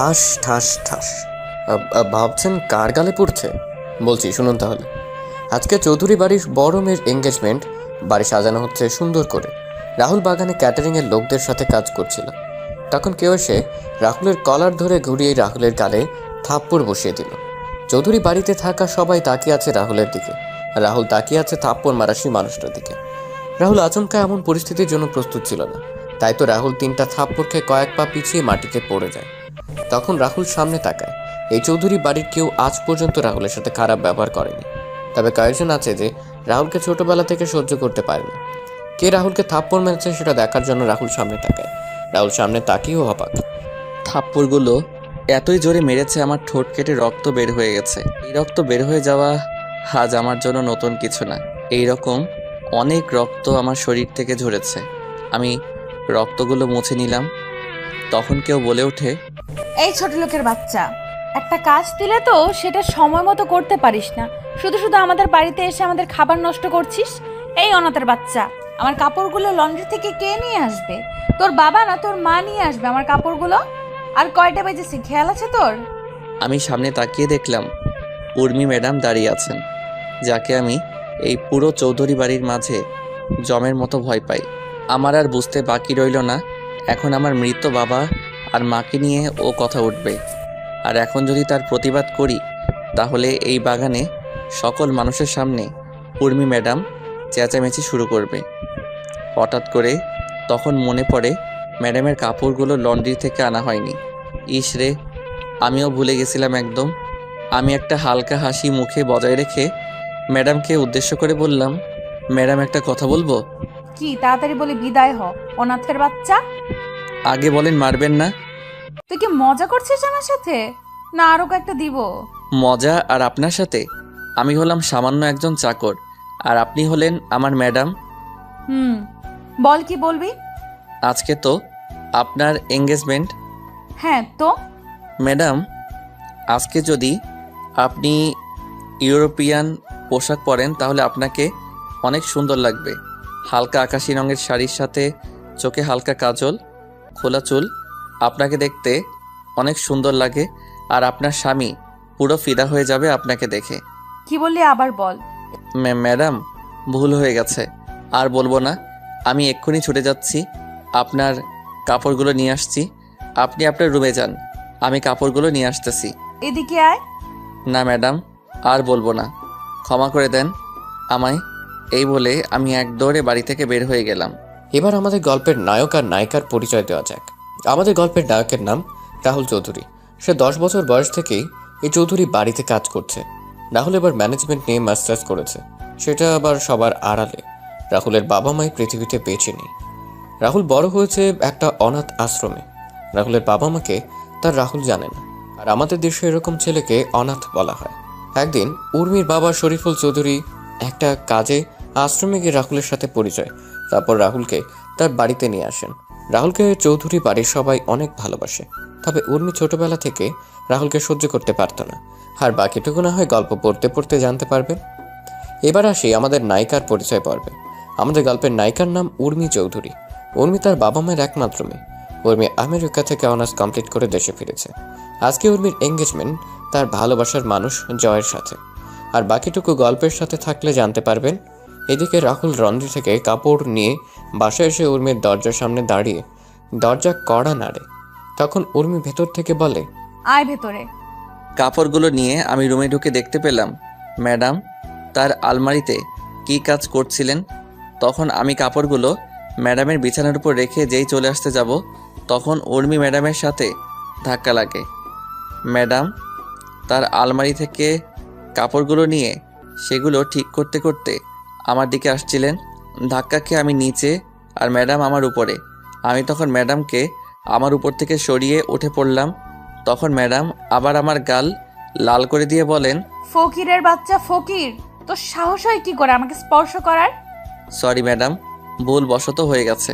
ঠাস ঠাস ঠাস। ভাবছেন কার গালে পড়ছে? বলছি শুনুন তাহলে। আজকে চৌধুরী বাড়ির বড় মেয়ের এঙ্গেজমেন্ট। বাড়ি সাজানো হচ্ছে সুন্দর করে। রাহুল বাগানে ক্যাটারিংয়ের লোকদের সাথে কাজ করছিল। তখন কেউ এসে রাহুলের কলার ধরে ঘুরিয়ে রাহুলের গালে থাপ্পড় বসিয়ে দিল। চৌধুরী বাড়িতে থাকা সবাই তাকিয়ে আছে রাহুলের দিকে, আর রাহুল তাকিয়ে আছে থাপ্পড় মারা সেই মানুষটার দিকে। রাহুল আচমকা এমন পরিস্থিতির জন্য প্রস্তুত ছিল না, তাই তো রাহুল 3টা থাপ্পড় খেয়ে কয়েক পা পিছিয়ে মাটিতে পড়ে যায়। তখন রাহুল সামনে তাকায়। এই চৌধুরী বাড়ির কেউ আজ পর্যন্ত রাহুলের সাথে খারাপ ব্যবহার করেনি, তবে কয়েকজন আছে যে রাহুলকে ছোটবেলা থেকে সহ্য করতে পারে না। কে রাহুলকে থাপ্পড় মেরেছে সেটা দেখার জন্য রাহুল সামনে তাকায়। রাহুল সামনে তাকিয়েও অবাক। থাপ্পড়গুলো এতই জোরে মেরেছে আমার ঠোঁট কেটে রক্ত বের হয়ে গেছে। এই রক্ত বের হয়ে যাওয়া আজ আমার জন্য নতুন কিছু না। এই রকম অনেক রক্ত আমার শরীর থেকে ঝরেছে। আমি রক্তগুলো মুছে নিলাম। তখন কেউ বলে ওঠে, এই ছোট লোকের বাচ্চা, একটা কাজ দিলে তো সেটা সময় মতো করতে পারিস না, শুধু শুধু আমাদের বাড়িতে এসে আমাদের খাবার নষ্ট করছিস। এই অনাথের বাচ্চা, আমার কাপড়গুলো লন্ড্রি থেকে কে নিয়ে আসবে? তোর বাবা না তোর মা নিয়ে আসবে আমার কাপড়গুলো। আর কয়টা বেজেছে খেয়াল আছে তোর? আমি সামনে তাকিয়ে দেখলাম উর্মি ম্যাডাম দাঁড়িয়ে আছেন, যাকে আমি এই পুরো চৌধুরী বাড়ির মাঝে জমের মতো ভয় পাই। আমার আর বুঝতে বাকি রইল না, এখন আমার মৃত বাবা আর মাকে নিয়ে ও কথা উঠবে। আর এখন যদি তার প্রতিবাদ করি, তাহলে এই বাগানে সকল মানুষের সামনে উর্মি ম্যাডাম চেঁচামেচি শুরু করবে। হঠাৎ করে তখন মনে পড়ে ম্যাডামের কাপড়গুলো লন্ড্রি থেকে আনা হয়নি। ইস রে, আমিও ভুলে গেছিলাম একদম। আমি একটা হালকা হাসি মুখে বজায় রেখে ম্যাডামকে উদ্দেশ্য করে বললাম, ম্যাডাম একটা কথা বলবো? কি তাড়াতাড়ি বলে বিদায় হ অনাথের বাচ্চা। আগে বলেন মারবেন না। তুই কি মজা করছিস আমার সাথে? না আরো কয়েকটা দিব? মজা আর আপনার সাথে? আমি হলাম সামান্য একজন চাকর, আর আপনি হলেন আমার ম্যাডাম। হুম, বল কি বলবি? আজকে তো আপনার এঙ্গেজমেন্ট। হ্যাঁ তো। ম্যাডাম, আজকে যদি আপনি ইউরোপিয়ান পোশাক পরেন তাহলে আপনাকে অনেক সুন্দর লাগবে। হালকা আকাশি রঙের শাড়ির সাথে চোখে হালকা কাজল, খোলা চুল, আপনাকে দেখতে অনেক সুন্দর লাগে। আর আপনার স্বামী পুরো ফিদা হয়ে যাবে আপনাকে দেখে। কি বললি আবার বল? ম্যাডাম, ভুল হয়ে গেছে, আর বলবো না। আমি এক্ষুনি ছুটে যাচ্ছি, আপনার কাপড়গুলো নিয়ে আসছি। আপনি আপনার রুমে যান, আমি কাপড়গুলো নিয়ে আসতেছি। এদিকে আয়। না ম্যাডাম, আর বলবো না, ক্ষমা করে দেন আমায়। এই বলে আমি এক দৌড়ে বাড়ি থেকে বের হয়ে গেলাম। এবার আমাদের গল্পের নায়ক আর নায়িকার পরিচয় দেওয়া যাক। আমাদের গল্পের নায়কের নাম রাহুল চৌধুরী। সে 10 বছর বয়স থেকেই এই চৌধুরী বাড়িতে কাজ করছে। রাহুল এবার ম্যানেজমেন্ট নিয়ে মাস্টার্স করেছে, সেটা আবার সবার আড়ালে। রাহুলের বাবা মাই পৃথিবীতে বেঁচে নেই। রাহুল বড় হয়েছে একটা অনাথ আশ্রমে। রাহুলের বাবা মাকে তার রাহুল জানে না, আর আমাদের দেশে এরকম ছেলেকে অনাথ বলা হয়। একদিন উর্মির বাবা শরীফুল চৌধুরী একটা কাজে আশ্রমে গিয়ে রাহুলের সাথে পরিচয়। তারপর রাহুলকে তার বাড়িতে নিয়ে আসেন। রাহুলকে চৌধুরী বাড়ির সবাই অনেক ভালোবাসে, তবে উর্মি ছোটবেলা থেকে রাহুলকে সহ্য করতে পারত না। আর বাকিটুকু না হয় গল্প পড়তে পড়তে জানতে পারবেন। এবার আসি আমাদের নায়িকার পরিচয় পর্বে। আমাদের গল্পের নায়িকার নাম উর্মি চৌধুরী। উর্মি তার বাবা মায়ের একমাত্র মেয়ে। উর্মি আমেরিকা থেকে অনার্স কমপ্লিট করে দেশে ফিরেছে। আজকে উর্মির এঙ্গেজমেন্ট তার ভালোবাসার মানুষ জয়ের সাথে। আর বাকিটুকু গল্পের সাথে থাকলে জানতে পারবেন। এদিকে রাহুল লন্ড্রি থেকে কাপড় নিয়ে বাসায় এসে উর্মির দরজার সামনে দাঁড়িয়ে দরজা কড়া নাড়ে। তখন উর্মি ভেতর থেকে বলে, আয় ভেতরে। কাপড়গুলো নিয়ে আমি রুমে ঢুকে দেখতে পেলাম ম্যাডাম তার আলমারিতে কী কাজ করছিলেন। তখন আমি কাপড়গুলো ম্যাডামের বিছানার উপর রেখে যেই চলে আসতে যাব, তখন উর্মি ম্যাডামের সাথে ধাক্কা লাগে। ম্যাডাম তার আলমারি থেকে কাপড়গুলো নিয়ে সেগুলো ঠিক করতে করতে আমার দিকে আসছিলেন। ধাক্কা খেয়ে আমি নিচে আর ম্যাডাম আমার উপরে। আমি তখন ম্যাডামকে আমার উপর থেকে সরিয়ে উঠে পড়লাম। তখন ম্যাডাম আবার আমার গাল লাল করে দিয়ে বলেন, ফকিরের বাচ্চা ফকির, তোর সাহস হয় কি করে আমাকে স্পর্শ করার? সরি ম্যাডাম, ভুল বশত হয়ে গেছে,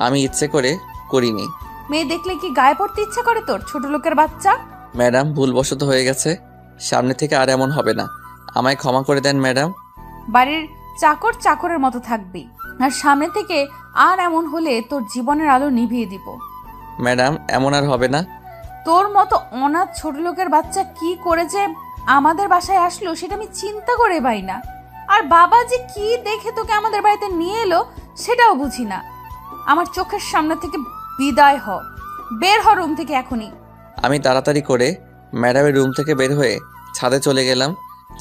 আমি ইচ্ছে করে করিনি। মেয়ে দেখলে কি গায়ে পড়তে ইচ্ছা করে তোর, ছোট লোকের বাচ্চা? ম্যাডাম, ভুল বশত হয়ে গেছে, সামনে থেকে আর এমন হবে না, আমায় ক্ষমা করে দেন ম্যাডাম। বাড়ির চাকর চাকরের মতো থাকবি, আর সামনে থেকে আর এমন হলে তোর জীবনের আলো নিভিয়ে দিব। ম্যাডাম, এমন আর হবে না, তোর মতো অনাথ ছোট লোকের বাচ্চা কি করে যে আমাদের বাসায় আসলো সেটা আমি চিন্তা করে পাই না। আর বাবা যে কি দেখে তোকে আমাদের বাড়িতে নিয়ে এলো সেটাও বুঝি না। আমার চোখের সামনে থেকে বিদায় হ, বের হ রুম থেকে এখনই। আমি তাড়াতাড়ি করে ম্যাডামের রুম থেকে বের হয়ে ছাদে চলে গেলাম।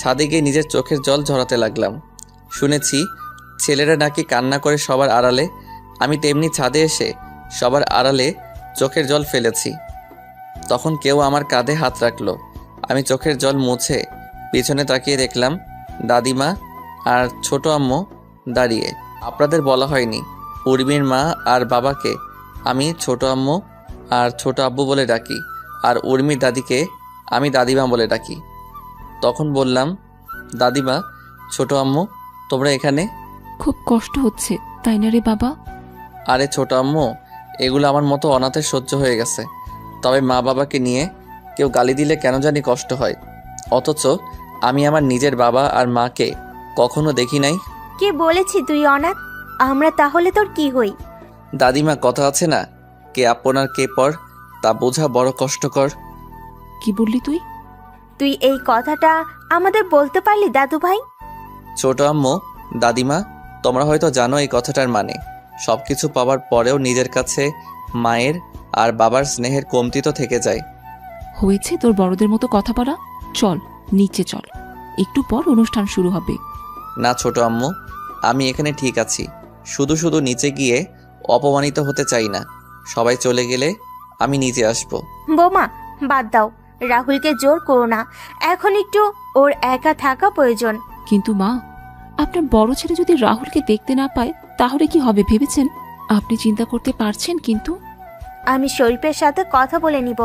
ছাদে গিয়ে নিজের চোখের জল ঝরাতে লাগলাম। শুনেছি ছেলেরা নাকি কান্না করে সবার আড়ালে, আমি তেমনি ছাদে এসে সবার আড়ালে চোখের জল ফেলেছি। তখন কেউ আমার কাঁধে হাত রাখলো। আমি চোখের জল মুছে পিছনে তাকিয়ে দেখলাম দাদিমা আর ছোট আম্মু দাঁড়িয়ে। আপনাদের বলা হয়নি, উর্মির মা আর বাবাকে আমি ছোট আম্মু আর ছোট আব্বু বলে ডাকি, আর উর্মির দাদিকে আমি দাদিমা বলে ডাকি। তখন বললাম, দাদিমা, ছোট আম্মু, তোমরা এখানে? খুব কষ্ট হচ্ছে তাই না রে বাবা? আরে ছোট আম্মু, এগুলো আমার মতো অনাথের সহ্য হয়ে গেছে, তবে মা বাবাকে নিয়ে কেউ গালি দিলে কেন জানি কষ্ট হয়। অথচ আমি আমার নিজের বাবা আর মাকে কখনো দেখি নাই। কে বলেছি তুই অনাথ? আমরা তাহলে তোর কি হই? দাদিমা, কথা আছে না, কে আপন আর কে পর, তা বোঝা বড় কষ্টকর। কি বললি তুই? তুই এই কথাটা আমাদের বলতে পারলি দাদু ভাই? ছোট আম্মু, দাদিমা, তোমরা হয়তো জানো এই কথাটার মানে। সব কিছু পাওয়ার পরেও নিজের কাছে মায়ের আর বাবার স্নেহের কমতি তো থেকে যায়। হয়েছে তোর বড়দের মতো কথা বলা। চল নিচে চল, একটু পর অনুষ্ঠান শুরু হবে। না ছোট আম্মু, আমি এখানে ঠিক আছি। শুধু শুধু নিচে গিয়ে অপমানিত হতে চাই না। সবাই চলে গেলে আমি নিচে আসব। বোমা, বাদ দাও, রাহুলকে জোর করো না। এখন একটু ওর একা থাকা প্রয়োজন। কিন্তু মা, আপনার বড় ছেলে যদি রাহুলকে দেখতে না পায় তাহলে কি হবে ভেবেছেন? আপনি চিন্তা করতে পারছেন? কিন্তু আমি শরীফের সাথে কথা বলে নিব।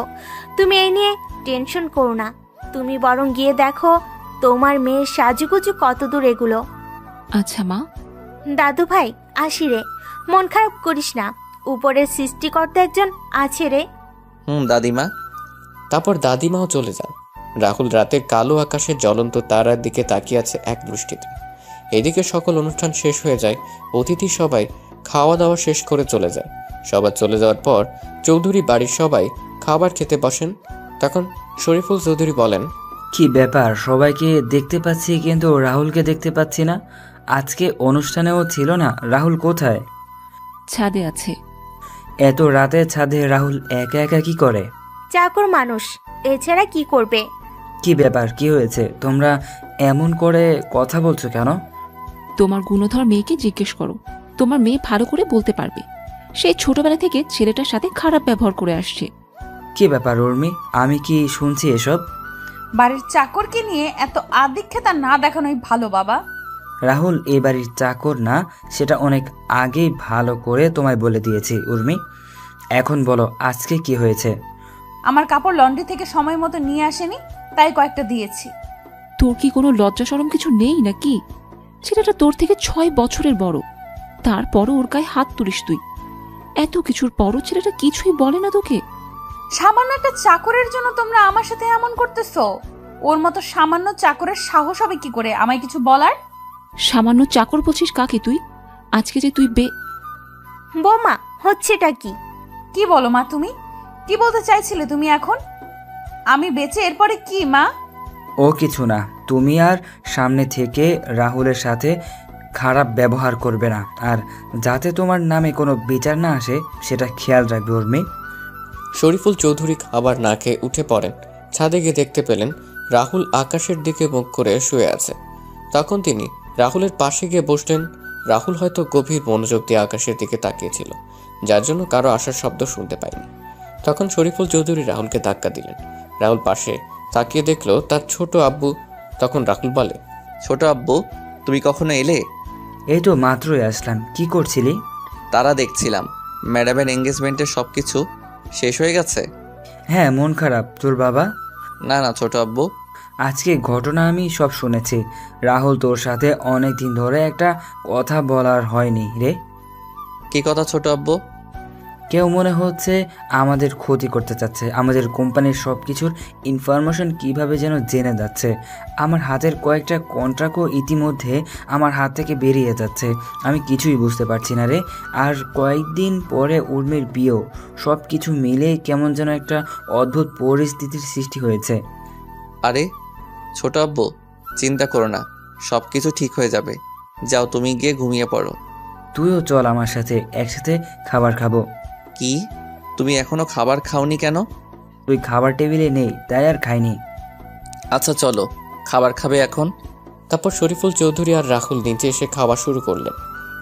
তুমি এই নিয়ে টেনশন করো না। তুমি বরং গিয়ে দেখো তোমার মেয়ের সাজুগুজু কত দূর এগুলো। আচ্ছা মা। দাদু ভাই, আসি রে, মন খারাপ করিস না। উপরের সৃষ্টিকর্তা একজন আছে রে। দাদিমা। তারপর দাদিমাও চলে যান। রাহুল রাতের কালো আকাশের জ্বলন্ত তারার দিকে তাকিয়ে আছে এক দৃষ্টিতে। এদিকে সকল অনুষ্ঠান শেষ হয়ে যায়। অতিথি সবাই খাওয়া দাওয়া শেষ করে চলে যায়। সবার চলে যাওয়ার পর চৌধুরী বাড়ির সবাই খাবার খেতে বসেন। তখন শরীফুল চৌধুরী বলেন, কি ব্যাপার, সবাইকে দেখতে পাচ্ছি কিন্তু রাহুলকে দেখতে পাচ্ছি না। আজকে অনুষ্ঠানেও ছিল না, রাহুল কোথায়? ছাদে আছে। এত রাতে ছাদে রাহুল একা একা কি করে? চাকর মানুষ, এছাড়া কি করবে? কি ব্যাপার, কি হয়েছে? তোমরা এমন করে কথা বলছো কেন? তোমার গুণধর মেয়েকে জিজ্ঞেস করো, তোমার মেয়ে ভালো করে বলতে পারবে। সে ছোটবেলা থেকে ছেলেটার সাথে খারাপ ব্যবহার করে আসছে। কি ব্যাপার উর্মি, আমি কি শুনছি এসব? বাড়ির চাকরকে নিয়ে এত আদিক্ষেতা না দেখানোই ভালো বাবা। রাহুল এ বাড়ির চাকর না, সেটা অনেক আগেই ভালো করে তোমায় বলে দিয়েছি উর্মি। এখন বলো আজকে কি হয়েছে? আমার কাপড় লন্ড্রি থেকে সময় মতো নিয়ে আসেনি, তাই কয়েকটা দিয়েছি। তোর কি কোনো লজ্জা শরম কিছু নেই নাকি? ছেলেটা তোর থেকে 6 বছরের বড়, তারপরও ওর গায়ে হাত তুলিস তুই। এত কিছুর পরও ছেলেটা কিছুই বলে না তোকে? সামান্য একটা চাকরের জন্য তোমরা আমার সাথে এমন করতেছো? ওর মতো সামান্য চাকরের সাহস হবে কি করে আমায় কিছু বলার? সামান্য চাকর বলছিস কাকে তুই? আজকে যে তুই বোমা, হচ্ছেটা কি? কি বলো মা, তুমি কি বলতে চাইছিলে? তুমি এখন আমি বেঁচে এরপরে কি মা? ও কিছু না, তুমি আর সামনে থেকে রাহুলের সাথে খারাপ ব্যবহার করবে না, আর যাতে তোমার নামে কোনো বিচার না আসে সেটা খেয়াল রাখবে উর্মি। শরীফুল চৌধুরী খাবার না খেয়ে উঠে পড়েন। ছাদে গিয়ে দেখতে পেলেন রাহুল আকাশের দিকে মুখ করে শুয়ে আছে। তখন তিনি রাহুলের পাশে গিয়ে বসলেন। রাহুল হয়তো গভীর মনোযোগ দিয়ে আকাশের দিকে তাকিয়েছিল, যার জন্য কারো আসার শব্দ শুনতে পায়নি। তখন শরীফুল চৌধুরী রাহুলকে ধাক্কা দিলেন। রাহুল পাশে তাকিয়ে দেখলো তার ছোট আব্বু। তখন রাহুল বলে, ছোট আব্বু, তুমি কখনো এলে? এই তো মাত্রই আসলাম। কি করছিলি? তারা দেখছিলাম ম্যাডামের এঙ্গেজমেন্টের সব কিছু শেষ হয়ে গেছে। হ্যাঁ, মন খারাপ তোর বাবা? না না ছোট আব্বু, আজকে ঘটনা আমি সব শুনেছি। রাহুল তোর সাথে অনেক দিন ধরে একটা কথা বলার হয়নি রে। কি কথা ছোট আব্বু? কেউ মনে হচ্ছে আমাদের ক্ষতি করতে চাচ্ছে, আমাদের কোম্পানির সব কিছুর ইনফরমেশন কিভাবে যেন জেনে যাচ্ছে। আমার হাতের কয়েকটা কন্ট্রাক্টও ইতিমধ্যে আমার হাত থেকে বেরিয়ে যাচ্ছে, আমি কিছুই বুঝতে পারছি না রে। আর কয়েকদিন পরে উর্মির বিয়েও, সব কিছু মিলে কেমন যেন একটা অদ্ভুত পরিস্থিতির সৃষ্টি হয়েছে। আরে ছোট আব্বু, চিন্তা করো না, সব কিছু ঠিক হয়ে যাবে। যাও, তুমি গিয়ে ঘুমিয়ে পড়ো। তুইও চল আমার সাথে, একসাথে খাবার খাবো। কি, তুমি এখনো খাবার খাওনি কেন? তুই খাবার টেবিলে নেই তাই আর খাইনি। আচ্ছা চলো, খাবার খাবে এখন? তারপর শরীফুল চৌধুরী আর রাহুল নিচে এসে খাওয়া শুরু করলেন।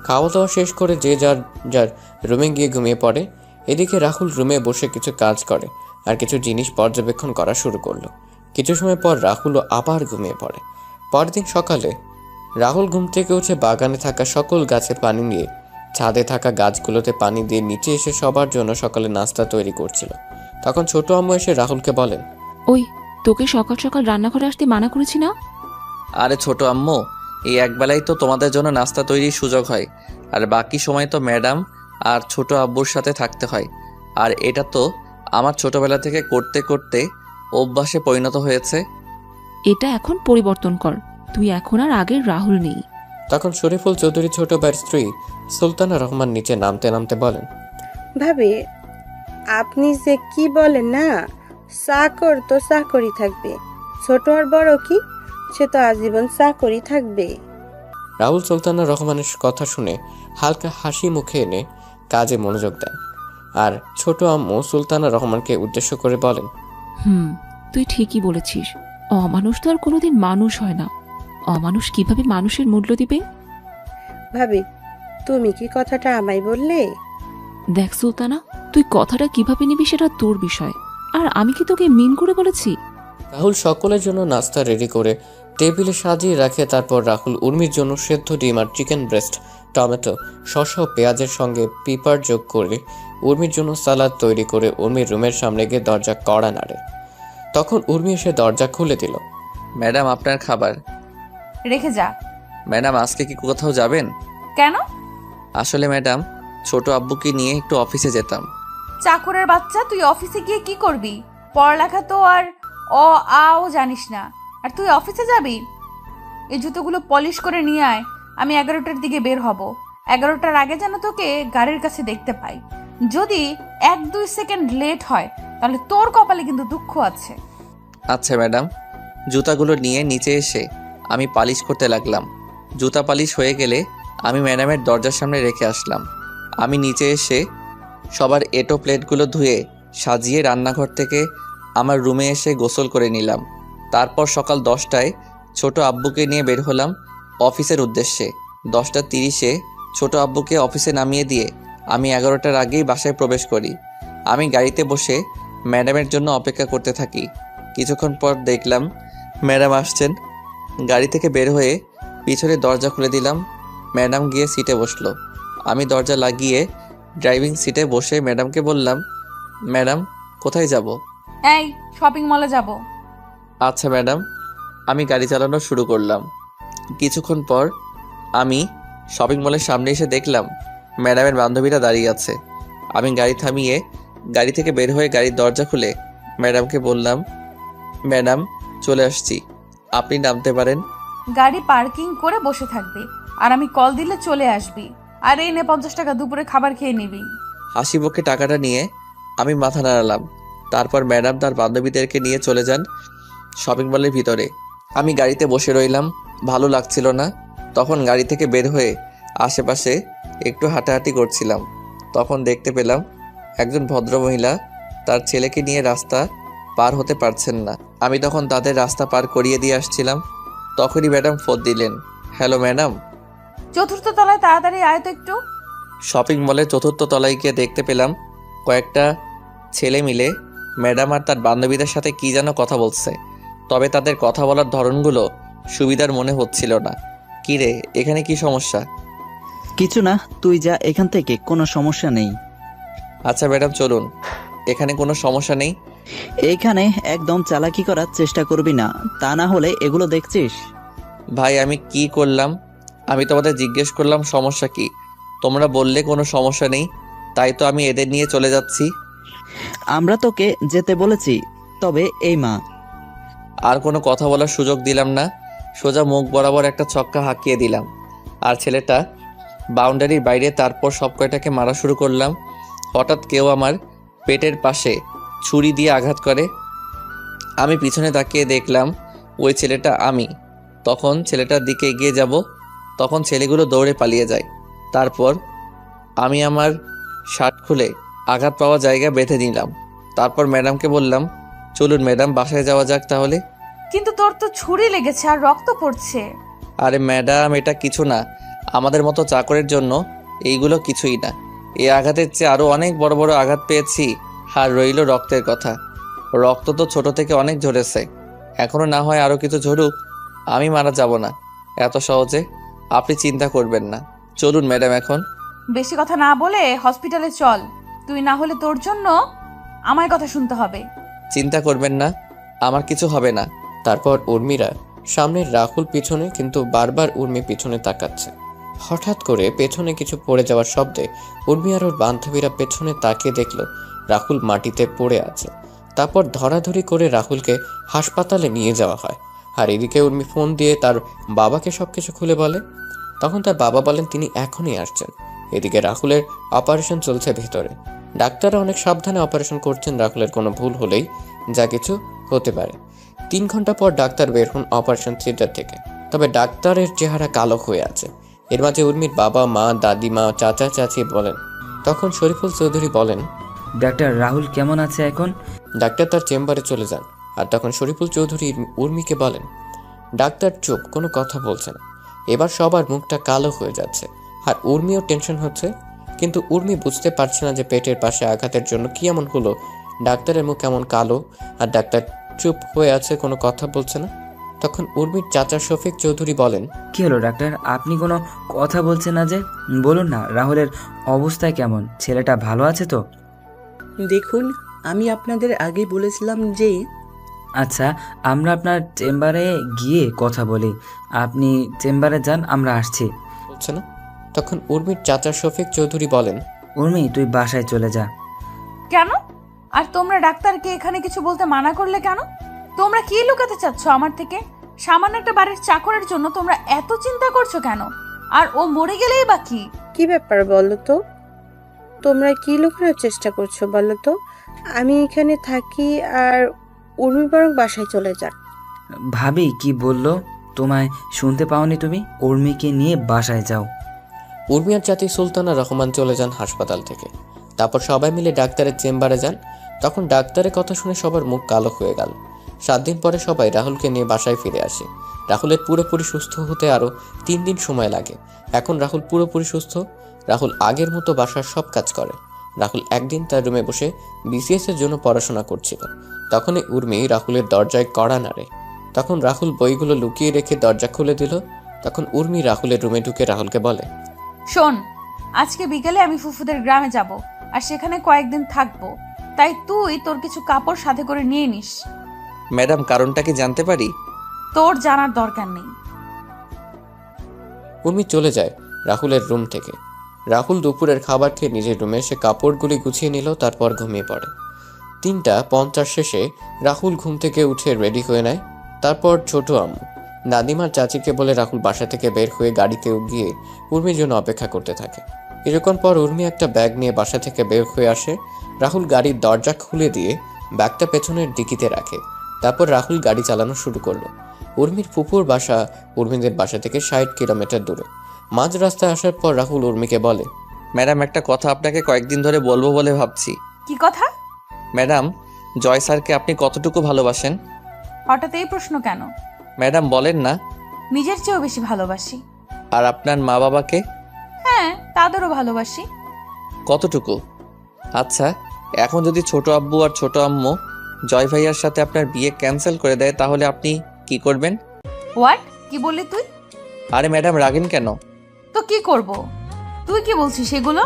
খাওয়া দাওয়া শেষ করে যে যার যার রুমে গিয়ে ঘুমিয়ে পড়ে। এদিকে রাহুল রুমে বসে কিছু কাজ করে আর কিছু জিনিস পর্যবেক্ষণ করা শুরু করলো। কিছু সময় পর রাহুলও আবার ঘুমিয়ে পড়ে। পরদিন সকালে রাহুল ঘুম থেকে উঠে বাগানে থাকা সকল গাছে পানি নিয়ে ছাদে থাকা গাছগুলোতে পানি দিয়ে নিচে এসে সবার জন্য সকালে নাস্তা তৈরি করছিল। তখন ছোট আম্মু এসে রাহুলকে বলেন, ওই, তোকে সকাল সকাল রান্নাঘরে আসতে মানা করেছি না? আরে ছোট আম্মু, এই একবেলাই তো তোমাদের জন্য নাস্তা তৈরির সুযোগ হয়, আর বাকি সময় তো ম্যাডাম আর ছোট আব্বুর সাথে থাকতে হয়। আর এটা তো আমার ছোটবেলা থেকে করতে করতে অভ্যাসে পরিণত হয়েছে। এটা এখন পরিবর্তন কর, তুই এখন আর আগের রাহুল নেই। তখন শরীফুল চৌধুরী ছোট ভাইয়ের স্ত্রী সুলতানা রহমান নিচে নামতে নামতে বলেন, ভাবি, আপনি যে কি বলেন না, চাকর তো চাকরই থাকবে, ছোট আর বড় কি, সে তো আজীবন চাকরই থাকবে। রাহুল সুলতানা রহমানের কথা শুনে হালকা হাসি মুখে এনে কাজে মনোযোগ দেন। আর ছোট আম্মু সুলতানা রহমানকে উদ্দেশ্য করে বলেন, তুই ঠিকই বলেছিস, অমানুষ তো আর কোনোদিন মানুষ হয় না। অমানুষ কিভাবে মানুষের মূল্য দিবে? ভাবি, তুমি কি কথাটা আমায় বললে? দেখ সুলতানা, তুই কথাটা কিভাবে নিবি সেটা তোর বিষয়, আর আমি কি তোকে মিন করে বলেছি? রাহুল সকলের জন্য নাস্তা রেডি করে টেবিলে সাজিয়ে রাখে। তারপর রাহুল উর্মির জন্য সেদ্ধ ডিম আর চিকেন ব্রেস্ট, টমেটো, শসা ও পেঁয়াজের সঙ্গে পিপার যোগ করে উর্মির জন্য সালাদ তৈরি করে উর্মির রুমের সামনে গিয়ে দরজা কড়া নাড়ে। তখন উর্মি এসে দরজা খুলে দিল। ম্যাডাম, আপনার খাবার। রেখে যা। ম্যাডাম, আজকে কি কোথাও যাবেন? কেন? আসলে ম্যাডাম, ছোট আব্বুকে নিয়ে একটু অফিসে যেতাম। চাকরের বাচ্চা, তুই অফিসে গিয়ে কি করবি? পড়ালেখা তো আর অ আও জানিস না, আর তুই অফিসে যাবি? এই জুতোগুলো পলিশ করে নিয়ে আয়, আমি 11টার দিকে বের হব। 11টার আগে যেন তোকে গাড়ির কাছে দেখতে পাই। যদি 1-2 সেকেন্ড লেট হয় তাহলে তোর কপালে কিন্তু দুঃখ আছে। আচ্ছা ম্যাডাম। জুতাগুলো নিয়ে নিচে এসে আমি পালিশ করতে লাগলাম। জুতা পালিশ হয়ে গেলে আমি ম্যাডামের দরজার সামনে রেখে আসলাম। আমি নিচে এসে সবার এটো প্লেটগুলো ধুয়ে সাজিয়ে রান্নাঘর থেকে আমার রুমে এসে গোসল করে নিলাম। তারপর সকাল 10টায় ছোট আব্বুকে নিয়ে বের হলাম অফিসের উদ্দেশ্যে। 10টা 30-এ ছোট আব্বুকে অফিসে নামিয়ে দিয়ে আমি 11টার আগেই বাসায় প্রবেশ করি। আমি গাড়িতে বসে ম্যাডামের জন্য অপেক্ষা করতে থাকি। কিছুক্ষণ পর দেখলাম ম্যাডাম আসছেন। গাড়ি থেকে বের হয়ে পিছনে দরজা খুলে দিলাম। ম্যাডাম গিয়ে সিটে বসলো। আমি দরজা লাগিয়ে ড্রাইভিং সিটে বসে ম্যাডামকে বললাম, ম্যাডাম কোথায় যাব? এই, শপিং মলে যাব। আচ্ছা ম্যাডাম। আমি গাড়ি চালানো শুরু করলাম। কিছুক্ষণ পর আমি শপিং মলের সামনে এসে দেখলাম ম্যাডামের বান্ধবীরা দাঁড়িয়ে আছে। আমি গাড়ি থামিয়ে গাড়ি থেকে বের হয়ে গাড়ির দরজা খুলে ম্যাডামকে বললাম, ম্যাডাম চলে আসছি, আপনি নামতে পারেন। গাড়ি পার্কিং করে বসে থাকবি, আর আমি কল দিলে চলে আসবি। আর এই নে 50 টাকা, দুপুরে খাবার খেয়ে নিবি। হাসি মুখে টাকাটা নিয়ে আমি মাথা নাড়ালাম। তারপর ম্যাডাম তার বান্ধবীদেরকে নিয়ে চলে যান শপিং মলের ভিতরে। আমি গাড়িতে বসে রইলাম, ভালো লাগছিল না। তখন গাড়ি থেকে বের হয়ে আশেপাশে একটু হাঁটাহাঁটি করছিলাম। তখন দেখতে পেলাম একজন ভদ্রমহিলা তার ছেলেকে নিয়ে রাস্তা পার হতে পারছেন না। আমি তখন তাদের রাস্তা পার করিয়ে দিয়ে আসছিলাম। তখনই ম্যাডাম ফোন দিলেন। Hello madam. 4র্থ তলায় তাড়াতাড়ি আয় তো একটু। শপিং মলের 4র্থ তলায় গিয়ে দেখতে পেলাম কয়েকটা ছেলে মিলে ম্যাডাম আর তার বান্ধবীদের সাথে কি যেন কথা বলছে। তবে তাদের কথা বলার ধরনগুলো সুবিধার মনে হচ্ছিল না। কি রে, এখানে কি সমস্যা? কিছু না, তুই যা এখান থেকে, কোনো সমস্যা নেই। আচ্ছা ম্যাডাম চলুন, এখানে কোনো সমস্যা নেই। এইখানে একদম চালাকি করার চেষ্টা করবি না, তা না হলে এগুলো দেখছিস। ভাই আমি কি করলাম? আমি তোমাদের জিজ্ঞেস করলাম সমস্যা কি, তোমরা বললে কোনো সমস্যা নেই। তাই তো আমি এদের নিয়ে চলে যাচ্ছি। আমরা তোকে যেতে বলেছি, তবে এই মা। আর কোনো কথা বলার সুযোগ দিলাম না, সোজা মুখ বরাবর একটা ছক্কা হাঁকিয়ে দিলাম। আর ছেলেটা বাউন্ডারির বাইরে, তারপর সব কয়টাকে মারা শুরু করলাম। হঠাৎ কেউ আমার পেটের পাশে ছুরি দিয়ে আঘাত করে। আমি পিছনে তাকিয়ে দেখলাম ওই ছেলেটা আমি। তখন ছেলেটার দিকে এগিয়ে যাব, তখন ছেলেগুলো দৌড়ে পালিয়ে যায়। তারপর আমি আমার শার্ট খুলে আঘাত পাওয়া জায়গা বেঁধে নিলাম। তারপর ম্যাডামকে বললাম, চলুন ম্যাডাম, বাসায় যাওয়া যাক তাহলে। কিন্তু তোর তো ছুরি লেগেছে আর রক্ত পড়ছে। আরে ম্যাডাম, এটা কিছু না, আমাদের মতো চাকরের জন্য এইগুলো কিছুই না। এই আঘাতের চেয়ে আরও অনেক বড় বড় আঘাত পেয়েছি। আর রইল রক্তের কথা, রক্ত তো ছোট থেকে অনেক ঝরেছে, এখনো না হয় আরও কিছু ঝরুক, আমি মারা যাব না এত সহজে, আপনি চিন্তা করবেন না। চলুন ম্যাডাম এখন। বেশি কথা না বলে হসপিটালে চল, তুই না হলে তোর জন্য আমার কথা শুনতে হবে। চিন্তা করবেন না, আমার কিছু হবে না। তারপর উর্মিরা সামনের রাহুল পিছনে, কিন্তু বারবার উর্মি পিছনে তাকাচ্ছে। হঠাৎ করে পেছনে কিছু পড়ে যাওয়ার শব্দে উর্মি আর ওর বান্ধবীরা পেছনে তাকিয়ে দেখলো রাহুল মাটিতে পড়ে আছে। তারপর ধরাধরি করে রাহুলকে হাসপাতালে নিয়ে যাওয়া হয়। আর এদিকে উর্মি ফোন দিয়ে তার বাবাকে সবকিছু খুলে বলে। তখন তার বাবা বলেন তিনি এখনই আসছেন। এদিকে রাহুলের অপারেশন চলছে ভেতরে। ডাক্তাররা অনেক সাবধানে অপারেশন করছেন, রাহুলের কোনো ভুল হলেই যা কিছু হতে পারে। 3 ঘন্টা পর ডাক্তার বের হন অপারেশন থিয়েটার থেকে। তবে ডাক্তারের চেহারা কালো হয়ে আছে। এর মাঝে উর্মির বাবা, মা, দাদিমা, চাচা, চাচি বলেন। তখন শরীফুল চৌধুরী বলেন, ডাক্তার রাহুল কেমন আছে এখন? ডাক্তার তার চেম্বারে চলে যান। আর তখন শরীফুল চৌধুরী উর্মিকে বলেন, ডাক্তার চুপ, কোনো কথা বলছে না। এবার সবার মুখটা কালো হয়ে যাচ্ছে। আর উর্মিও টেনশন হচ্ছে, কিন্তু উর্মি বুঝতে পারছে না যে পেটের পাশে আঘাতের জন্য কি এমন হলো ডাক্তারের মুখ কেমন কালো, আর ডাক্তার চুপ হয়ে আছে, কোনো কথা বলছে না। তখন উর্মির চাচা শফিক চৌধুরী বলেন, কি হলো ডাক্তার, আপনি কোনো কথা বলছেন না যে? বলুন না, রাহুলের অবস্থায় কেমন? ছেলেটা ভালো আছে তো? দেখুন, আমি আপনাদের আগে বলেছিলাম যে আচ্ছা, আমরা আপনার চেম্বারে গিয়ে কথা বলি। আপনি চেম্বারে যান, আমরা আসছি। বলছে না। তখন উর্মির চাচা শফিক চৌধুরী বলেন, উর্মি, তুই বাসায় চলে যা। কেন? আর তোমরা ডাক্তারকে এখানে কিছু বলতে মানা করলে কেন? তোমরা কি লুকাতে চাচ্ছ আমার থেকে? সামান্য একটা বাড়ির চাকরের জন্য তোমরা এত চিন্তা করছো কেন? আর ও মরে গেলেই বা কি? কি ব্যাপার বলো তো? তোমরা কি লুকানোর চেষ্টা করছো বলো তো? আমি এখানে থাকি আর উর্মি বরং বাসায় চলে যান। ভাবি কি বললো তোমায় শুনতে পাওনি তুমি? উর্মিকে নিয়ে বাসায় যাও। উর্মি আর চাচি সুলতানা রহমান চলে যান হাসপাতাল থেকে। তারপর সবাই মিলে ডাক্তারের চেম্বারে যান। তখন ডাক্তারের কথা শুনে সবার মুখ কালো হয়ে গেল। 7 দিন পরে সবাই রাহুলকে নিয়ে বাসায় ফিরে আসে। রাহুলের পুরোপুরি সুস্থ হতে আরও 3 দিন সময় লাগে। এখন রাহুল পুরোপুরি সুস্থ। রাহুল আগের মতো বাসার সব কাজ করে। রাহুল একদিন তার রুমে বসে বিসিএস এর জন্য পড়াশোনা করছিল। তখনই উর্মি রাহুলের দরজায় কড়া নাড়ে। তখন রাহুল বইগুলো লুকিয়ে রেখে দরজা খুলে দিল। তখন উর্মি রাহুলের রুমে ঢুকে রাহুলকে বলে, শোন, আজকে বিকেলে আমি ফুফুদের গ্রামে যাব আর সেখানে কয়েকদিন থাকবো, তাই তুই তোর কিছু কাপড় সাথে করে নিয়ে নিস। ম্যাডাম, কারণটা কি জানতে পারি? তোর জানার দরকার নেই। উর্মি চলে যায় রাহুলের রুম থেকে। রাহুল দুপুরের খাবার খেয়ে নিজের রুমে এসে কাপড়গুলি গুছিয়ে নিল, তারপর ঘুমিয়ে পড়ে। 3:50 শেষে রাহুল ঘুম থেকে উঠে রেডি হয়ে নেয়। তারপর ছোট আম্মু, দাদিমার চাচিকে বলে রাহুল বাসা থেকে বের হয়ে গাড়িতে গিয়ে উর্মির জন্য অপেক্ষা করতে থাকে। কিছুক্ষণ পর উর্মি একটা ব্যাগ নিয়ে বাসা থেকে বের হয়ে আসে। রাহুল গাড়ির দরজা খুলে দিয়ে ব্যাগটা পেছনের ডিকিতে রাখে। তারপর রাহুল গাড়ি চালানো শুরু করলো। উর্মির ফুপুর বাসা উর্মিদের বাসা থেকে 60 কিলোমিটার দূরে। মাঝ রাস্তায় আসার পর রাহুল উর্মিকে বলে, ম্যাডাম, একটা কথা আপনাকে কয়েকদিন ধরে বলবো বলে ভাবছি। কি কথা? ম্যাডাম, জয় স্যারকে আপনি কতটুকু ভালোবাসেন? হঠাৎ এই প্রশ্ন কেন? ম্যাডাম বলেন না। নিজের চেয়েও বেশি ভালোবাসি। আর আপনার মা বাবাকে? হ্যাঁ, তাদেরও ভালোবাসি। কতটুকু? আচ্ছা, এখন যদি ছোট আব্বু আর ছোট আম্মু জয় ভাইয়ার সাথে আপনার বিয়ে ক্যান্সেল করে দেয়, তাহলে আপনি কি করবেন? হোয়াট? কি বললি তুই? আরে ম্যাডাম, রাগেন কেন? তো কি করব? তুই কি বলছিস সেগুলো?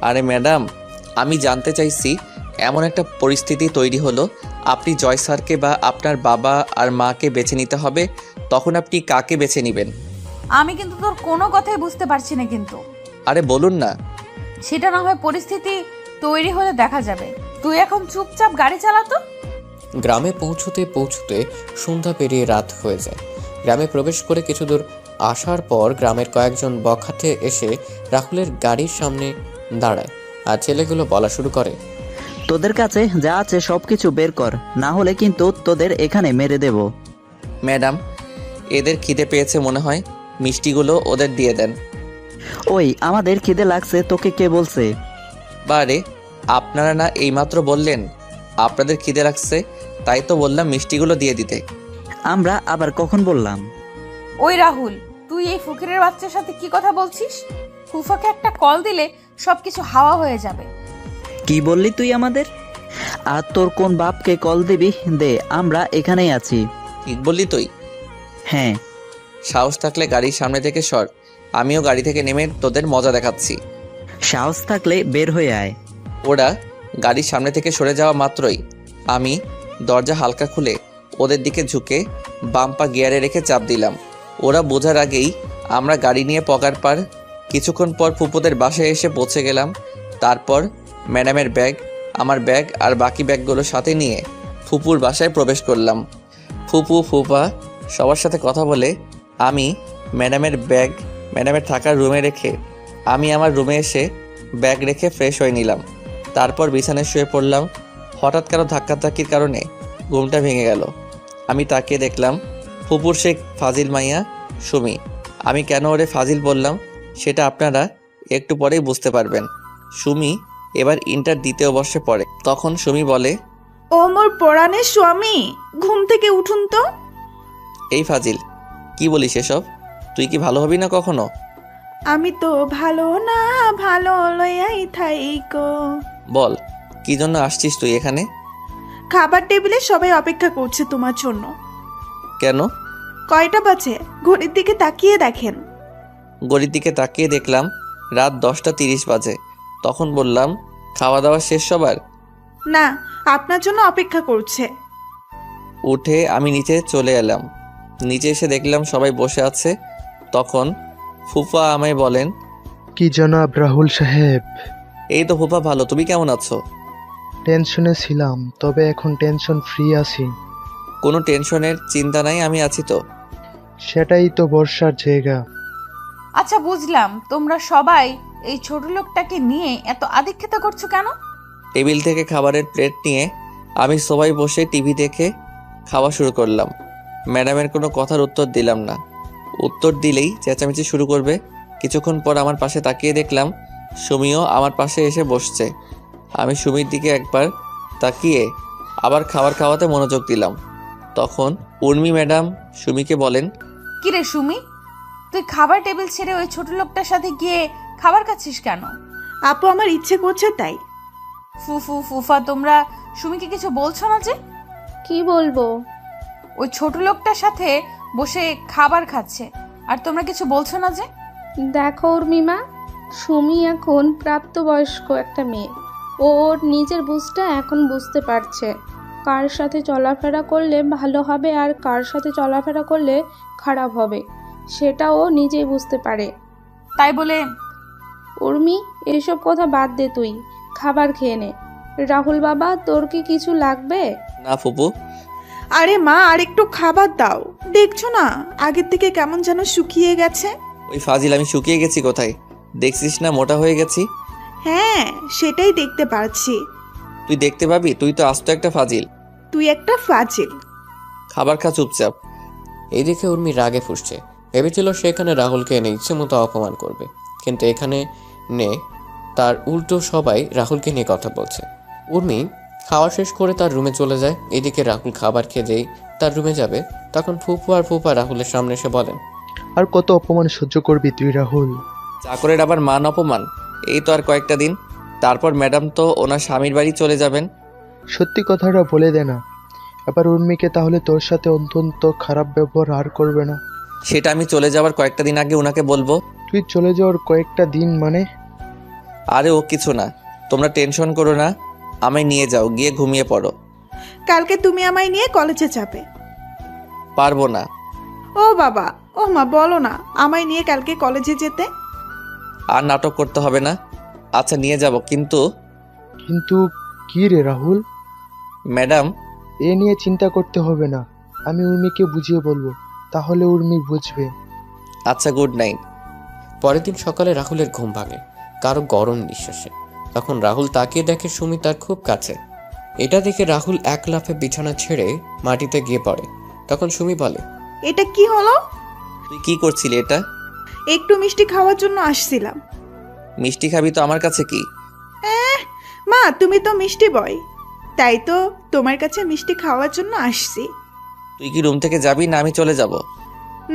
আরে ম্যাডাম, আমি জানতে চাইছি, এমন একটা পরিস্থিতি তৈরি হলো, আপনি জয় স্যারকে বা আপনার বাবা আর মাকে বেছে নিতে হবে, তখন আপনি কাকে বেছে নেবেন? আমি কিন্তু তোর কোনো কথাই বুঝতে পারছি না কিন্তু। আরে বলুন না। সেটা না হয় পরিস্থিতি তৈরি হলে দেখা যাবে। তুই এখন চুপচাপ গাড়ি চালাতো। গ্রামে পৌঁছতে পৌঁছতে সন্ধ্যা পেরিয়ে রাত হয়ে যায়। গ্রামে প্রবেশ করে কিছু দূর আসার পর গ্রামের কয়েকজন বখাটে এসে রাহুলের গাড়ির সামনে দাঁড়ায় আর ছেলেগুলো বলা শুরু করে, তোদের কাছে যা আছে সবকিছু বের কর, না হলে কিন্তু তোদের এখানে মেরে দেব। ম্যাডাম, এদের খিদে পেয়েছে মনে হয়, মিষ্টিগুলো ওদের দিয়ে দেন। ওই আমাদের খিদে লাগছে তোকে কে বলছে? বারে, আপনারা না এইমাত্র বললেন আপনাদের খিদে লাগছে, তাই তো বললাম মিষ্টিগুলো দিয়ে দিতে। আমরা আবার কখন বললাম? ওই রাহুল, তুই এই ফকিরের বাচ্চার সাথে কি কথা বলছিস? ফুফাকে একটা কল দিলে সবকিছু হাওয়া হয়ে যাবে। কি বললি তুই আমাদের? আর তোর কোন বাপকে কল দিবি? দে, আমরা এখানেই আছি। ঠিক বললি তুই? হ্যাঁ। সাহস থাকলে গাড়ির সামনে থেকে সর, আমিও গাড়ি থেকে নেমে তোদের মজা দেখাচ্ছি। সাহস থাকলে বের হয়ে আয়। ওরা গাড়ির সামনে থেকে সরে যাওয়া মাত্রই আমি দরজা হালকা খুলে ওদের দিকে ঝুঁকে বাম পা গিয়ারে রেখে চাপ দিলাম। ওরা বোঝার আগেই আমরা গাড়ি নিয়ে পকার পার। কিছুক্ষণ পর ফুপুদের বাসায় এসে পৌঁছে গেলাম। তারপর ম্যাডামের ব্যাগ, আমার ব্যাগ আর বাকি ব্যাগগুলো সাথে নিয়ে ফুপুর বাসায় প্রবেশ করলাম। ফুপু ফুপা সবার সাথে কথা বলে আমি ম্যাডামের থাকার রুমে রেখে আমি আমার রুমে এসে ব্যাগ রেখে ফ্রেশ হয়ে নিলাম। তারপর বিছানায় শুয়ে পড়লাম। হঠাৎ কারো ধাক্কাধাক্কির কারণে ঘুমটা ভেঙে গেল। আমি তাকিয়ে দেখলাম ফুপুর শেখ ফাজিল মাইয়া সুমি। আমি কেন ওরে ফাজিল বললাম সেটা আপনারা একটু পরেই বুঝতে পারবেন। সুমি এবার ইন্টার দ্বিতীয় বর্ষে পড়ে। তখন সুমি বলে, ও মোর পরাণের স্বামী, ঘুম থেকে উঠুন তো। এই ফাজিল, কি বলিস এসব? তুই কি ভালো হবি না কখনো? আমি তো ভালো না, ভালো লইয়াই থাইকো। বল, কি জন্য আসছিস তুই এখানে? খাবার টেবিলে সবাই অপেক্ষা করছে তোমার জন্য। কেন? কয়টা বাজে ঘড়ির দিকে তাকিয়ে দেখেন। ঘড়ির দিকে তাকিয়ে দেখলাম রাত 10:30 বাজে। তখন বললাম, খাওয়া দাওয়া শেষ সবার? না, আপনার জন্য অপেক্ষা করছে। উঠে আমি নিচে চলে এলাম। নিচে এসে দেখলাম সবাই বসে আছে। তখন ফুফা আমায় বলেন, কি জনাব রাহুল সাহেব? এই তো ফুফা, ভালো, তুমি কেমন আছো? টেনশনে ছিলাম, তবে এখন টেনশন ফ্রি আছি। কোনো টেনশনের চিন্তা নাই, আমি আছি তো। সেটাই তো বর্ষার জায়গা। আচ্ছা বুঝলাম, তোমরা সবাই এই ছোট লোকটাকে নিয়ে এত আদিক্ষেতা করছো কেন? টেবিল থেকে খাবারের প্লেট নিয়ে আমি সবাই বসে টিভি দেখে খাওয়া শুরু করলাম। ম্যাডামের কোনো কথার উত্তর দিলাম না। উত্তর দিলেই চেঁচামেচি শুরু করবে। কিছুক্ষণ পর আমার পাশে তাকিয়ে দেখলাম সুমিও আমার পাশে এসে বসছে। আমি সুমির দিকে একবার তাকিয়ে আবার খাবার খাওয়াতে মনোযোগ দিলাম। তখন উর্মি ম্যাডাম সুমিকে বলেন, কিরে সুমি, তুই খাবার টেবিল ছেড়ে ওই ছোট লোকটার সাথে গিয়ে খাবার খাচ্ছিস কেন? আপু, আমার ইচ্ছে করছে তাই। ফুফা, তোমরা সুমিকে কিছু বলছো না যে? কি বলবো? ওই ছোট লোকটার সাথে বসে খাবার খাচ্ছে আর তোমরা কিছু বলছো না যে? দেখো উর্মিমা, সুমি এখন প্রাপ্তবয়স্ক একটা মেয়ে। ও ওর নিজের বুঝটা এখন বুঝতে পারছে, কার সাথে চলাফেরা করলে ভালো হবে আর কার সাথে চলাফেরা করলে খারাপ হবে, সেটা ও নিজেই বুঝতে পারে। তাই বলে উর্মি, এসব কথা বাদ দে, তুই খাবার খেয়ে নে। রাহুল বাবা, তোর কি কিছু লাগবে? না ফুপু। আরে মা, আর একটু খাবার দাও। দেখছো না আগের থেকে কেমন যেন শুকিয়ে গেছে। ওই ফাজিল, আমি শুকিয়ে গেছি কোথায়? দেখছিস না মোটা হয়ে গেছি? হ্যাঁ, সেটাই দেখতে পাচ্ছি। তুই দেখতে পাবি? তুই তো আস্ত একটা ফাজিল। তুই একটা ফাজিল। খাবার খা চুপচাপ। এই দেখে উর্মি রাগে ফুঁসছে। ভেবেছিল সেখানে রাহুলকে এনে ইচ্ছে মতো অপমান করবে, কিন্তু এখানে নে তার উল্টো সবাই রাহুলকে নিয়ে কথা বলছে। উর্মি খাওয়া শেষ করে তার রুমে চলে যায়। এদিকে রাহুল খাবার খেয়ে যেই তার রুমে যাবে, তখন ফুপা রাহুলের সামনে এসে বলেন, আর কত অপমান সহ্য করবি তুই রাহুল? চাকরের আবার মান অপমান? এই তো আর কয়েকটা দিন, তারপর ম্যাডাম তো ওনার স্বামীর বাড়ি চলে যাবেন। সত্যি কথাটা বলে দে না, এবার উর্মিকে তাহলে তোর সাথে অত্যন্ত খারাপ ব্যবহার আর করবে না। সেটা আমি চলে যাওয়ার কয়েকটা দিন আগে ওনাকে বলবো। তুই চলে যাওয়ার কয়েকটা দিন মানে? আরে ও কিছু না, তোমরা টেনশন করো না। আমায় নিয়ে যাও, গিয়ে ঘুমিয়ে পড়ো। কালকে তুমি আমায় নিয়ে কলেজে যাবে। পারবো না। ও বাবা, ও মা, বলো না আমায় নিয়ে কালকে কলেজে যেতে। আর নাটক করতে হবে না, আচ্ছা নিয়ে যাব, কিন্তু কিন্তু কি রে রাহুল? ম্যাডাম, এ নিয়ে চিন্তা করতে হবে না, আমি উর্মিকে বুঝিয়ে বলবো, তাহলে উর্মি বুঝবে। আচ্ছা, গুড নাইট। পরের দিন সকালে রাহুলের ঘুম ভাঙে কারো গরম নিঃশ্বাসে। তখন রাহুল তাকিয়ে দেখে সুমি তার খুব কাছে। এটা দেখে রাহুল এক লাফে বিছানা ছেড়ে মাটিতে গিয়ে পড়ে। তখন সুমি বলে, এটা কি হলো? তুই কি করছিলি এটা? একটু মিষ্টি খাওয়ার জন্য আসছিলাম। মিষ্টি খাবি তো আমার কাছে কি? মা, তুমি তো মিষ্টি বয়, তাই তো তোমার কাছে মিষ্টি খাওয়ার জন্য আসছি। তুই কি রুম থেকে যাবি না আমি চলে যাব?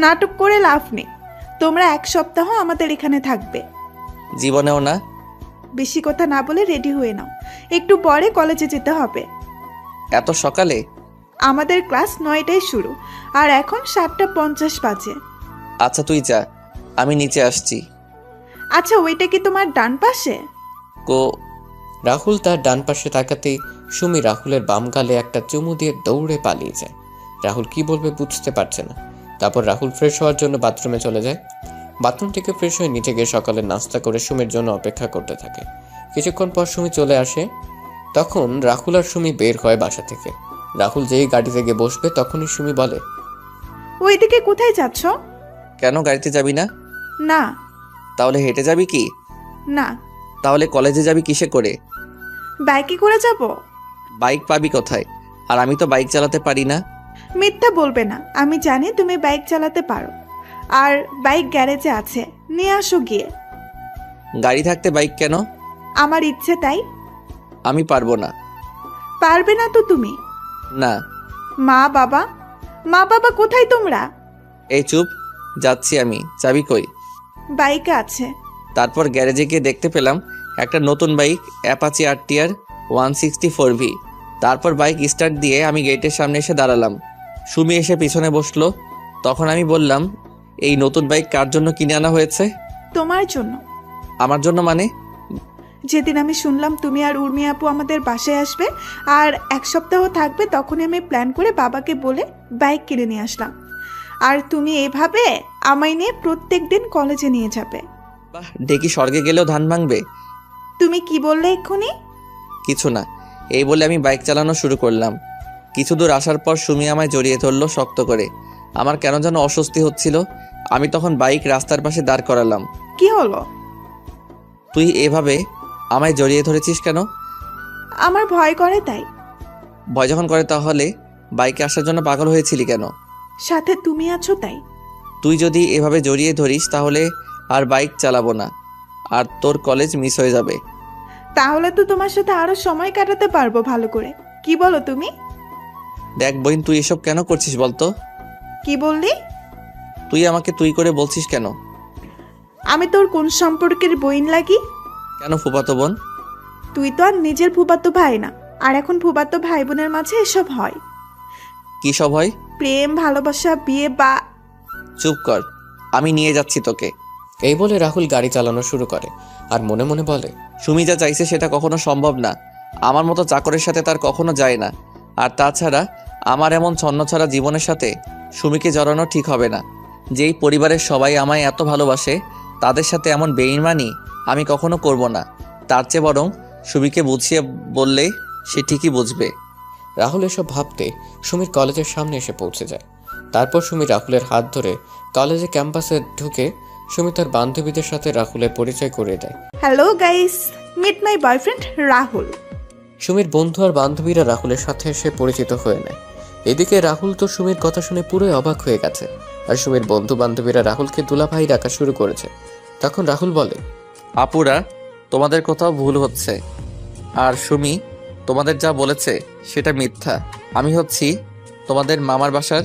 নাটক করে লাভ নেই, তোমরা 1 সপ্তাহ আমাদের এখানে থাকবে। জীবনেও না। বেশি কথা না বলে রেডি হয়ে নাও, একটু পরে কলেজে যেতে হবে। এত সকালে? আমাদের ক্লাস 9টায় শুরু, আর এখন 7:50 বাজে। আচ্ছা তুই যা, আমি নিচে আসছি। আচ্ছা, ওইটা কি তোমার ডান পাশে? কো রাহুল তার ডান পাশে তাকাতেই সুমি রাহুলের বাম গালে একটা চুমু দিয়ে দৌড়ে পালিয়ে যায়। রাহুল কি বলবে বুঝতে পারছে না। তারপর রাহুল ফ্রেশ হওয়ার জন্য বাথরুমে চলে যায়। বাথরুম থেকে ফ্রেশ হয়ে নিচে গিয়ে সকালে নাস্তা করে সুমির জন্য অপেক্ষা করতে থাকে। কিছুক্ষণ পর সুমি চলে আসে। তখন রাহুল আর সুমি বের হয় বাসা থেকে। রাহুল যেই গাড়িতে গিয়ে বসবে তখনই সুমি বলে, ওইদিকে কোথায় যাচ্ছ? কেন গাড়িতে যাবি না? না। তাহলে হেঁটে যাবি কি? না। তাহলে কলেজে যাবি কিসে করে? বাইকে করে যাব। বাইক পাবি কোথায়? আর আমি তো বাইক চালাতে পারি না। মিথ্যা বলবে না, আমি জানি তুমি বাইক চালাতে পারো, আর বাইক গ্যারেজে আছে, নিয়ে আসো গিয়ে। গাড়ি থাকতে বাইক কেন? আমার ইচ্ছে তাই। আমি পারবো না। পারবে না তো তুমি? না। মা বাবা কোথায় তোমরা? এই চুপ, যাচ্ছি আমি। চাবি কই? বাইকে আছে। তারপর গ্যারেজে গিয়ে দেখতে পেলাম একটা নতুন বাইক, অ্যাপাচি RTR 164V। তারপর বাইক স্টার্ট দিয়ে আমি গেটের সামনে এসে দাঁড়ালাম। সুমি এসে পিছনে বসলো। তখন আমি বললাম, এই নতুন বাইক কার জন্য কিনে আনা হয়েছে? তোমার জন্য। আমার জন্য মানে? যেদিন আমি শুনলাম তুমি আর উর্মি আপু আমাদের বাসায় আসবে আর 1 সপ্তাহ থাকবে, তখনই আমি প্ল্যান করে বাবাকে বলে বাইক কিনে নিয়ে আসলাম। আর তুমি এভাবে আমায় নিয়ে প্রত্যেক দিন কলেজে নিয়ে যাবে। বাহ, ডেকি স্বর্গে গেলেও ধান ভাঙবে। তুমি কি বললে এক্ষুনি? কিছু না, এই বলে আমি বাইক চালানো শুরু করলাম। কিছু দূর আসার পর সুমি আমায় জড়িয়ে ধরলো শক্ত করে। আমার কেন যেন অস্বস্তি হচ্ছিল। আমি তখন বাইক রাস্তার পাশে দাঁড় করালাম। কি হলো? তুই এভাবে আমায় জড়িয়ে ধরেছিস কেন? আমার ভয় করে তাই। ভয় যখন করে তাহলে বাইকে আসার জন্য পাগল হয়েছিলি কেন? সাথে তুমি আছো তাই। তুই যদি এভাবে জড়িয়ে ধরিস তাহলে আর বাইক চালাবো না, আর তোর কলেজ মিস হয়ে যাবে। তাহলে তো তোমার সাথে আরো সময় কাটাতে পারবো ভালো করে। কি বলো তুমি? দেখ বোন, তুই এসব কেন করছিস বলতো? কি বললি? তুই আমাকে তুই করে বলছিস কেন? আমি তোর কোন সম্পর্কের বইন লাগি? কেন ফুফাতো বোন? তুই তো আর নিজের ফুফাতো ভাই না, আর এখন ফুফাতো ভাই বোনের মাঝে এসব হয়। কি সব হয়? প্রেম, ভালোবাসা, বিয়ে বা। চুপ কর, আমি নিয়ে যাচ্ছি তোকে। এই বলে রাহুল গাড়ি চালানো শুরু করে আর মনে মনে বলে, সুমি যা চাইছে সেটা কখনো সম্ভব না। আমার মতো চাকরের সাথে তার কখনো যায় না। আর তাছাড়া আমার এমন ছন্নছাড়া জীবনের সাথে সুমিকে জড়ানো ঠিক হবে না। যেই পরিবারের সবাই আমায় এত ভালোবাসে তাদের সাথে এমন বেইমানি আমি কখনো করব না। তার চেয়ে বরং সুমিকে বুঝিয়ে বললে সে ঠিকই বুঝবে। রাহুল এসব ভাবতে সুমির কলেজের সামনে এসে পৌঁছে যায়। তারপর সুমি রাহুলের হাত ধরে কলেজে ক্যাম্পাসে ঢুকে সুমি তার বান্ধবীদের সাথে রাহুলের পরিচয় করিয়ে দেয়। Hello guys, meet my boyfriend Rahul. সুমির বন্ধু আর বান্ধবীরা রাহুলের সাথে এসে পরিচিত হয়ে নেয়। এদিকে রাহুল তো সুমির কথা শুনে পুরোই অবাক হয়ে গেছে, আর সুমির বন্ধু বান্ধবীরা রাহুলকে দুলাভাই ডাকা শুরু করেছে। তখন রাহুল বলে, আপুরা, তোমাদের কোথাও ভুল হচ্ছে। আর সুমি তোমাদের যা বলেছে সেটা মিথ্যা। আমি হচ্ছি তোমাদের মামার বাসার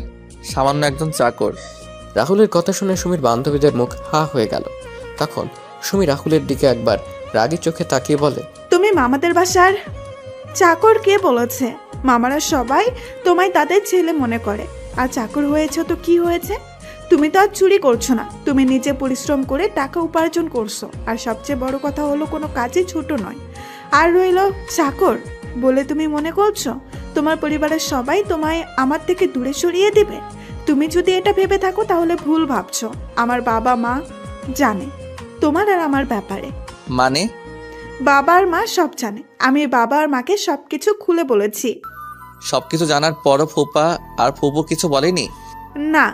সামান্য একজন চাকর। রাহুলের কথা শুনে সুমির বান্ধবীদের মুখ হা হয়ে গেল। তখন সুমি রাহুলের দিকে একবার রাগী চোখে তাকিয়ে বলে, তুমি মামাদের বাসার চাকর? কে বলেছে? মামারা সবাই তোমায় তাদের ছেলে মনে করে, আর চাকর হয়েছে তো কি হয়েছে? তুমি তো আর চুরি করছো না, তুমি নিজে পরিশ্রম করে টাকা উপার্জন করছো। আর সবচেয়ে বড় কথা হলো কোনো কাজে ছোট নয়। আর রইল চাকর বলে তুমি মনে করছো তোমার পরিবারের সবাই তোমায় আমার থেকে দূরে সরিয়ে দিবে? তুমি যদি এটা ভেবে থাকো তাহলে ভুল ভাবছো। আমার বাবা মা জানে তোমার আর আমার ব্যাপারে। বাবা আর মা সব জানে। আমি বাবা আর মাকে সবকিছু খুলে বলেছি। সবকিছু জানার পরও ফুপা আর ফুপু কিছু বলেনি? না।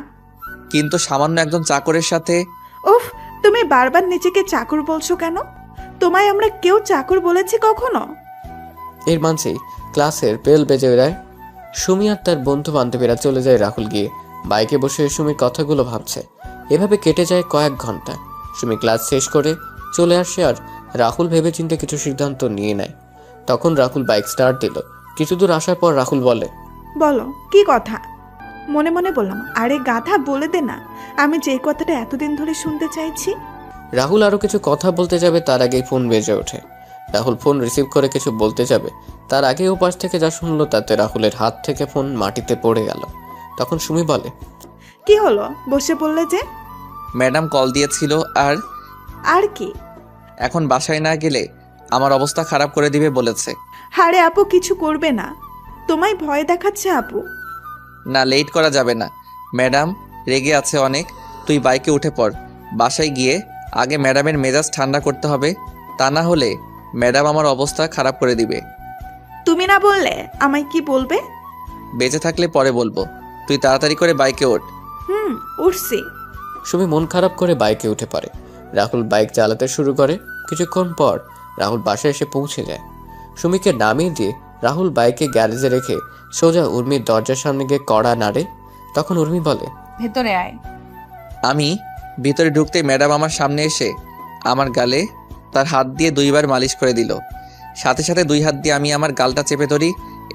কিন্তু সামান্য একজন চাকরের সাথে। উফ, তুমি বারবার নিজেকে চাকর বলছো কেন? তোমায় আমরা কেউ চাকর বলেছি কখনো? এর মাঝেই ক্লাসের বেল বেজে যায়। সুমি আর তার বন্ধু বান্ধবীরা চলে যায়। রাহুল গিয়ে বাইকে বসে সুমির কথাগুলো ভাবছে। এভাবে কেটে যায় কয়েক ঘন্টা। সুমি ক্লাস শেষ করে চলে আসে আর রাহুল ভেবেচিন্তে কিছু সিদ্ধান্ত নিয়ে নেয়। তখন রাহুল বাইক স্টার্ট দিল। কিছু দূর আসার পর রাহুল বলে, বলো কি কথা? মনে মনে বললাম, আরে গাধা বলে দে না, আমি যে কথাটা এতদিন ধরে শুনতে চাইছি। রাহুল আরো কিছু কথা বলতে যাবে, তার আগেই ফোন বেজে ওঠে। রাহুল ফোন রিসিভ করে কিছু বলতে যাবে, তার আগে ওপাশ থেকে যা শুনলো তাতে রাহুলের হাত থেকে ফোন মাটিতে পড়ে গেল। তখন সুমি বলে, কি হলো, বসে পড়লে যে? ম্যাডাম কল দিয়েছিল। আর কি? এখন বাসায় না গেলে আমার অবস্থা খারাপ করে দিবে বলেছে। হারে আপু, কিছু করবে না, তোমায় ভয় দেখাচ্ছে আপু। না, লেট করা যাবে না। ম্যাডাম রেগে আছে অনেক। তুই বাইকে উঠে পড়। বাসায় গিয়ে আগে ম্যাডামের মেজাজ ঠান্ডা করতে হবে, তা না হলে ম্যাডাম আমার অবস্থা খারাপ করে দিবে। তুমি না বললে আমায় কি বলবে? বেঁচে থাকলে পরে বলবো। তুই তাড়াতাড়ি করে বাইকে ওঠ। উঠছি। সুমি মন খারাপ করে বাইকে উঠে পড়ে। রাহুল বাইক চালাতে শুরু করে। কিছুক্ষণ পর রাহুল বাসায় এসে পৌঁছে যায়। সুমিকে নামিয়ে দিয়ে রাহুল বাইকে গ্যারেজে রেখে সোজা উর্মির দরজার সামনে গিয়ে কড়া নাড়ে। তখন উর্মি বলে, ভেতরে আয়। আমি ভিতরে ঢুকতে ম্যাডাম আমার সামনে এসে আমার গালে তার হাত দিয়ে 2 বার মালিশ করে দিল। সাথে সাথে 2 হাত দিয়ে আমি আমার গালটা চেপে ধরি।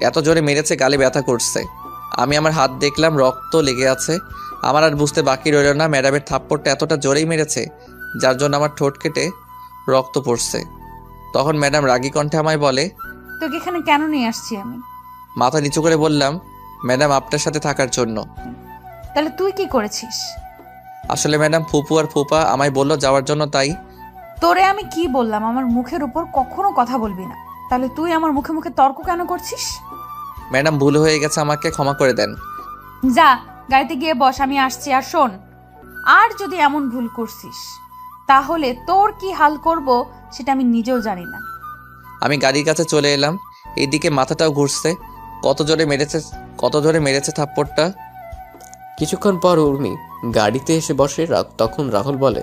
এত জোরে মেরেছে, গালে ব্যথা করছে। আমি আমার হাত দেখলাম, রক্ত লেগে আছে। আমার আর বুঝতে বাকি রইল না ম্যাডামের থাপ্পড়টা এতটা জোরেই মেরেছে যার জন্য আমার ঠোঁট কেটে রক্ত পড়ছে। তখন ম্যাডাম রাগী কণ্ঠে আমায় বলে, তোকে এখানে কেন নিয়ে আসছি আমি? মাথা নিচু করে বললাম, ম্যাডাম আপনার সাথে থাকার জন্য। তাহলে তুই কি করেছিস? আসলে ম্যাডাম ফুপু আর ফুপা আমায় বললো যাওয়ার জন্য, তাই। তোরে আমি কি বললাম আমার মুখের উপর কখনো কথা বলবি না? তাহলে তুই আমার মুখে মুখে তর্ক কেন করছিস? ম্যাডাম ভুল হয়ে গেছে, আমাকে ক্ষমা করে দেন। যা গাড়িতে গিয়ে বস, আমি আসছি। আর শোন, আর যদি এমন ভুল করছিস তাহলে তোর কি হাল করব সেটা আমি নিজেও জানি না। আমি গাড়ির কাছে চলে এলাম। এইদিকে মাথাটাও ঘুরছে। কত জোরে মেরেছে থাপ্পড়টা। কিছুক্ষণ পর উর্মি গাড়িতে এসে বসে। তখন রাহুল বলে,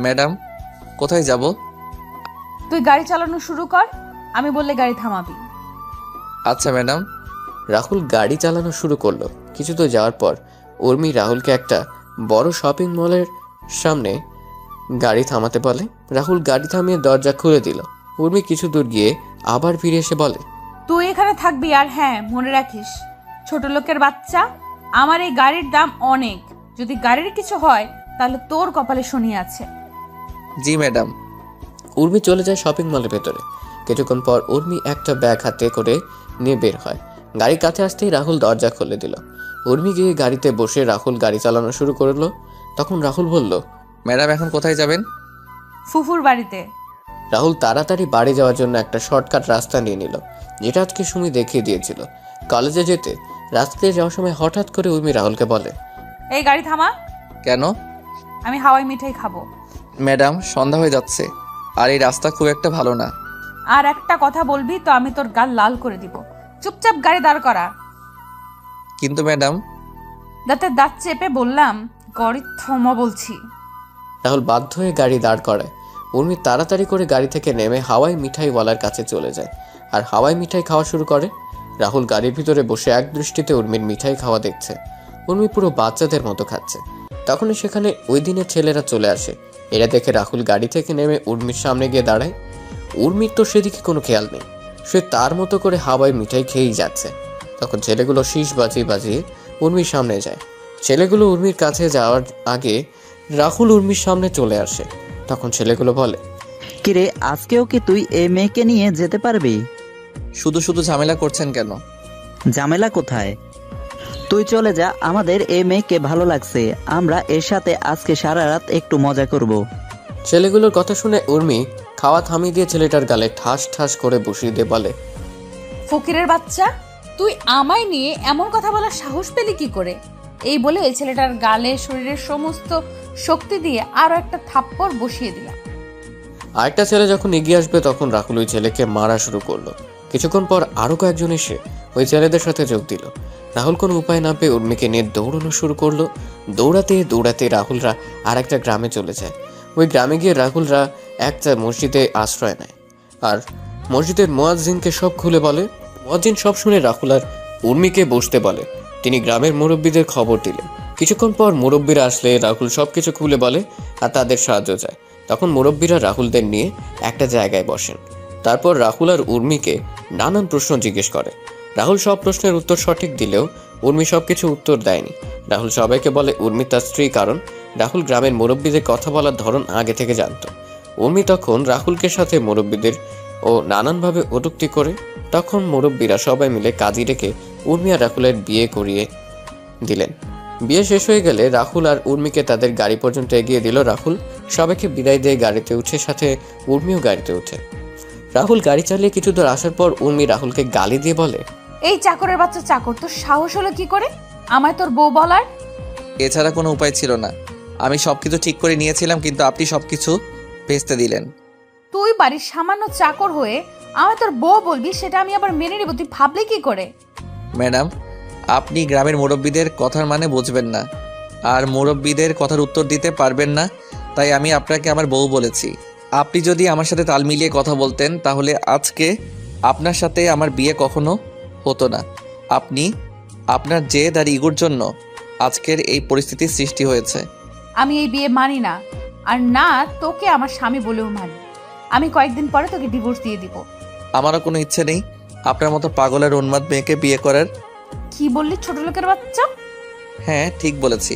ম্যাডাম কোথায় যাব? তুই গাড়ি চালানো শুরু কর, আমি বললে গাড়ি থামাবি। আচ্ছা ম্যাডাম। রাহুল গাড়ি চালানো শুরু করলো। কিছু তো যাওয়ার পর উর্মি রাহুলকে একটা বড় শপিং মলের সামনে গাড়ি থামাতে বলে। রাহুল গাড়ি থামিয়ে দরজা খুলে দিল। উর্মি কিছু দূর গিয়ে আবার ফিরে এসে বলে, তুই এখানে থাকবি। আর হ্যাঁ, মনে রাখিস, ছোট লোকের বাচ্চা, আমার এই গাড়ির দাম অনেক। যদি গাড়ির কিছু হয় তাহলে তোর কপালে শনি আছে। জি ম্যাডাম। উর্মি চলে যায় শপিং মলের ভেতরে। কিছুক্ষণ পর উর্মি একটা ব্যাগ হাতে করে নিয়ে বের হয়। গাড়ির কাছে আসতেই রাহুল দরজা খুলে দিল। উর্মি গিয়ে গাড়িতে বসে রাহুল গাড়ি চালানো শুরু করলো। তখন রাহুল বলল, ম্যাডাম এখন কোথায় যাবেন? ফুফুর বাড়িতে। রাহুল তাড়াতাড়ি বাড়ি যাওয়ার জন্য একটা শর্টকাট রাস্তা নিয়ে নিল, যেটা আজকে সুমি দেখিয়ে দিয়েছিল। কলেজে যেতে রাস্তায় যাওয়ার সময় হঠাৎ করে উর্মি রাহুলকে বলে, এই গাড়ি থামা। কেন? আমি হাওয়াই মিঠাই খাবো। ম্যাডাম সন্ধ্যা হয়ে যাচ্ছে আর এই রাস্তা খুব একটা ভালো না। আর একটা কথা বলবি তো আমি তোর গাল লাল করে দিব। চুপচাপ গাড়ি দাঁড় করা। কিন্তু ম্যাডাম। দাঁতে দাঁত চেপে বললাম, গাড়ি থামা বলছি। রাহুল বাধ্য হয়ে গাড়ি দাঁড় করায়। উর্মি তাড়াতাড়ি করে গাড়ি থেকে নেমে হাওয়াই মিঠাইওয়ালার কাছে চলে যায় আর হাওয়াই মিঠাই খাওয়া শুরু করে। রাহুল গাড়ির ভিতরে বসে এক দৃষ্টিতে উর্মির মিঠাই খাওয়া দেখছে। উর্মি পুরো বাচ্চাদের মতো খাচ্ছে। তখনই সেখানে ওই দিনের ছেলেরা চলে আসে। এরা দেখে রাহুল গাড়ি থেকে নেমে উর্মির সামনে গিয়ে দাঁড়ায়। উর্মির তো সেদিকে কোনো খেয়াল নেই, সে তার মতো করে হাওয়াই মিঠাই খেয়েই যাচ্ছে। তখন ছেলেগুলো শীষ বাজিয়ে বাজিয়ে উর্মির সামনে যায়। ছেলেগুলো উর্মির কাছে যাওয়ার আগে রাহুল উর্মির সামনে চলে আসে। তখন ছেলেগুলো বলে, কিরে আজকেও কি তুই এই মেয়েকে নিয়ে যেতে পারবি? শুধু শুধু ঝামেলা করছেন কেন? ঝামেলা কোথায়? তুই চলে যা, আমাদের এই মেয়েকে ভালো লাগছে, আমরা এর সাথে আজকে সারা রাত একটু মজা করব। ছেলেগুলোর কথা শুনে উর্মি খাওয়া থামিয়ে দিয়ে ছেলেটার গালে ঠাস ঠাস করে বসিয়ে দিয়ে বলে, ফকিরের বাচ্চা, তুই আমায় নিয়ে এমন কথা বলার সাহস পেলি কি করে? এই বলে এই ছেলেটার গালে শরীরের সমস্ত শক্তি দিয়ে আরো একটা থাপ্পড় বসিয়ে দিলাম। আরেকটা ছেলে যখন এগিয়ে আসবে তখন রাহুল ওই ছেলেকে মারা শুরু করলো। কিছুক্ষণ পর আরও কয়েকজন এসে ওই ছেলেদের সাথে যোগ দিল। রাহুল কোনো উপায় না পেয়ে উর্মিকে নিয়ে দৌড়ানো শুরু করলো। দৌড়াতে দৌড়াতে রাহুলরা আর একটা গ্রামে চলে যায়। ওই গ্রামে গিয়ে রাহুলরা একটা মসজিদে আশ্রয় নেয় আর মসজিদের মুয়াজ্জিনকে সব খুলে বলে। মুয়াজ্জিন সব শুনে রাহুল আর উর্মিকে বসতে বলে। তিনি গ্রামের মুরব্বীদের খবর দিলেন। কিছুক্ষণ পর মুরব্বীরা আসলে রাহুল সবকিছু খুলে বলে আর তাদের সাহায্য চায়। তখন মুরব্বীরা রাহুলদের নিয়ে একটা জায়গায় বসেন। তারপর রাহুল আর উর্মিকে নানান প্রশ্ন জিজ্ঞেস করে। রাহুল সব প্রশ্নের উত্তর সঠিক দিলেও উর্মি সবকিছু উত্তর দেয়নি। রাহুল সবাইকে বলে উর্মি তার স্ত্রী, কারণ রাহুল গ্রামের মুরব্বীদের কথা বলার ধরন আগে থেকে জানত। উর্মি তখন রাহুলকে সাথে মুরব্বীদের ও নানানভাবে কটূক্তি করে। তখন মুরব্বীরা সবাই মিলে কাজী রেখে উর্মি আর রাহুলের বিয়ে করিয়ে দিলেন। বিয়ে শেষ হয়ে গেলে রাহুল আর উর্মিকে তাদের গাড়ি পর্যন্ত এগিয়ে দিল রাহুল। সবাইকে বিদায় দিয়ে গাড়িতে উঠে সাথে উর্মিও গাড়িতে উঠে। রাহুল গাড়ি চালিয়ে কিছু দূর আসার পর উর্মি রাহুলকে গালি দিয়ে বলে, এই চাকরের বাচ্চা চাকর, তোর সাহস হলো কি করে আমায় তোর বউ বলার? এছাড়া কোনো উপায় ছিল না। আমি সবকিছু ঠিক করে নিয়েছিলাম, কিন্তু আপনি সবকিছু ভেস্তে দিলেন। তুই বাড়ির সামান্য চাকর হয়ে আমায় তোর বউ বলবি, সেটা আমি আবার মেনে নেব? তুই ভাবলি কি করে? ম্যাডাম, আপনি গ্রামের মুরব্বীদের কথার মানে বুঝবেন না আর মুরব্বীদের কথার উত্তর দিতে পারবেন না, তাই আমি আপনাকে আমার বউ বলেছি। আপনি যদি আমার সাথে তাল মিলিয়ে কথা বলতেন তাহলে আজকে আপনার সাথে আমার বিয়ে কখনো হতো না। আপনি আপনার জেদ আর ইগোর জন্য আজকের এই পরিস্থিতির সৃষ্টি হয়েছে। আমি এই বিয়ে মানি না, আর না তোকে আমার স্বামী বলেও মানি। আমি কয়েকদিন পরে তোকে ডিভোর্স দিয়ে দিব। আমারও কোনো ইচ্ছে নেই আপনার মতো পাগলের উন্মাদ মেয়েকে বিয়ে করার। কি বললি ছোট লোকের বাচ্চা? হ্যাঁ, ঠিক বলেছি।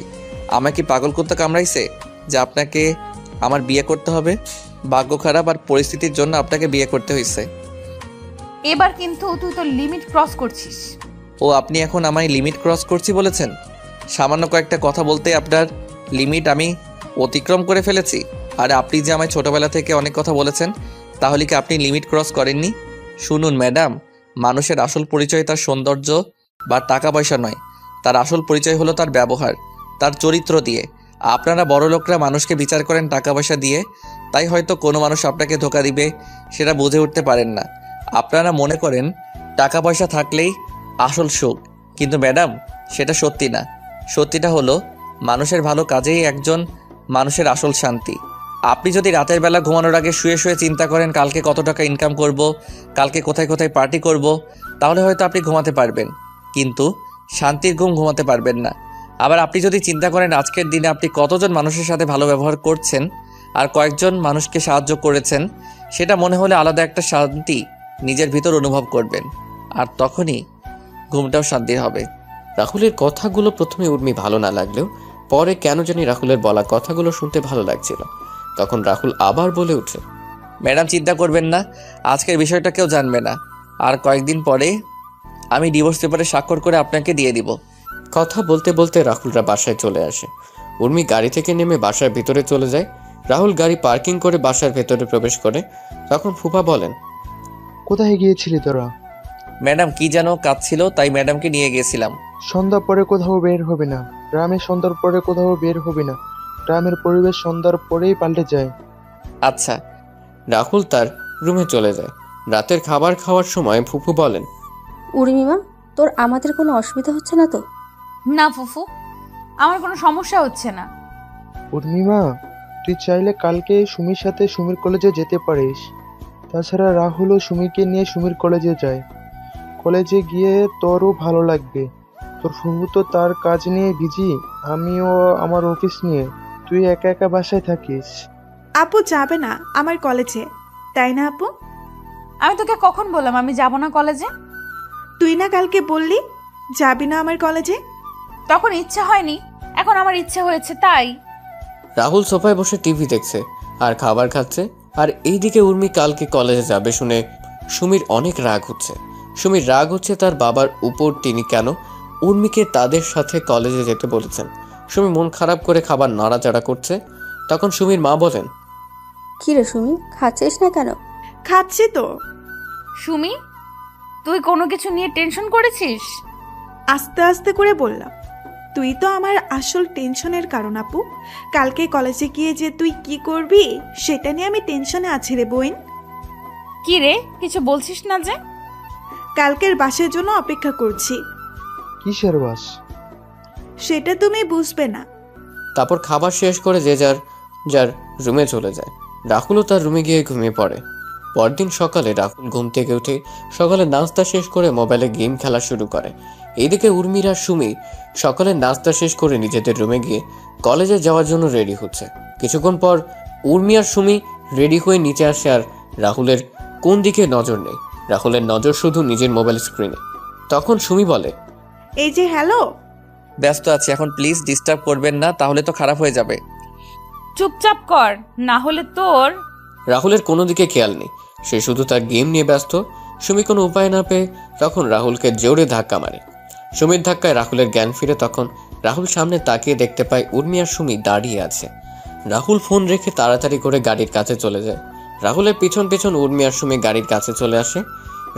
আমাকে কি পাগল করতে কামড়াইছে যে আপনাকে আমার বিয়ে করতে হবে? ভাগ্য খারাপ আর পরিস্থিতির জন্য আপনাকে বিয়ে করতে হয়েছে। এবার কিন্তু তুই তো লিমিট ক্রস করছিস। ও, আপনি এখন আমায় লিমিট ক্রস করছি বলেছেন? সামান্য কয়েকটা কথা বলতে আপনার লিমিট আমি অতিক্রম করে ফেলেছি। আর আপনি যে আমায় ছোটবেলা থেকে অনেক কথা বলেছেন, তাহলে কি আপনি লিমিট ক্রস করেননি? শুনুন ম্যাডাম, মানুষের আসল পরিচয় তার সৌন্দর্য বা টাকা পয়সা নয়, তার আসল পরিচয় হলো তার ব্যবহার, তার চরিত্র দিয়ে। আপনারা বড় লোকরা মানুষকে বিচার করেন টাকা পয়সা দিয়ে, তাই হয়তো কোনো মানুষ আপনাকে ধোঁকা দিবে সেটা বুঝে উঠতে পারেন না। আপনারা মনে করেন টাকা পয়সা থাকলেই আসল সুখ, কিন্তু ম্যাডাম সেটা সত্যি না। সত্যিটা হলো মানুষের ভালো কাজেই একজন মানুষের আসল শান্তি। আপনি যদি রাতের বেলা ঘুমানোর আগে শুয়ে শুয়ে চিন্তা করেন কালকে কত টাকা ইনকাম করব, কালকে কোথায় কোথায় পার্টি করব, তাহলে হয়তো আপনি ঘুমাতে পারবেন, কিন্তু শান্তির ঘুম ঘুমাতে পারবেন না। আবার আপনি যদি চিন্তা করেন আজকের দিনে আপনি কতজন মানুষের সাথে ভালো ব্যবহার করছেন আর কয়েকজন মানুষকে সাহায্য করেছেন, সেটা মনে হলে আলাদা একটা শান্তি নিজের ভিতর অনুভব করবেন, আর তখনই ঘুমটাও শান্তির হবে। রাহুলের কথাগুলো প্রথমে উর্মি ভালো না লাগলেও পরে কেন জানি রাহুলের বলা কথাগুলো শুনতে ভালো লাগছিল। তখন রাহুল আবার বলে ওঠে, ম্যাডাম চিন্তা করবেন না, আজকের বিষয়টা কেউ জানবে না, আর কয়েকদিন পরে আমি ডিভোর্স পেপারে স্বাক্ষর করে আপনাকে দিয়ে দিব। কথা বলতে বলতে রাহুলরা বাসায় চলে আসে। উর্মি গাড়ি থেকে নেমে বাসার ভিতরে চলে যায়। রাহুল গাড়ি পার্কিং করে বাসার ভেতরে প্রবেশ করে। তখন ফুপা বলেন, কোথায় গিয়েছিলি তোরা? ম্যাডাম কি যেন কাজ ছিল, তাই ম্যাডামকে নিয়ে গিয়েছিলাম। সন্ধ্যা পরে কোথাও বের হবে না, গ্রামে সন্ধ্যার পরে কোথাও বের হবে না। গ্রামের পরিবেশ সন্ধ্যার পরেই পাল্টে যায়। আচ্ছা। রাহুল তার রুমে চলে যায়। রাতের খাবার খাওয়ার সময় ফুফু বলেন, উর্মিমা, তোর আমাদের কোনো অসুবিধা হচ্ছে না তো? না ফুফু, আমার কোনো সমস্যা হচ্ছে না। উর্মিমা, তুই চাইলে কালকে সুমির সাথে সুমির কলেজে যেতে পারিস। তাছাড়া রাহুলও সুমিকে নিয়ে সুমির কলেজে যায়। কলেজে গিয়ে তোরও ভালো লাগবে। তোর ফুফু তো তার কাজ নিয়ে বিজি, আমিও আমার অফিস নিয়ে। তুই একা একা বাসায় থাকিস। আপু যাবে না আমার কলেজে, তাই না আপু? আমি তোকে কখন বললাম আমি যাব না কলেজে? তুই না কালকে বললি যাবি না আমার কলেজে। তখন ইচ্ছা হয়নি, এখন আমার ইচ্ছে হয়েছে তাই। রাহুল সোফায় বসে টিভি দেখছে আর খাবার খাচ্ছে। আর এইদিকে উর্মি কালকে কলেজে যাবে শুনে সুমির অনেক রাগ হচ্ছে। সুমির রাগ হচ্ছে তার বাবার উপর, তিনি কেন উর্মিকে তাদের সাথে কলেজে যেতে বলেছেন। সুমি মন খারাপ করে খাবার নাড়াচাড়া করছে। তখন সুমির মা বলেন, কি রে সুমি, খাচ্ছিস না কেন? খাচ্ছি তো। সুমি, তুই কোনো কিছু নিয়ে টেনশন করেছিস? আস্তে আস্তে করে বললাম। তুই তো আমার আসল টেনশনের কারণ আপু। কালকে কলেজে গিয়ে যে তুই কি করবি সেটা নিয়ে আমি টেনশনে আছি রে বোন। কি রে, কিছু বলছিস না যে? কালকের বাসের জন্য অপেক্ষা করছি। কিসের বাস? সেটা তুমি বুঝবে না। তারপর খাবার শেষ করে যে যার যার রুমে চলে যায়। রাহুলও তার রুমে গিয়ে ঘুমিয়ে পড়ে। পরদিন সকালে রাহুল ঘুম থেকে উঠে সকালে নাস্তা শেষ করে মোবাইলে গেম খেলা শুরু করে। এইদিকে উর্মির আর সুমি সকালে নাস্তা শেষ করে নিজেদের রুমে গিয়ে কলেজে যাওয়ার জন্য রেডি হচ্ছে। কিছুক্ষণ পর উর্মি আর সুমি রেডি হয়ে নিচে আসে, আর রাহুলের কোন দিকে নজর নেই। রাহুলের নজর শুধু নিজের মোবাইল স্ক্রিনে। তখন সুমি বলে, এই যে হ্যালো। ব্যস্ত আছি এখন, প্লিজ ডিস্টার্ব করবেন না, তাহলে তো খারাপ হয়ে যাবে। চুপচাপ কর, না হলে তোর। রাহুলের কোনো দিকে খেয়াল নেই, সে শুধু তার গেম নিয়ে ব্যস্ত। সুমি কোনো উপায় না পেয়ে তখন রাহুলকে জোরে ধাক্কা মারে। সুমির ধাক্কায় রাহুলের জ্ঞান ফিরে। তখন রাহুল সামনে তাকিয়ে দেখতে পায় উর্মি আর সুমি দাঁড়িয়ে আছে। রাহুল ফোন রেখে তাড়াতাড়ি করে গাড়ির কাছে চলে যায়। রাহুলের পিছন পিছন উর্মি আর সুমি গাড়ির কাছে চলে আসে।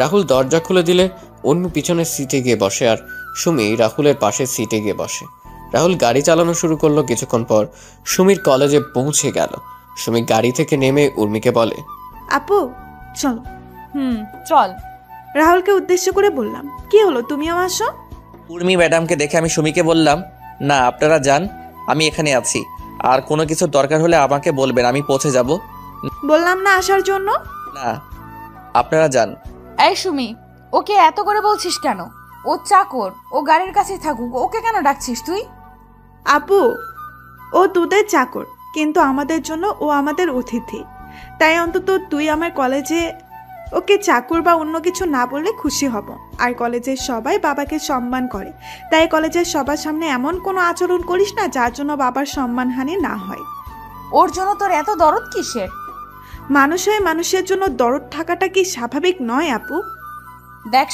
রাহুল দরজা খুলে দিলে উর্মি পিছনের সিটে গিয়ে বসে, আর সুমি রাহুলের পাশের সিটে গিয়ে বসে। রাহুল গাড়ি চালানো শুরু করলো। কিছুক্ষণ পর সুমির কলেজে পৌঁছে গেল। সুমি গাড়ি থেকে নেমে উর্মিকে বলে, আপু চল। চল। রাহুলকে উদ্দেশ্য করে বললাম, কি হলো তুমিও আসো? উর্মি ম্যাডামকে দেখে আমি সুমিকে বললাম, না আপনারা যান, আমি এখানে আছি। আর কোনো কিছুর দরকার হলে আমাকে বলবেন, আমি পৌঁছে যাব। বললাম না আসার জন্য। না, আপনারা যান। এই সুমি, ওকে এত করে বলছিস কেন? ও চাকর, ও গাড়ির কাছে থাকুক, ওকে কেন ডাকছিস তুই? আপু, ও তোদের চাকর, কিন্তু আমাদের জন্য ও আমাদের অতিথি। তাই অন্তত তুই আমার কলেজে ওকে চাকর বা অন্য কিছু না বললে খুশি হব। আর কলেজের সবাই বাবাকে সম্মান করে, তাই কলেজের সবার সামনে এমন কোনো আচরণ করিস না যার জন্য বাবার সম্মানহানি না হয়। ওর জন্য তোর এত দরদ কিসের? মানুষ হয়ে মানুষের জন্য দরদ থাকাটা কি স্বাভাবিক নয় আপু? দেখ,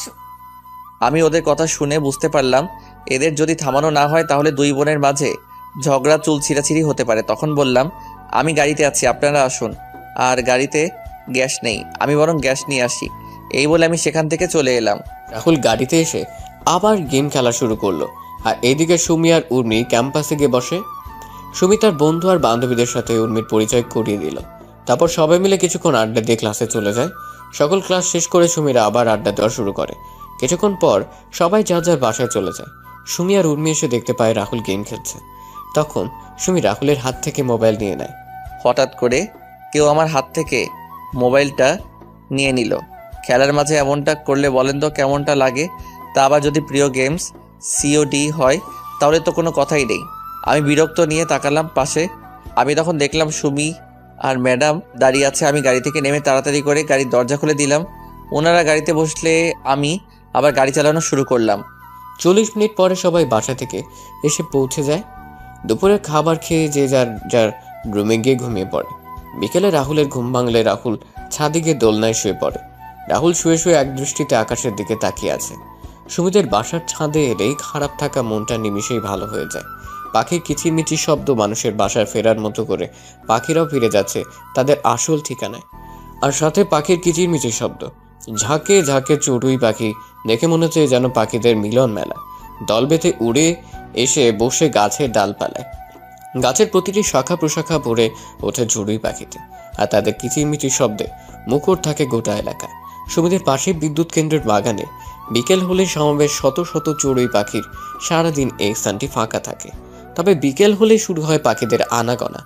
আমি ওদের কথা শুনে বুঝতে পারলাম এদের যদি থামানো না হয় তাহলে দুই বোনের মাঝে ঝগড়া চুল ছিঁড়াছিঁড়ি হতে পারে। তখন বললাম, আমি গাড়িতে আছি, আপনারা আসুন। আর গাড়িতে গ্যাস নেই, আমি বরং গ্যাস নিয়ে আসি। এই বলে আমি সেখান থেকে চলে এলাম। রাহুল গাড়িতে এসে আবার গেম খেলা শুরু করলো। আর এইদিকে সুমি আর উর্মি ক্যাম্পাসে গিয়ে বসে। সুমি তার বন্ধু আর বান্ধবীদের সাথে উর্মির পরিচয় করিয়ে দিল। তারপর সবাই মিলে কিছুক্ষণ আড্ডা দিয়ে ক্লাসে চলে যায়। সকল ক্লাস শেষ করে সুমিরা আবার আড্ডা দেওয়া শুরু করে। কিছুক্ষণ পর সবাই যার যার বাসায় চলে যায়। সুমি আর উর্মি এসে দেখতে পায় রাহুল গেম খেলছে। তখন সুমি রাহুলের হাত থেকে মোবাইল নিয়ে নেয়। হঠাৎ করে কেউ আমার হাত থেকে মোবাইলটা নিয়ে নিল। খেলার মাঝে এমনটা করলে বলেন তো কেমনটা লাগে? তা আবার যদি প্রিয় গেমস COD হয় তাহলে তো কোনো কথাই নেই। আমি বিরক্ত নিয়ে তাকালাম পাশে। আমি তখন দেখলাম সুমি আর ম্যাডাম দাঁড়িয়ে আছে। আমি গাড়ি থেকে নেমে তাড়াতাড়ি করে গাড়ির দরজা খুলে দিলাম। ওনারা গাড়িতে বসলে আমি আবার গাড়ি চালানো শুরু করলাম। 40 মিনিট পরে সবাই বাসা থেকে এসে পৌঁছে যায়। দুপুরের খাবার খেয়ে যে যার যার রুমে গিয়ে ঘুমিয়ে পড়ে। বিকেলে রাহুলের ঘুম ভাঙলে রাহুল ছাদে গিয়ে দোলনায় শুয়ে পড়ে। রাহুল শুয়ে শুয়ে এক দৃষ্টিতে আকাশের দিকে তাকিয়ে আছে। সুমিদের বাসার ছাদে এলেই খারাপ থাকা মনটা নিমিষেই ভালো হয়ে যায়। পাখির কিচিরমিচির শব্দ মানুষের বাসায় ফেরার মতো করে পাখিরাও ফিরে যাচ্ছে তাদের আসল ঠিকানায়। আর সাথে পাখির কিচিরমিচির শব্দ, ঝাঁকে ঝাঁকে চড়ুই পাখি দেখে মনে হচ্ছে যেন পাখিদের মিলন মেলা। দল বেঁধে উড়ে এসে বসে গাছের ডালপালায়। গাছের প্রতিটি শাখা প্রশাখা ভরে ওঠে চড়ুই পাখিতে, আর তাদের কিচিরমিচির শব্দে মুখর থাকে গোটা এলাকা। সুমিদের পাশে বিদ্যুৎ কেন্দ্রের বাগানে বিকেল হলে সমাবেশ শত শত চড়ুই পাখির। সারাদিন এই স্থানটি ফাঁকা থাকে, তবে বিকেল হলে শুরু হয় পাখিদের আনাগোনা।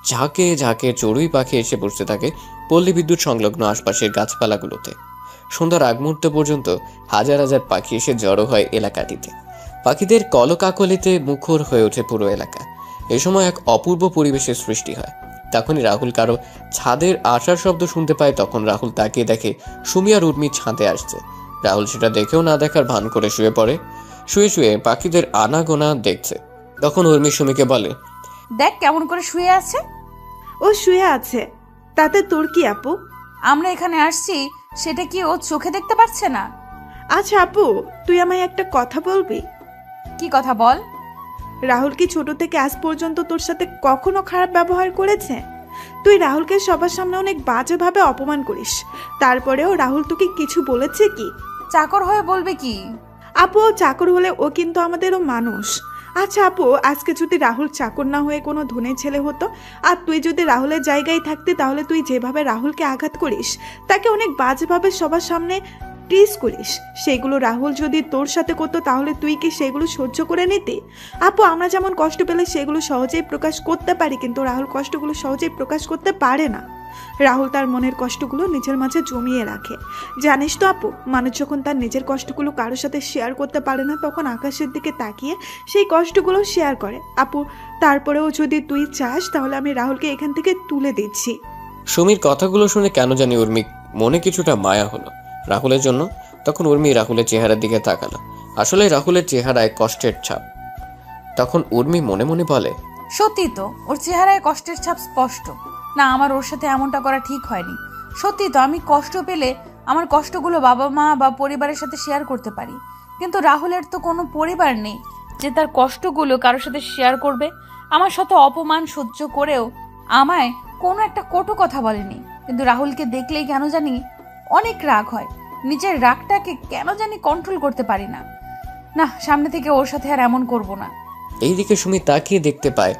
ঝাঁকে ঝাঁকে চড়ুই পাখি এসে বসতে থাকে পল্লী বিদ্যুৎ সংলগ্ন আশপাশের গাছপালাগুলোতে। সন্ধ্যার আগ মুহূর্ত পর্যন্ত হাজার হাজার পাখি এসে জড়ো হয় এলাকাটিতে। পাখিদের কলকাকলিতে মুখর হয়ে ওঠে পুরো এলাকা। এ সময় এক অপূর্ব পরিবেশের সৃষ্টি হয়। তখনই রাহুল কারো ছাদের আসার শব্দ শুনতে পায়। তখন রাহুল তাকিয়ে দেখে সুমি আর উর্মি ছাদে আসছে। রাহুল সেটা দেখেও না দেখার ভান করে শুয়ে পড়ে। শুয়ে শুয়ে পাখিদের আনাগোনা দেখছে। তখন উর্মি সুমিকে বলে, দেখ কেমন করে শুয়ে আছে। ও শুয়ে আছে, তাতে তোর কি আপু? আমরা এখানে আসছি সেটা কি ও চোখে দেখতে পাচ্ছে না? আচ্ছা আপু, তুই আমায় একটা কথা বলবি? কি কথা বল। রাহুল কি ছোট থেকে আজ পর্যন্ত তোর সাথে কখনো খারাপ ব্যবহার করেছে? তুই রাহুলকে সবার সামনে অনেক বাজেভাবে অপমান করিস, তারপরেও রাহুল তোকে কিছু বলেছে কি? চাকর হয়ে বলবে কি? আপু, ও চাকর হলে ও কিন্তু আমাদেরও মানুষ। আচ্ছা আপু, আজকে যদি রাহুল চাকর না হয়ে কোনো ধনী ছেলে হতো, আর তুই যদি রাহুলের জায়গায় থাকতি, তাহলে তুই যেভাবে রাহুলকে আঘাত করিস, তাকে অনেক বাজেভাবে সবার সামনে টিজ করিস, সেগুলো রাহুল যদি তোর সাথে করতো, তাহলে তুই কি সেগুলো সহ্য করে নিতি? আপু, আমরা যেমন কষ্ট পেলে সেগুলো সহজেই প্রকাশ করতে পারি, কিন্তু রাহুল কষ্টগুলো সহজেই প্রকাশ করতে পারে না। রাহুল তার মনের কষ্টগুলো নিজের মাঝে জমিয়ে রাখে। জানিস তো আপু, মানুষ যখন তার নিজের কষ্টগুলো কারোর সাথে শেয়ার করতে পারে না, তখন আকাশের দিকে তাকিয়ে সেই কষ্টগুলো শেয়ার করে। আপু, তারপরেও যদি তুই চাস, তাহলে আমি রাহুলকে এখান থেকে তুলে দিচ্ছি। সুমির কথাগুলো শুনে কেন জানি উর্মি মনে কিছুটা মায়া হলো রাহুলের জন্য। তখন উর্মি রাহুলের চেহারার দিকে তাকালো। আসলে রাহুলের চেহারায় কষ্টের ছাপ। তখন উর্মি মনে মনে বলে, সত্যি তো, ওর চেহারায় কষ্টের ছাপ স্পষ্ট। না, আমার ওর সাথে এমনটা করা ঠিক হয়নি। সত্যি তো, আমি কষ্ট পেলে আমার কষ্টগুলো বাবা মা বা পরিবারের সাথে শেয়ার করতে পারি, কিন্তু রাহুলের তো কোনো পরিবার নেই যে তার কষ্টগুলো কারোর সাথে শেয়ার করবে। আমার শত অপমান সহ্য করেও আমায় কোনো একটা কটু কথা বলেনি, কিন্তু রাহুলকে দেখলেই কেন জানি অনেক রাগ হয়। নিজের রাগটাকে কেন জানি কন্ট্রোল করতে পারি না। না, সামনে থেকে ওর সাথে আর এমন করব না। এইদিকে সুমি তাকিয়ে দেখতে পায়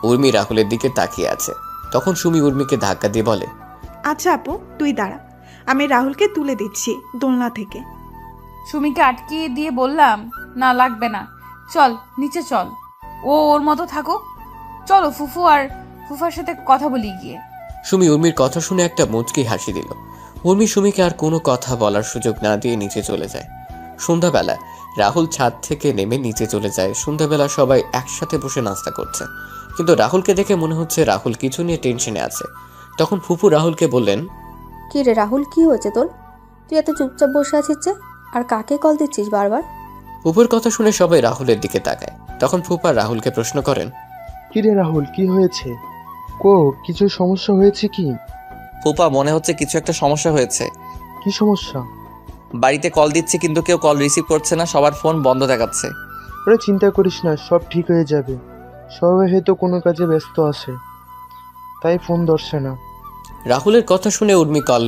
উর্মি রাহুলের দিকে তাকিয়ে আছে। তখন সুমি উর্মিকে ধাক্কা দিয়ে বলে, আচ্ছা আপু, তুই দাঁড়া, আমি রাহুলকে তুলে দিচ্ছি দোলনা থেকে। সুমিকে আটকিয়ে দিয়ে বললাম, না লাগবে না, চল নিচে চল, ও ওর মতো থাকুক। চলো ফুফু আর ফুফার সাথে কথা বলি গিয়ে। সুমি উর্মির কথা শুনে একটা মুচকি হাসি দিল। উর্মি সুমিকে আর কোনো কথা বলার সুযোগ না দিয়ে নিচে চলে যায়। সন্ধ্যাবেলা রাহুল ছাদ থেকে নেমে নিচে চলে যায়। সন্ধ্যাবেলা সবাই একসাথে বসে নাস্তা করছে, কিন্তু রাহুলকে দেখে মনে হচ্ছে রাহুল কিছু নিয়ে টেনশনে আছে। তখন ফুফু রাহুলকে বললেন, কি রে রাহুল, কি হয়েছে তোর? তুই এত চুপচাপ বসে আছিস যে, আর কাকে কল দিচ্ছিস বারবার? ফুফুর কথা শুনে সবাই রাহুলের দিকে তাকায়। তখন ফুফা রাহুলকে প্রশ্ন করেন, কি রে রাহুল, কি হয়েছে? কিছু সমস্যা হয়েছে কি? ফুপা, মনে হচ্ছে কিছু একটা সমস্যা হয়েছে। কি সমস্যা? বাড়িতে কল দিচ্ছি কিন্তু কেউ কল রিসিভ করছে না, সবার ফোন বন্ধ দেখাচ্ছে। ওরা চিন্তা করিস না, সব ঠিক হয়ে যাবে। সবাই হয়তো কোনো কাজে ব্যস্ত আছে, তাই ফোন ধরছে না। রাহুলের কথা শুনে উর্মি কল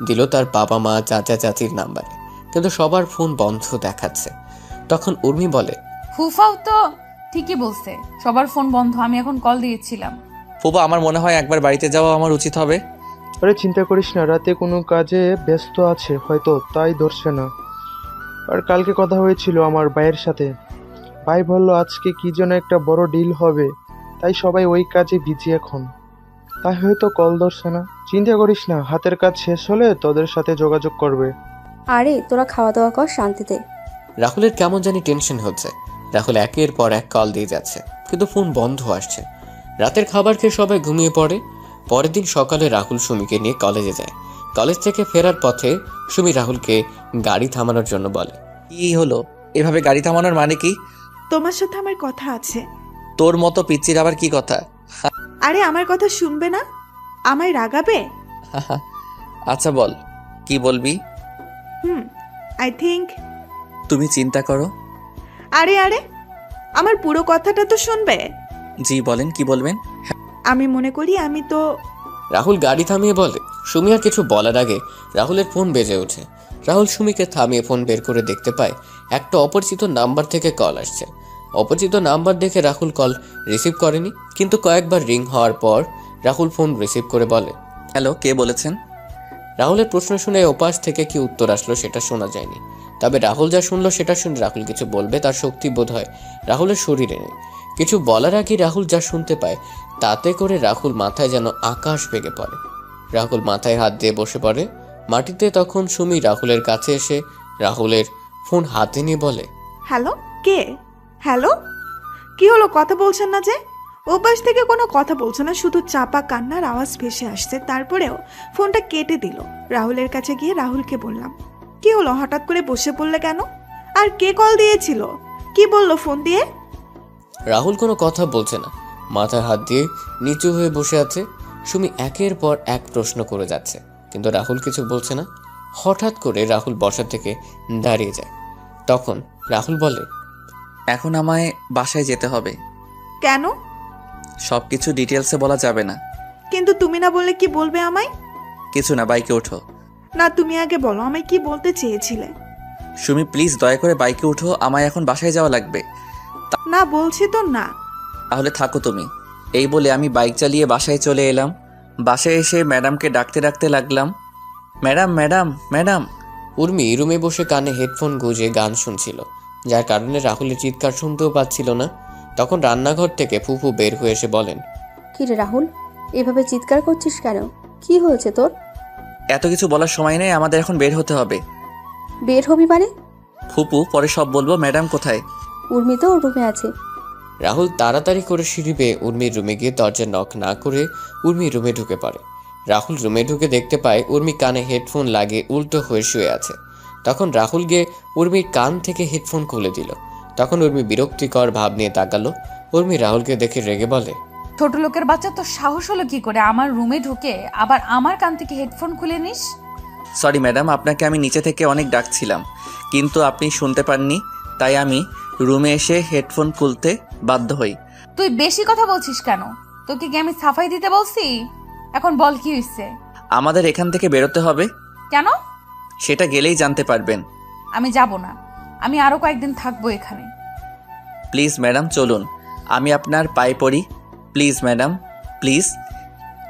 দিল তার বাবা মা চাচা চাচির নাম্বারে, কিন্তু সবার ফোন বন্ধ দেখাচ্ছে। তখন উর্মি বলে, ফুফাও তো ঠিকই বলছে, সবার ফোন বন্ধ, আমি এখন কল দিয়েছিলাম। ফুপা, আমার মনে হয় একবার বাড়িতে যাওয়া আমার উচিত হবে। আরে চিন্তা করিস না, রাতে কোনো কাজে ব্যস্ত আছে হয়তো, তাই ধরছে না। আর কালকে কথা হয়েছিল আমার ভাইয়ের সাথে, ভাই বললো আজকে কি যেন একটা বড় ডিল হবে, তাই সবাই ওই কাজে বিজি এখন, তাই হয়তো কল ধরছে না। চিন্তা করিস না, হাতের কাজ শেষ হলে তোদের সাথে যোগাযোগ করবে। আরে তোরা খাওয়া দাওয়া কর শান্তিতে। রাহুলের কেমন জানি টেনশন হচ্ছে। রাহুল একের পর এক কল দিয়ে যাচ্ছে, কিন্তু ফোন বন্ধ আসছে। রাতের খাবার খেয়ে সবাই ঘুমিয়ে পড়ে। পরের দিন সকালে রাহুল সুমিকে নিয়ে কলেজে যায়। কলেজ থেকে ফেরার পথে সুমি রাহুলকে গাড়ি থামানোর জন্য বলে, কি হলো? এভাবে গাড়ি থামানোর মানে কি? তোমার সাথে আমার কথা আছে। তোর মতো পিচ্চির আবার কি কথা? আরে আমার কথা শুনবে না? আমায় রাগাবে? আচ্ছা বল, কি বলবি? I think. তুমি চিন্তা করো। আরে আরে, আমার পুরো কথাটা তো শুনবে। জি বলেন, কি বলবেন? আমি মনে করি আমি তো। রাহুল গাড়ি থামিয়ে বলে। সুমি আর কিছু বলার আগে রাহুলের ফোন বেজে ওঠে। রাহুল সুমিকে থামিয়ে ফোন বের করে দেখতে পায় একটা অপরিচিত নাম্বার থেকে কল আসছে। অপরিচিত নাম্বার দেখে রাহুল কল রিসিভ করেনি, কিন্তু কয়েকবার রিং হওয়ার পর রাহুল ফোন রিসিভ করে বলে, হ্যালো, কে বলেছেন? রাহুলের প্রশ্ন শুনে ওপাশ থেকে কি উত্তর আসলো সেটা শোনা যায়নি, তবে রাহুল যা শুনলো সেটা শুনে রাহুল কিছু বলবে তার শক্তি বোধ হয় রাহুলের শরীরে নেই। কিছু বলার আগে রাহুল যা শুনতে পায় তাতে করে রাহুল মাথায় যেন আকাশ ভেঙে পড়ে। রাহুল মাথায় হাত দিয়ে বসে পড়ে মাটিতে। তখন সুমি রাহুলের কাছে এসে রাহুলের ফোন হাতে নিয়ে বলে, হ্যালো, কে? হ্যালো, কি হলো, কথা বলছেন না যে? ওপাশ থেকে কোনো কথা বলছে না, শুধু চাপা কান্নার আওয়াজ ভেসে আসছে। তারপরেও ফোনটা কেটে দিল। রাহুলের কাছে গিয়ে রাহুলকে বললাম, কি হলো, হঠাৎ করে বসে পড়লে কেন? আর কে কল দিয়েছিল? কি বললো ফোন দিয়ে? রাহুল কোনো কথা বলছে না, মাথায় হাত দিয়ে নিচু হয়ে বসে আছে। সুমি একের পর এক প্রশ্ন করে যাচ্ছে, কিন্তু রাহুল কিছু বলছে না। হঠাৎ করে রাহুল বসা থেকে দাঁড়িয়ে যায়। তখন রাহুল বলে, এখন আমায় বাসায় যেতে হবে। কেন? সবকিছু ডিটেলসে বলা যাবে না। কিন্তু তুমি না বললে কি বলবে আমায়? কিছু না, বাইকে ওঠো। না, তুমি আগে বলো আমায় কি বলতে চেয়েছিলে। সুমি প্লিজ দয়া করে বাইকে উঠো, আমায় এখন বাসায় যাওয়া লাগবে। না বলছি তো না। তাহলে থাকো তুমি। এই বলে আমি বাইক চালিয়ে বাসায় চলে এলাম। বাসায় এসে ম্যাডামকে ডাকতে ডাকতে লাগলাম, ম্যাডাম ম্যাডাম ম্যাডাম। উর্মি রুমে বসে কানে হেডফোন গুঁজে গান শুনছিল, যার কারণে রাহুলের চিৎকার শুনতেও পাচ্ছিল না। তখন রান্নাঘর থেকে ফুফু বের হয়ে এসে বলেন, কি রে রাহুল, এভাবে চিৎকার করছিস কেন? কি হয়েছে তোর? এত কিছু বলার সময় নেই, আমাদের এখন বের হতে হবে। বের হবি মানে? ফুপু পরে সব বলবো। ম্যাডাম কোথায়? উর্মি তো ওর রুমে আছে। রাহুল তাড়াতাড়ি করে সিঁড়ি বেয়ে উর্মির রুমে গিয়ে দরজা নক না করে উর্মির রুমে ঢুকে পড়ে। রাহুল রুমে ঢুকে দেখতে পায় উর্মি কানে হেডফোন লাগিয়ে উল্টো হয়ে শুয়ে আছে। তখন রাহুল গিয়ে উর্মির কান থেকে হেডফোন খুলে দিল। তখন উর্মি বিরক্তিকর ভাব নিয়ে তাকালো। উর্মি রাহুলকে দেখে রেগে বলে, ছোট লোকের বাচ্চা, তো সাহস হলো কি করে আমার রুমে ঢুকে আবার আমার কান থেকে হেডফোন খুলে নিস? সরি ম্যাডাম, আপনাকে আমি নিচে থেকে অনেক ডাকছিলাম, কিন্তু আপনি শুনতে পাননি, তাই আমি রুমে এসে হেডফোন খুলতে বাধ্য হই। তুই বেশি কথা বলছিস কেন? তোকে কি আমি সাফাই দিতে বলছি? এখন বল কি হয়েছে? আমাদের এখান থেকে বেরোতে হবে। কেন? সেটা গেলেই জানতে পারবেন। আমি যাব না, আমি আরো কয়েকদিন থাকবো এখানে। প্লিজ ম্যাডাম চলুন, আমি আপনার পায়ে পড়ি। Please madam, please.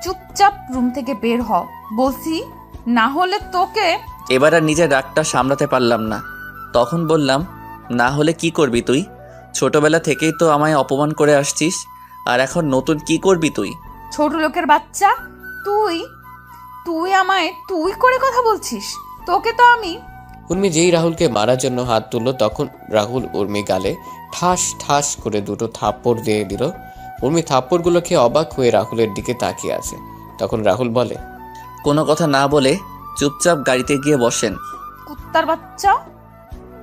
চুপচাপ রুম থেকে বের হ বলছি, না হলে তোকে। এবার আর নিজের রাগটা সামলাতে পারলাম না। তখন বললাম, না হলে কি করবি তুই? ছোটবেলা থেকেই তো আমায় অপমান করে আসছিস, আর এখন নতুন কি করবি তুই? ছোট লোকের বাচ্চা, তুই তুই আমায় তুই করে কথা বলছিস? তোকে তো আমি। উর্মি যেই রাহুলকে মারার জন্য হাত তুলল, তখন রাহুল উর্মি গালে ঠাস ঠাস করে দুটো থাপ্পড় দিয়ে দিল। উর্মি থাপ্পড়গুলো খেয়ে অবাক হয়ে রাহুলের দিকে তাকিয়ে আছে। তখন রাহুল বলে, কোনো কথা না বলে চুপচাপ গাড়িতে গিয়ে বসেন। কুত্তার বাচ্চা,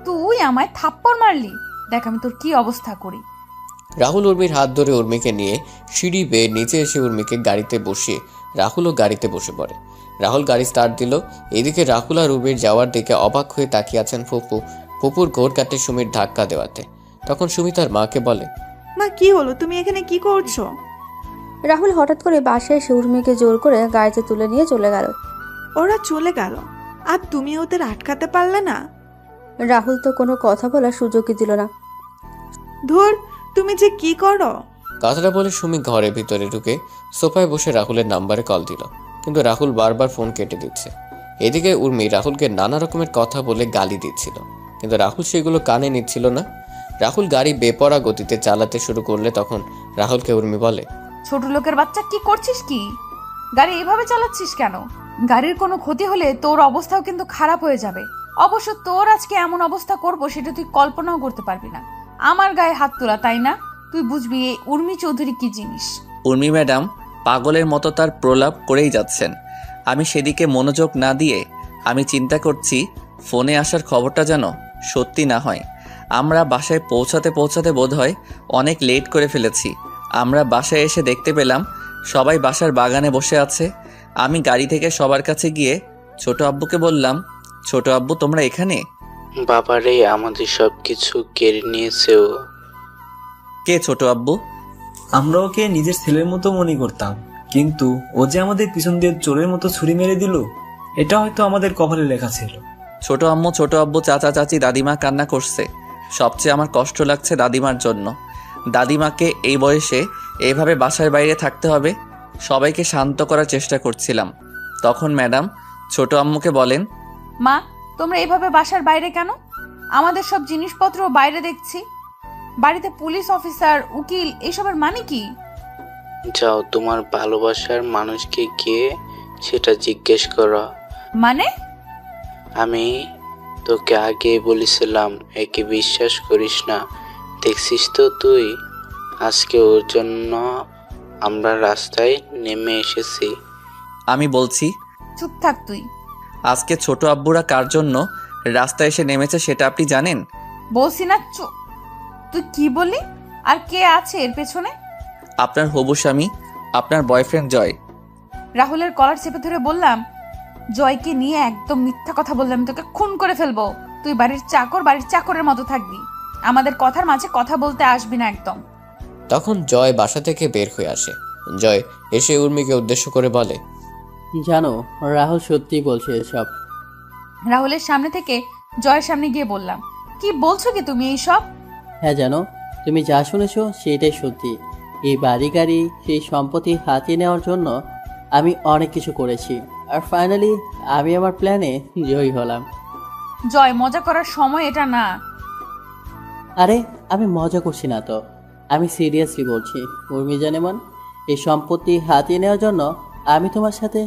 তুই আমায় থাপ্পড় মারলি, দেখ আমি তোর কি অবস্থা করি। রাহুল উর্মির হাত ধরে উর্মিকে নিয়ে সিঁড়ি বেয়ে নিচে এসে উর্মিকে গাড়িতে বসিয়ে রাহুলও গাড়িতে বসে পড়ে। রাহুল গাড়ি স্টার্ট দিল। এদিকে রাহুল আর উর্মির যাওয়ার দিকে অবাক হয়ে তাকিয়ে আছেন ফুপু। ফুপুর ঘোর কাটে সুমির ধাক্কা দেওয়াতে। তখন সুমি তার মাকে বলে, মা কি হলো, তুমি এখানে কি করছো? রাহুল হঠাৎ করে বাসায় এসে উর্মিকে জোর করে গাড়িতে তুলে নিয়ে চলে গেল। ওরা চলে গেল আর তুমি ওদের আটকাতে পারলে না? রাহুল তো কোনো কথা বলার সুযোগই দিল না। ধুর, তুমি যে কি করো? কথাটা বলে সুমি ঘরের ভিতরে ঢুকে সোফায় বসে রাহুলের নাম্বারে কল দিল, কিন্তু রাহুল বারবার ফোন কেটে দিচ্ছে। এদিকে উর্মি রাহুলকে নানা রকমের কথা বলে গালি দিচ্ছিল, কিন্তু রাহুল সেগুলো কানে নিচ্ছিল না। রাহুল গাড়ি বেপরা গতিতে চালাতে শুরু করলে তখন রাহুলকে উর্মি বলে, ছোট লোকের বাচ্চা, কি করছিস কি? গাড়ি এভাবে চালাচ্ছিস কেন? গাড়ির কোনো ক্ষতি হলে তোর অবস্থাও কিন্তু খারাপ হয়ে যাবে। অবশ্য তোর আজকে এমন অবস্থা করব সেটা তুই কল্পনাও করতে পারবি না। আমার গায়ে হাত তোলা, তাই না? তুই বুঝবি এই উর্মি চৌধুরী কি জিনিস। উর্মি ম্যাডাম পাগলের মতো তার প্রলাপ করেই যাচ্ছেন। আমি সেদিকে মনোযোগ না দিয়ে আমি চিন্তা করছি ফোনে আসার খবরটা যেন সত্যি না হয়। আমরা বাসায় পৌঁছাতে পৌঁছাতে বোধহয় অনেক লেট করে ফেলেছি। আমরা বাসায় এসে দেখতে পেলাম সবাই বাসার বাগানে বসে আছে। আমি গাড়ি থেকে সবার কাছে গিয়ে ছোট আব্বুকে বললাম, ছোট আব্বু তোমরা এখানে? বাবারে, আমাদের সব কিছু কেড়ে নিয়েছে ও। কে ছোট আব্বু? আমরা ওকে নিজের ছেলের মতো মনে করতাম, কিন্তু ও যে আমাদের পিছন দিয়ে চোরের মতো ছুরি মেরে দিল, এটা হয়তো আমাদের কপালে লেখা ছিল। ছোট আম্মু, ছোট আব্বু, চাচা চাচি, দাদিমা কান্না করছে। সবচেয়ে আমার কষ্ট লাগছে দাদিমার জন্য। দাদিমাকে এই বয়সে এইভাবে বাসার বাইরে থাকতে হবে। সবাইকে শান্ত করার চেষ্টা করছিলাম। তখন ম্যাডাম ছোট আম্মুকে বলেন, মা, তোমরা এইভাবে বাসার বাইরে কেন? আমাদের সব জিনিসপত্র বাইরে দেখছি। বাড়িতে পুলিশ অফিসার, উকিল, এসবের মানে কি? যাও, তোমার ভালোবাসার মানুষকে গিয়ে সেটা জিজ্ঞেস করো। মানে? আমি তোকে আগে বলেছিলাম একে বিশ্বাস করিস না। দেখছিস তো তুই, আজকে ওর জন্য আমরা রাস্তায় নেমে এসেছি। আমি বলছি, চুপ থাক তুই। আজকে ছোট আব্বুরা কার জন্য রাস্তায় এসে নেমেছে সেটা আপনি জানেন? বলছি না চুপ। তুই কি বললি? আর কে আছে এর পেছনে? আপনার হবু স্বামী, আপনার বয়ফ্রেন্ড জয়। রাহুলের কলার চেপে ধরে বললাম, জয়কে নিয়ে একদম মিথ্যা কথা বললাম, তোকে খুন করে ফেলবো। তুই বাড়ির চাকর, বাড়ির চাকরের মতো থাকবি, আমাদের কথার মাঝে কথা বলতে আসবি না একদম। তখন জয় বাসা থেকে বের হয়ে আসে। জয় এসে উর্মিকে উদ্দেশ্য করে বলে, জানো রাহুল সত্যি বলছে এসব। রাহুলের সামনে থেকে জয়ের সামনে গিয়ে বললাম, কি বলছো কি তুমি এইসব? হ্যাঁ জানো, তুমি যা শুনেছো সেটাই সত্যি। এই বাড়ি গাড়ি সেই সম্পত্তি হাতিয়ে নেওয়ার জন্য আমি অনেক কিছু করেছি, আর ফাইনালি আমি আমার প্ল্যানে জয়ী হলাম। জয়, মজা করার সময় এটা না। আরে আমি মজা করছি না তো, আমি সিরিয়াসলি বলছি উর্মি জানেমান, এই সম্পত্তি হাতিয়ে নেওয়ার জন্য আমি তোমার সাথে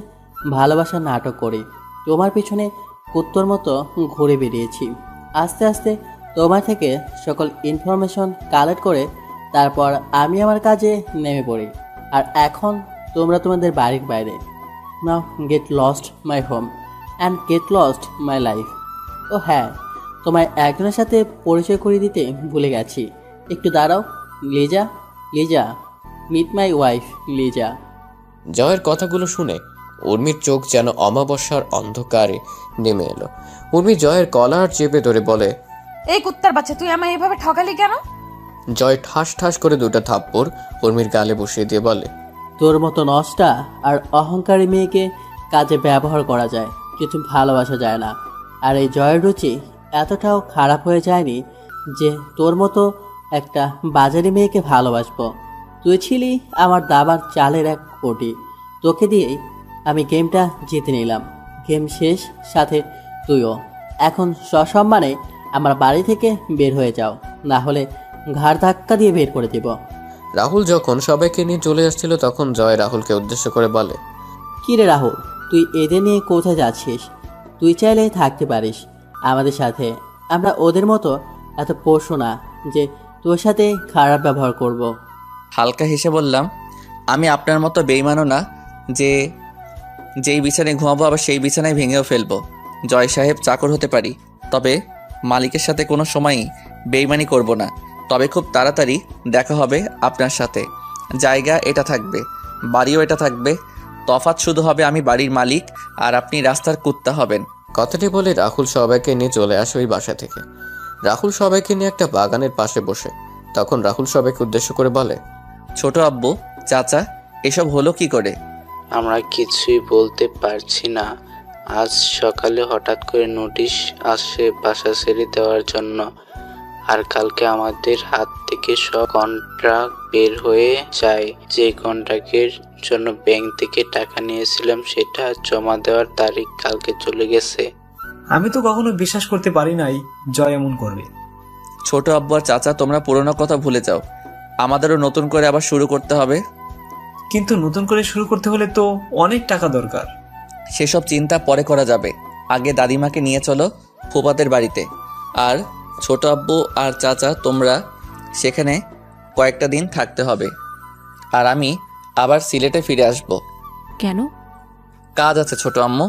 ভালোবাসার নাটক করি, তোমার পিছনে কুত্তর মতো ঘুরে বেরিয়েছি। আস্তে আস্তে তোমার থেকে সকল ইনফরমেশন কালেক্ট করে তারপর আমি আমার কাজে নেমে পড়ি। আর এখন তোমরা তোমাদের বাড়ির বাইরে। Now get lost my home and get lost my life. ও হ্যাঁ, তোমায় একজনের সাথে পরিচয় করিয়ে দিতে ভুলে গেছি, একটু দাঁড়াও। Liza, Liza, meet my wife Liza. জয়ের কথাগুলো শুনে উর্মির চোখ যেন অমাবস্যার অন্ধকারে নেমে এলো। উর্মি জয়ের কলার চেপে ধরে বলে, এই কুত্তার বাচ্চা, তুই আমায় এভাবে ঠকালি কেন? জয় ঠাস ঠাস করে দুটো থাপ্পড় উর্মির গালে বসিয়ে দিয়ে বলে, তোর মতো নষ্টা আর অহংকারী মেয়েকে কাজে ব্যবহার করা যায়, কিন্তু ভালোবাসা যায় না। আর এই জয়ের রুচি এতটাও খারাপ হয়ে যায়নি যে তোর মতো একটা বাজারি মেয়েকে ভালোবাসবো। তুই ছিলি আমার দাবার চালের এক কোটি, তোকে দিয়েই আমি গেমটা জিতে নিলাম। গেম শেষ, সাথে তুইও। এখন সসম্মানে আমার বাড়ি থেকে বের হয়ে যাও, না হলে ঘাড় ধাক্কা দিয়ে বের করে দেব। রাহুল যখন সবাইকে নিয়ে চলে আসছিল তখন জয় রাহুলকে উদ্দেশ্য করে বলে, কি রে রাহুল, তুই এদের নিয়ে কোথায় যাচ্ছিস? তুই চাইলে থাকতে পারিস আমাদের সাথে, আমরা ওদের মতো এত পশু না যে তোর সাথে খারাপ ব্যবহার করব। হালকা হেসে বললাম, আমি আপনার মতো বেইমানও না যে যেই বিছানায় ঘুমাবো আবার সেই বিছানায় ভেঙেও ফেলবো। জয় সাহেব চাকর হতে পারি, তবে মালিকের সাথে কোনো সময়ই বেইমানি করব না। তবে খুব তাড়াতাড়ি দেখা হবে আপনার সাথে। জায়গা এটা থাকবে, বাড়িও এটা থাকবে, তফাৎ শুধু হবে আমি বাড়ির মালিক আর আপনি রাস্তার কুত্তা হবেন। কথাটি বলে রাহুল সবাইকে নিয়ে চলে আসে ওই বাসা থেকে। রাহুল সবাইকে নিয়ে একটা বাগানের পাশে বসে। তখন রাহুল সবাইকে উদ্দেশ্য করে বলে, ছোট আব্বু, চাচা, এসব হলো কি করে? আমরা কিছুই বলতে পারছি না। আজ সকালে হঠাৎ করে নোটিশ আসে বাসা ছেড়ে দেওয়ার জন্য, আর কালকে আমাদের হাত থেকে সব কন্ট্রাক্ট বের হয়ে যায়। যে কন্ট্রাক্টের জন্য ব্যাংক থেকে টাকা নিয়েছিলাম সেটা জমা দেওয়ার তারিখ কালকে চলে গেছে। আমি তো কখনো বিশ্বাস করতে পারি নাই জয় এমন করবে। ছোট আব্বু আর চাচা, তোমরা পুরনো কথা ভুলে যাও, আমাদেরও নতুন করে আবার শুরু করতে হবে। কিন্তু নতুন করে শুরু করতে হলে তো অনেক টাকা দরকার। সেসব চিন্তা পরে করা যাবে, আগে দাদিমাকে নিয়ে চলো ফুপাদের বাড়িতে। আর ছোট আব্বু আর চাচা, তোমরা সেখানে কয়েকটা দিন থাকতে হবে, আর আমি আবার সিলেটে ফিরে আসব। কেন? কাজ আছে ছোট আম্মু।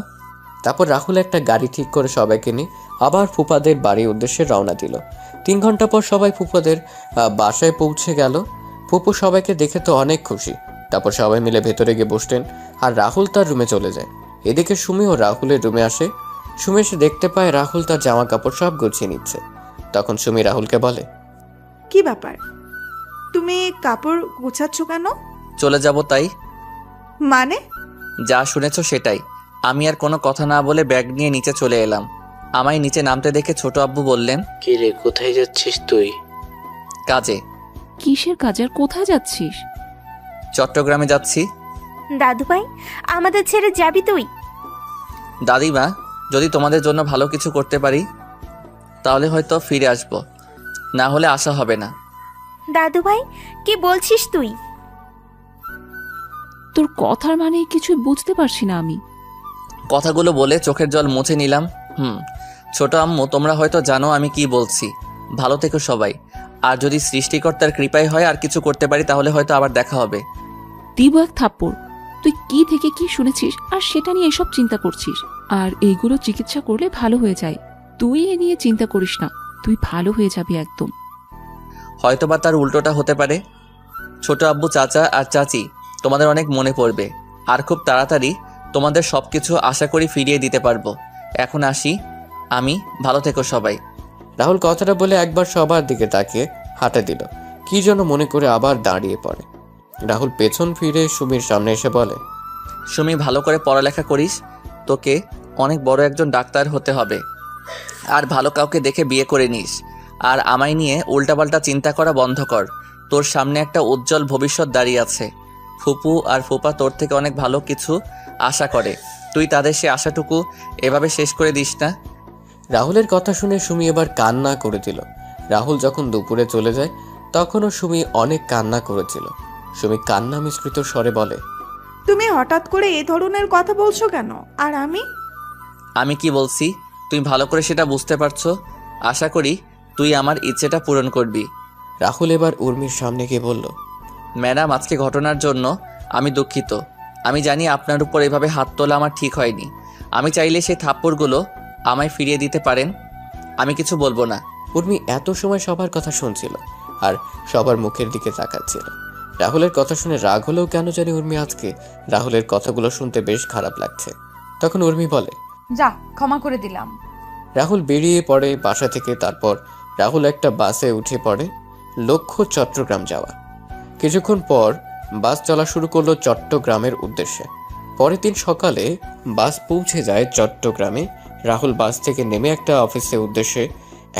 তারপর রাহুল একটা গাড়ি ঠিক করে সবাইকে নিয়ে আবার ফুপাদের বাড়ির উদ্দেশ্যে রওনা দিল। 3 ঘন্টা পর সবাই ফুপাদের বাসায় পৌঁছে গেল। ফুপু সবাইকে দেখে তো অনেক খুশি। তারপর সবাই মিলে ভেতরে গিয়ে বসতেন আর রাহুল তার রুমে চলে যায়। এদিকে সুমি ও রাহুলের রুমে আসে। সুমি এসে দেখতে পায় রাহুল তার জামা কাপড় সব গুছিয়ে নিচ্ছে। তখন সুমি রাহুলকে বলে, কি ব্যাপার, তুমি কাপড় গুছাচ্ছ কেন? চলে যাব তাই। মানে? যা শুনেছো সেটাই। আমি আর কোনো কথা না বলে ব্যাগ নিয়ে নিচে চলে এলাম। আমায় নিচে নামতে দেখে ছোট আব্বু বললেন, কি রে, কোথায় যাচ্ছিস তুই? কাজে। কিসের কাজে আর কোথায় যাচ্ছিস? চট্টগ্রামে যাচ্ছি। দাদু ভাই, আমাদের ছেড়ে যাবি তুই? দাদিমা, যদি তোমাদের জন্য ভালো কিছু করতে পারি তাহলে হয়তো ফিরে আসব, না হলে আসা হবে না। দাদু ভাই, কি বলছিস তুই? তোর কথার মানে কিছু বুঝতে পারছি না আমি। কথাগুলো বলে চোখের জল মুছে নিলাম। ছোট আম্মু, তোমরা হয়তো জানো আমি কি বলছি। ভালো থেকো সবাই। আর যদি সৃষ্টিকর্তার কৃপায় হয় আর কিছু করতে পারি তাহলে হয়তো আবার দেখা হবে। দিব এক থাপ্পড়। তুই কি থেকে কি শুনেছিস আর সেটা নিয়ে এসব চিন্তা করছিস? আর এইগুলো চিকিৎসা করলে ভালো হয়ে যায়। তুই এ নিয়ে চিন্তা করিস না, তুই ভালো হয়ে যাবি একদম। হয়তোবা তার উল্টোটা হতে পারে। ছোট আব্বু, চাচা আর চাচি, তোমাদের অনেক মনে পড়বে, আর খুব তাড়াতাড়ি তোমাদের সবকিছু আশা করি ফিরিয়ে দিতে পারবো। এখন আসি আমি, ভালো থেকো সবাই। রাহুল কথাটা বলে একবার সবার দিকে তাকিয়ে হাঁটা দিল। কি যেন মনে করে আবার দাঁড়িয়ে পড়ে। রাহুল পেছন ফিরে সুমির সামনে এসে বলে, সুমি, ভালো করে পড়ালেখা করিস, তোকে অনেক বড় একজন ডাক্তার হতে হবে। আর ভালো কাউকে দেখে বিয়ে করে নিস। আর আমায় নিয়ে উল্টাপাল্টা চিন্তা করা বন্ধ কর। তোর সামনে একটা উজ্জ্বল ভবিষ্যৎ দাঁড়িয়ে আছে। ফুপু আর ফুপা তোর থেকে অনেক ভালো কিছু আশা করে, তুই তাদের সে আশাটুকু এভাবে শেষ করে দিস না। রাহুলের কথা শুনে সুমি এবার কান্না করে দিল। রাহুল যখন দুপুরে চলে যায় তখনও সুমি অনেক কান্না করেছিল। সুমি কান্না মিশ্রিত স্বরে বলে, তুমি হঠাৎ করে এই ধরনের কথা বলছো কেন? আর আমি কি বলছি তুই ভালো করে সেটা বুঝতে পারছো। আশা করি তুই আমার ইচ্ছেটা পূরণ করবি। রাহুল এবার উর্মির সামনে গিয়ে বলল, ম্যাডাম, আজকে ঘটনার জন্য আমি দুঃখিত। আমি জানি আপনার উপর এভাবে হাত তোলা আমার ঠিক হয়নি। আমি চাইলে সেই থাপ্পড়গুলো আমায় ফিরিয়ে দিতে পারেন, আমি কিছু বলবো না। উর্মি এত সময় সবার কথা শুনছিল আর সবার মুখের দিকে তাকাচ্ছিল। রাহুলের কথা শুনে রাগ হলেও কেন জানি উর্মি আজকে রাহুলের কথাগুলো শুনতে বেশ খারাপ লাগছে। তখন উর্মি বলে, যা, ক্ষমা করে দিলাম। রাহুল বেরিয়ে পড়ে বাসা থেকে। তারপর রাহুল একটা বাসে উঠে পড়ে লক্ষ্য চট্টগ্রাম যাওয়া। কিছুক্ষণ পর বাস চলা শুরু করলো চট্টগ্রামের উদ্দেশ্যে। পরের দিন সকালে বাস পৌঁছে যায় চট্টগ্রামে। রাহুল বাস থেকে নেমে একটা অফিসের উদ্দেশ্যে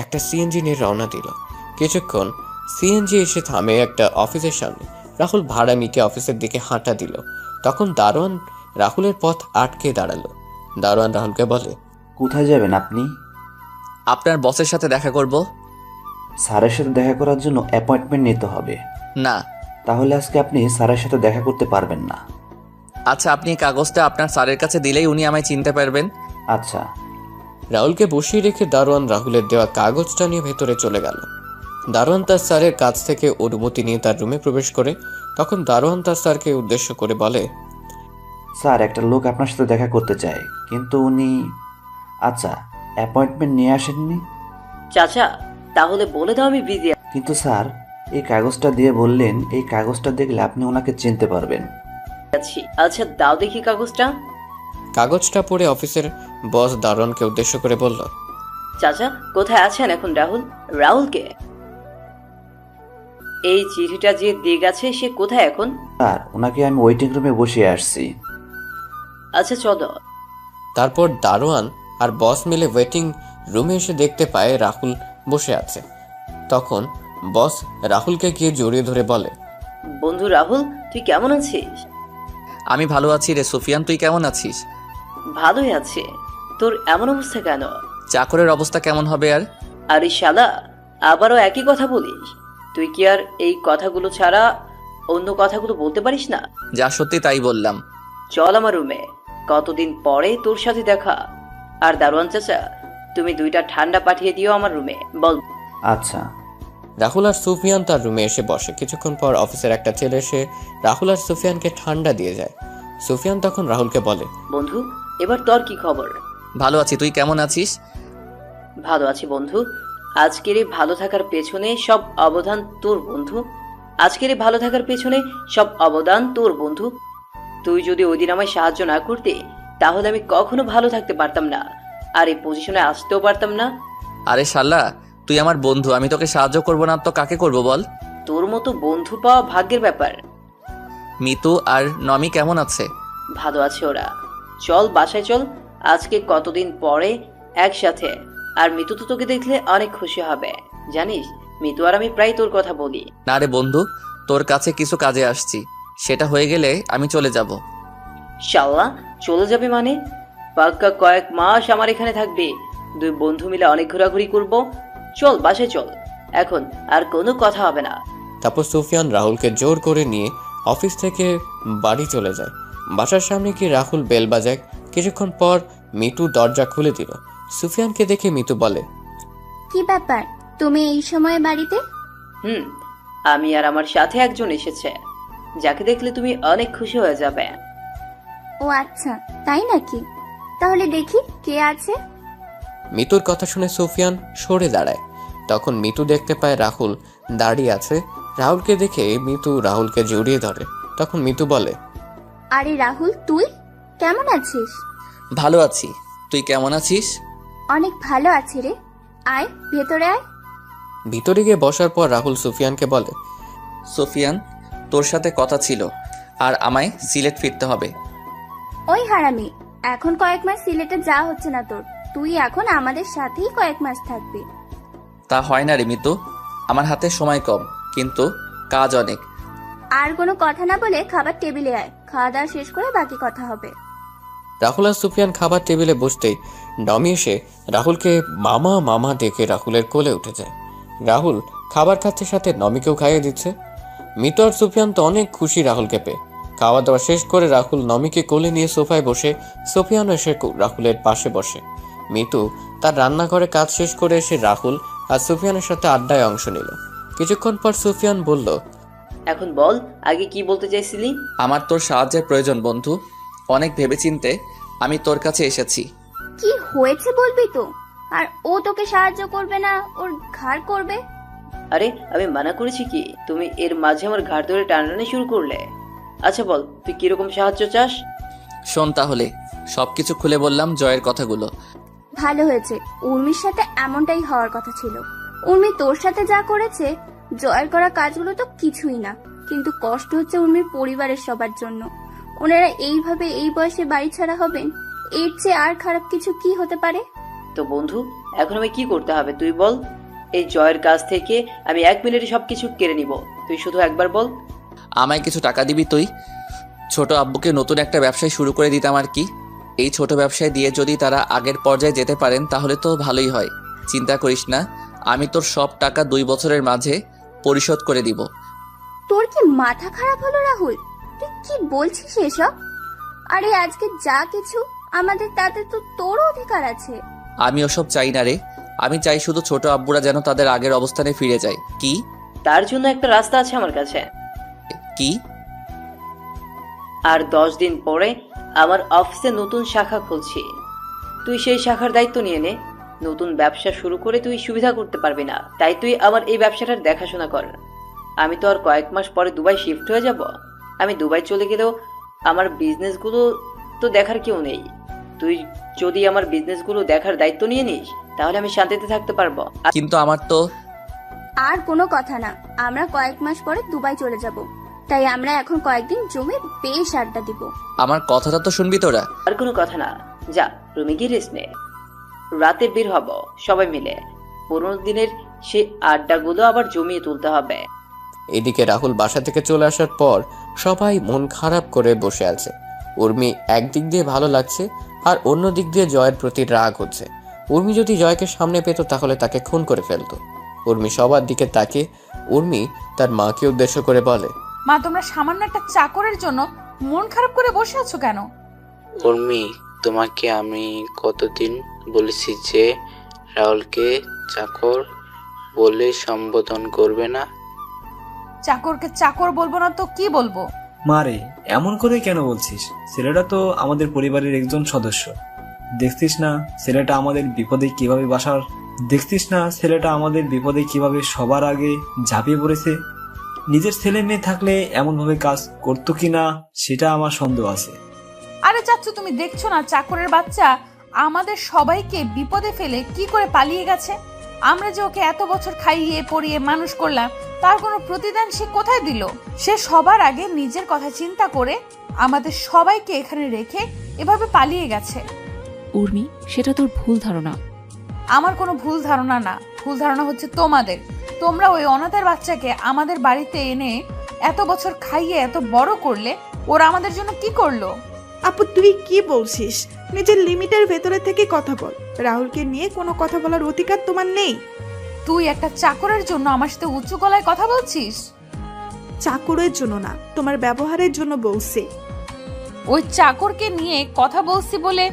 একটা সিএনজি নিয়ে রওনা দিল। কিছুক্ষণ সিএনজি এসে থামে একটা অফিসের সামনে। রাহুল ভাড়া মিটে অফিসের দিকে হাঁটা দিল। তখন দারোয়ান রাহুলের পথ আটকে দাঁড়ালো। দারোয়ান রাহুলকে বলে, কোথায় যাবেন আপনি? আপনার বসের সাথে দেখা করব। স্যারের সাথে দেখা করার জন্য অ্যাপয়েন্টমেন্ট নিতে হবে। না। তাহলে আজকে আপনি স্যারের সাথে দেখা করতে পারবেন না। আচ্ছা, আপনি কাগজটা আপনার স্যারের কাছে দিলেই উনি আমায় চিনতে পারবেন। আচ্ছা। রাহুলকে বসিয়ে রেখে দারোয়ান রাহুলের দেওয়া কাগজটা নিয়ে ভেতরে চলে গেল। দারোয়ান তার স্যারের কাছ থেকে অনুমতি নিয়ে তার রুমে প্রবেশ করে। তখন দারোয়ান তার স্যারকে উদ্দেশ্য করে বলে, স্যার, একটা লোক আপনার সাথে দেখা করতে চায়, কিন্তু উনি আচ্ছা অ্যাপয়েন্টমেন্ট নিয়ে আসেননি। চাচা, তাহলে বলে দাও আমি বিজি কিন্তু স্যার, এই কাগজটা দিয়ে বললেন এই কাগজটা দেখলে আপনি ওনাকে চিনতে পারবেন। আছি। আচ্ছা, দাও দেখি কাগজটা। কাগজটা পড়ে অফিসের বস দারোয়ানকে উদ্দেশ্য করে বলল, চাচা, কোথায় আছেন এখন রাহুল? রাহুলকে এই চিঠিটা যে দিয়ে গেছে সে কোথায় এখন? স্যার, ওনাকে আমি ওয়েটিং রুমে বসিয়ে আসছি। আচ্ছা, চলো। তারপর দারোয়ান আর বস মিলে ওয়েটিং রুমে এসে দেখতে পায় রাহুল বসে আছে। তখন বস রাহুলকে গিয়ে জড়িয়ে ধরে বলে, বন্ধু রাহুল, তুই কেমন আছিস? আমি ভালো আছি রে সুফিয়ান, তুই কেমন আছিস? ভালোই আছে। তোর এমন অবস্থা কেন? চাকরের অবস্থা কেমন হবে আর? আরে শালা, আবারও একই কথা বলিস? তুই কি আর এই কথাগুলো ছাড়া অন্য কথাগুলো বলতে পারিস না? যা সত্যি তাই বললাম। চল আমার রুমে, কতদিন পরে তোর সাথে দেখা। আর দারোয়ান চাচা, তুমি 2টা ঠান্ডা পাঠিয়ে দিও আমার রুমে, বল। আচ্ছা। রাহুল আর সুফিয়ান তার রুমে এসে বসে। কিছুক্ষণ পর অফিসের একটা ছেলে এসে রাহুল আর সুফিয়ানকে ঠান্ডা দিয়ে যায়। সুফিয়ান তখন রাহুলকে বলে, বন্ধু, এবার তোর কি খবর? ভালো আছি, তুই কেমন আছিস? ভালো আছি বন্ধু। আজকের এই ভালো থাকার পেছনে সব অবদান তোর বন্ধু। আজকের এই ভালো থাকার পেছনে সব অবদান তোর বন্ধু। তুই যদি ওই দিন আমায় সাহায্য না করতে, তাহলে আমি কখনো ভালো থাকতে পারতাম না, আর এই পজিশনে আসতেও পারতাম না। আরে শালা, তুই আমার বন্ধু, আমি তোকে সাহায্য করব না তো কাকে করব বল? তোর মতো বন্ধু পাওয়া ভাগ্যের ব্যাপার। মিতু আর নমি কেমন আছে? ভালো আছে ওরা। চল বাসায় চল, আজকে কতদিন পরে একসাথে। আর মিতু তো তোকে দেখলে অনেক খুশি হবে। জানিস, মিতু আর আমি প্রায় তোর কথা বলি। না রে বন্ধু, তোর কাছে কিছু কাজে আসছি, সেটা হয়ে গেলে আমি চলে যাব। শাল্লা, চলে যাবে মানে? পাক্কা কয়েক মাস আমার এখানে থাকবে। 2 বন্ধু মিলে অনেক ঘোরাঘুরি করব। চল বাসায় চল, এখন আর কোনো কথা হবে না। তারপর সুফিয়ান রাহুলকে জোর করে নিয়ে অফিস থেকে বাড়ি চলে যায়। বাসার সামনে গিয়ে রাহুল বেল বাজায়। কিছুক্ষণ পর মিতু দরজা খুলে দিল। সুফিয়ানকে দেখে মিতু বলে, কি ব্যাপার, তুমি এই সময় বাড়িতে? আমি আর আমার সাথে একজন এসেছে, যাকে দেখলে তুমি অনেক খুশি হয়ে যাবে। ও আচ্ছা, তাই নাকি? তাহলে দেখি কে আছে। মিতুর কথা শুনে সুফিয়ান সরে দাঁড়ায়। তখন মিতু দেখতে পায় রাহুল দাঁড়িয়ে আছে। রাহুলকে দেখে মিতু রাহুলকে জড়িয়ে ধরে। তখন মিতু বলে, আরে রাহুল, তুই কেমন আছিস? ভালো আছি, তুই কেমন আছিস? অনেক ভালো আছি রে, আয় ভেতরে আয়। ভিতরে গিয়ে বসার পর রাহুল সুফিয়ানকে বলে, সুফিয়ান, তোর সাথে কথা ছিল, আর আমায় সিলেট ফিরতে হবে। ওই হারামি, এখন কয়েক মাস সিলেটে যাওয়া হচ্ছে না তোর। তুই এখন আমাদের সাথেই কয়েক মাস থাকবি। তা হয় না রে মিতু, আমার হাতে সময় কম, কিন্তু কাজ অনেক। আর কোনো কথা না বলে খাবার টেবিলে আয়, খাওয়া দাওয়া শেষ করে বাকি কথা হবে। রাহুল আর সুফিয়ান খাবার টেবিলে বসতেই নমি এসে রাহুলকে মামা মামা ডেকে রাহুলের কোলে উঠে যায়। রাহুল খাবার খাচ্ছে, সাথে নমিকেও খাইয়ে দিচ্ছে। মিতু আর সুফিয়ান তো অনেক খুশি রাহুলকে পেয়ে। খাওয়া দাওয়া শেষ করে রাহুল নমিকে কোলে নিয়ে সোফায় বসে, সুফিয়ানও এসে রাহুলের পাশে বসে। মিতু তার রান্নাঘরে কাজ শেষ করে এসে রাহুল আর সুফিয়ানের সাথে আড্ডায় অংশ নিল। কিছুক্ষণ পর সুফিয়ান বলল, এখন বল, আগে কি বলতে চাইছিলি? আমার তোর সাহায্যের প্রয়োজন বন্ধু। অনেক ভেবেচিন্তে আমি তোর কাছে এসেছি। কি হয়েছে বলবি তো? আর ও তোকে সাহায্য করবে না, ওর ঘাড় করবে? আরে আমি মানা করেছি কি? তুমি এর মাঝে আমার ঘাড় ধরে টানাটানি শুরু করলে। আচ্ছা বল, তুই কিরকম সাহায্য চাস? শোন তাহলে, সবকিছু খুলে বললাম জয়ের কথাগুলো। ভালো হয়েছে, উর্মির সাথে এমনটাই হওয়ার কথা ছিল। উর্মি তোর সাথে যা করেছে, জয়ের করা কাজগুলো তো কিছুই না, কিন্তু কষ্ট হচ্ছে উর্মির পরিবারের সবার জন্য। ওনারা এইভাবে এই বয়সে বাড়ি ছাড়া হবেন, এর চেয়ে আর খারাপ কিছু কি হতে পারে? তো বন্ধু, এখন আমি কি করতে হবে তুই বল। এই জয়ের কাছ থেকে আমি 1 মিনিটে সবকিছু কেড়ে নিব, তুই শুধু একবার বল। আমায় কিছু টাকা দিবি তুই? ছোট আব্বুকে নতুন একটা ব্যবসায় শুরু করে দিতাম আর কি। এই ছোট ব্যবসায় দিয়ে যদি তারা আগের পর্যায়ে যেতে পারেন তাহলে তো ভালোই হয়। চিন্তা করিস না, আমি তোর সব টাকা 2 বছরের মাঝে পরিশোধ করে দিব। তোর কি মাথা খারাপ হলো রাহুল? তুই কি বলছিস এসব? আরে আজকে যা কিছু আমাদের, তাতে তো তোরও অধিকার আছে। আমি ওসব চাই না রে, আমি চাই শুধু ছোট আব্বুরা যেন তাদের আগের অবস্থানে ফিরে যায়। কি? তার জন্য একটা রাস্তা আছে আমার কাছে। কি? আর 10 দিন পরে আমার অফিসে নতুন শাখা খুলছি, তুই সেই শাখার দায়িত্ব নিয়ে নে। নতুন ব্যবসা শুরু করে তুই সুবিধা করতে পারবি না, তাই তুই আমার এই ব্যবসাটার দেখাশোনা কর। আমি তো আর কয়েক মাস পরে দুবাই শিফট হয়ে যাব। আমি দুবাই চলে গেলেও আমার বিজনেসগুলো তো দেখার কেউ নেই। তুই যদি আমার বিজনেসগুলো দেখার দায়িত্ব নিয়ে নিস তাহলে আমি শান্তিতে থাকতে পারবো। কিন্তু আমার তো আর কোনো কথা না, আমরা কয়েক মাস পরে দুবাই চলে যাব, তাই আমরা এখন কয়েকদিন জমে বেশ আড্ডা দিব। আমার কথাটা তো শুনবি তোরা। আর কোনো কথা না, যা রুমে গিয়ে রেস্ট নে। রাতে বের হব সবাই মিলে, পুরোনো দিনের সেই আড্ডাগুলো আবার জমিয়ে তুলতে হবে। এদিকে রাহুল বাসা থেকে চলে আসার পর সবাই মন খারাপ করে বসে আছে। উর্মি একদিক দিয়ে ভালো লাগছে, আর অন্য দিক দিয়ে জয়ের প্রতি রাগ হচ্ছে। উর্মি যদি জয়কে সামনে পেত তাহলে তাকে খুন করে ফেলতো। উর্মি সবার দিকে তাকিয়ে উর্মি তার মাকে উদ্দেশ্য করে বলে, মা, তোমরা সামান্য একটা চাকরের জন্য মন খারাপ করে বসে আছো কেন? উর্মি, তোমাকে আমি কতদিন বলেছি যে রাহুলকে চাকর বলে সম্বোধন করবে না? চাকরকে চাকর বলবো না তো কি বলবো? মারে, এমন করে কেন বলছিস? ছেলেটা তো আমাদের পরিবারের একজন সদস্য। দেখছিস না ছেলেটা আমাদের বিপদে কিভাবে সবার আগে ঝাঁপিয়ে পড়েছে। নিজের ছেলে মেয়ে থাকলে এমন ভাবে কাজ করতো কিনা সেটা আমার সন্দেহ আছে। আরে চাচ্চু, তুমি দেখছো না চাকরের বাচ্চা আমাদের সবাইকে বিপদে ফেলে কি করে পালিয়ে গেছে? আমরা যে ওকে এত বছর খাইয়ে পড়িয়ে মানুষ করলাম, তার কোনো প্রতিদান সে কোথায় দিল? সে সবার আগে নিজের কথা চিন্তা করে আমাদের সবাইকে এখানে রেখে এভাবে পালিয়ে গেছে। উর্মি, সেটা তোর ভুল ধারণা। আমার কোনো ভুল ধারণা না, ভুল ধারণা হচ্ছে তোমাদের। তোমরা ওই অনাথের বাচ্চাকে আমাদের বাড়িতে এনে এত বছর খাইয়ে এত বড় করলে, ওরা আমাদের জন্য কি করলো? আপু, তুই কি বলছিস? নিজের লিমিটের ভেতরে থেকে কথা বল। রাহুলকে নিয়ে কোনো কথা বলার অধিকার তোমার নেই। তুই একটা চাকরের জন্য আমার সাথে উঁচু গলায় কথা বলছিস? চাকরের জন্য না, তোমার ব্যবহারের জন্য বলছি। ওই চাকরকে নিয়ে কথা বলছি বলে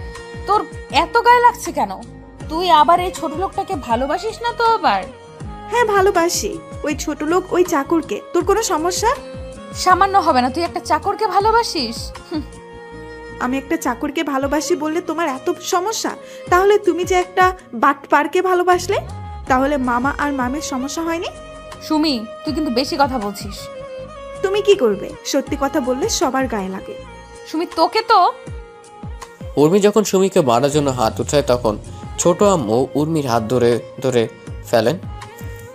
তোর এত গায়ে লাগছে কেন? তুই আবার এই ছোট লোকটাকে ভালোবাসিস না তো? আবার হ্যাঁ, ভালোবাসি। ওই ছোট লোক, ওই চাকরকে। তোর কোনো সমস্যা? সামান্য হবে না, তুই একটা চাকরকে ভালোবাসিস? আমি একটা চাকরকে ভালোবাসি বললে তোমার এত সমস্যা? তাহলে তুমি যে একটা বাটপারকে ভালোবাসলে, তাহলে মামা আর মামের সমস্যা হয়নি? সুমি, তুই কিন্তু বেশি কথা বলছিস। তুমি কি করবে? সত্যি কথা বললে সবার গায়ে লাগে। সুমি, তোকে তো। উর্মি যখন সুমিকে মারার জন্য হাত উঠায় তখন ছোট আম্মু উর্মির হাত ধরে ধরে ফেলেন।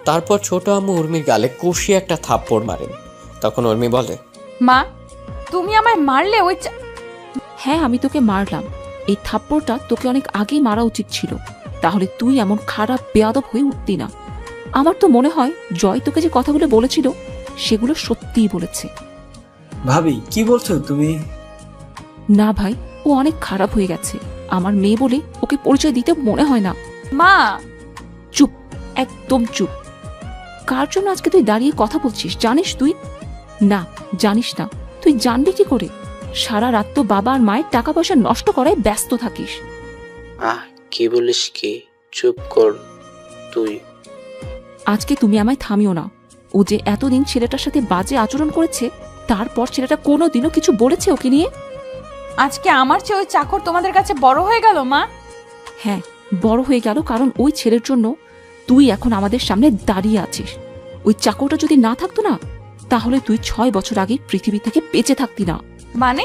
তারপর ছোট আম্মু উর্মির গালে কষিয়ে একটা থাপ্পড় মারেন। তখন উর্মি বলে, মা, তুমি আমায় মারলে? ওই হ্যাঁ, আমি তোকে মারলাম। এই থাপ্পড়টা তোকে অনেক আগেই মারা উচিত ছিল, তাহলে তুই এমন খারাপ বেয়াদব হয়ে উঠতি না। আমার তো মনে হয় জয় তোকে যে কথাগুলো বলেছিল সেগুলো সত্যিই বলেছে। ভাবি কি বলছো তুমি? না ভাই, ও অনেক খারাপ হয়ে গেছে। আমার মেয়ে বলে ওকে পরিচয় দিতে মনে হয় না। মা চুপ, একদম চুপ। কার জন্য আজকে তুই দাঁড়িয়ে কথা বলছিস জানিস তুই? না, জানিস না। তুই জানবি কি করে? সারা রাত তো বাবা আর মায়ের টাকা পয়সা নষ্ট করায় ব্যস্ত থাকিস। কি বলিস কি? চুপ কর তুই। আজকে তুমি আমায় থামিও না। ও যে এতদিন ছেলেটার সাথে বাজে আচরণ করেছে, তারপর ছেলেটা কোনোদিনও কিছু বলেছে ওকে নিয়ে? আজকে আমার চেয়ে ওই চাকর তোমাদের কাছে বড় হয়ে গেল মা। হ্যাঁ, বড় হয়ে গেল, কারণ ওই ছেলের জন্য তুই এখন আমাদের সামনে দাঁড়িয়ে আছিস। ওই চাকরটা যদি না থাকতো না, তাহলে তুই 6 বছর আগে পৃথিবী থেকে বেঁচে থাকতি না। মানে?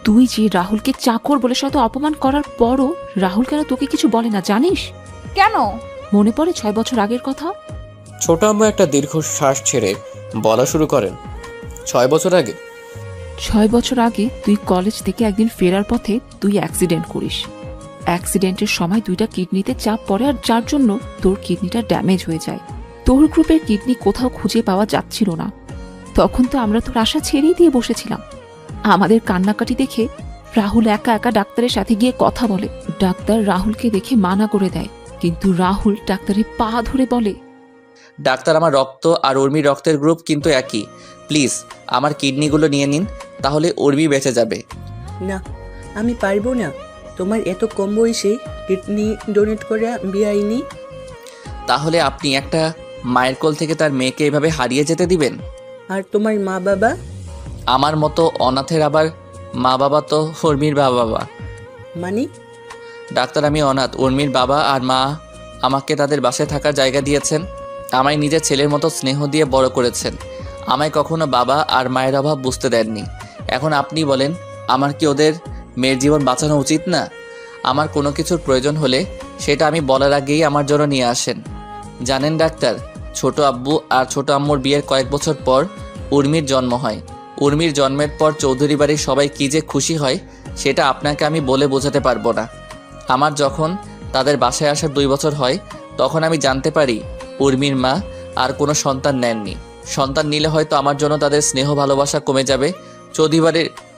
তুই যে রাহুলকে চাকর বলে শত অপমান করার পরও রাহুল কেন তোকে কিছু বলে না জানিস? কেন? মনে পড়ে 6 বছর আগের কথা? ছোট আম্মু একটা দীর্ঘ শ্বাস ছেড়ে বলা শুরু করেন। 6 বছর আগে? 6 বছর আগে তুই কলেজ থেকে একদিন ফেরার পথে তুই অ্যাক্সিডেন্ট করিস। অ্যাক্সিডেন্টের সময় 2টা কিডনিতে চাপ পড়ে, আর যার জন্য তোর কিডনিটা ড্যামেজ হয়ে যায়। তোর গ্রুপের কিডনি কোথাও খুঁজে পাওয়া যাচ্ছিল না। তখন তো আমরা তোর আশা ছেড়েই দিয়ে বসেছিলাম। আমাদের কান্নাকাটি দেখে রাহুল একা একা ডাক্তারের সাথে গিয়ে কথা বলে। ডাক্তার রাহুলকে দেখে মানা করে দেয়, কিন্তু রাহুল ডাক্তারের পা ধরে বলে, ডাক্তার, আমার রক্ত আর উর্মির রক্তের গ্রুপ কিন্তু একই। প্লিজ আমার কিডনিগুলো নিয়ে নিন, তাহলে উর্মি বেঁচে যাবে। না, আমি পারবো না। তোমার এত কম বয়সে কিডনি ডোনেট করা বেআইনি। তাহলে আপনি একটা মায়ের কোল থেকে তার মেয়েকে এভাবে হারিয়ে যেতে দিবেন? আর তোমার মা বাবা? আমার মতো অনাথের আবার মা বাবা তো উর্মির বাবা। মানে? ডাক্তার, আমি অনাথ। উর্মির বাবা আর মা আমাকে তাদের বাসায় থাকার জায়গা দিয়েছেন। আমায় নিজের ছেলের মতো স্নেহ দিয়ে বড় করেছেন। আমায় কখনো বাবা আর মায়ের অভাব বুঝতে দেননি। এখন আপনি বলেন, আমার কি ওদের মেয়ের জীবন বাঁচানো উচিত না? আমার কোনো কিছুর প্রয়োজন হলে সেটা আমি বলার আগেই আমার জন্য নিয়ে আসেন। জানেন ডাক্তার, ছোট আব্বু আর ছোট আম্মুর বিয়ের কয়েক বছর পর উর্মির জন্ম হয়। উর্মির জন্মের পর চৌধুরী বাড়ির সবাই কী যে খুশি হয় সেটা আপনাকে আমি বলে বোঝাতে পারবো না। আমার যখন তাদের বাসায় আসার 2 বছর হয়, তখন আমি জানতে পারি উর্মির মা আর কোনো সন্তান নেননি। সন্তান নিলে হয়তো আমার জন্য তাদের স্নেহ ভালোবাসা কমে যাবে।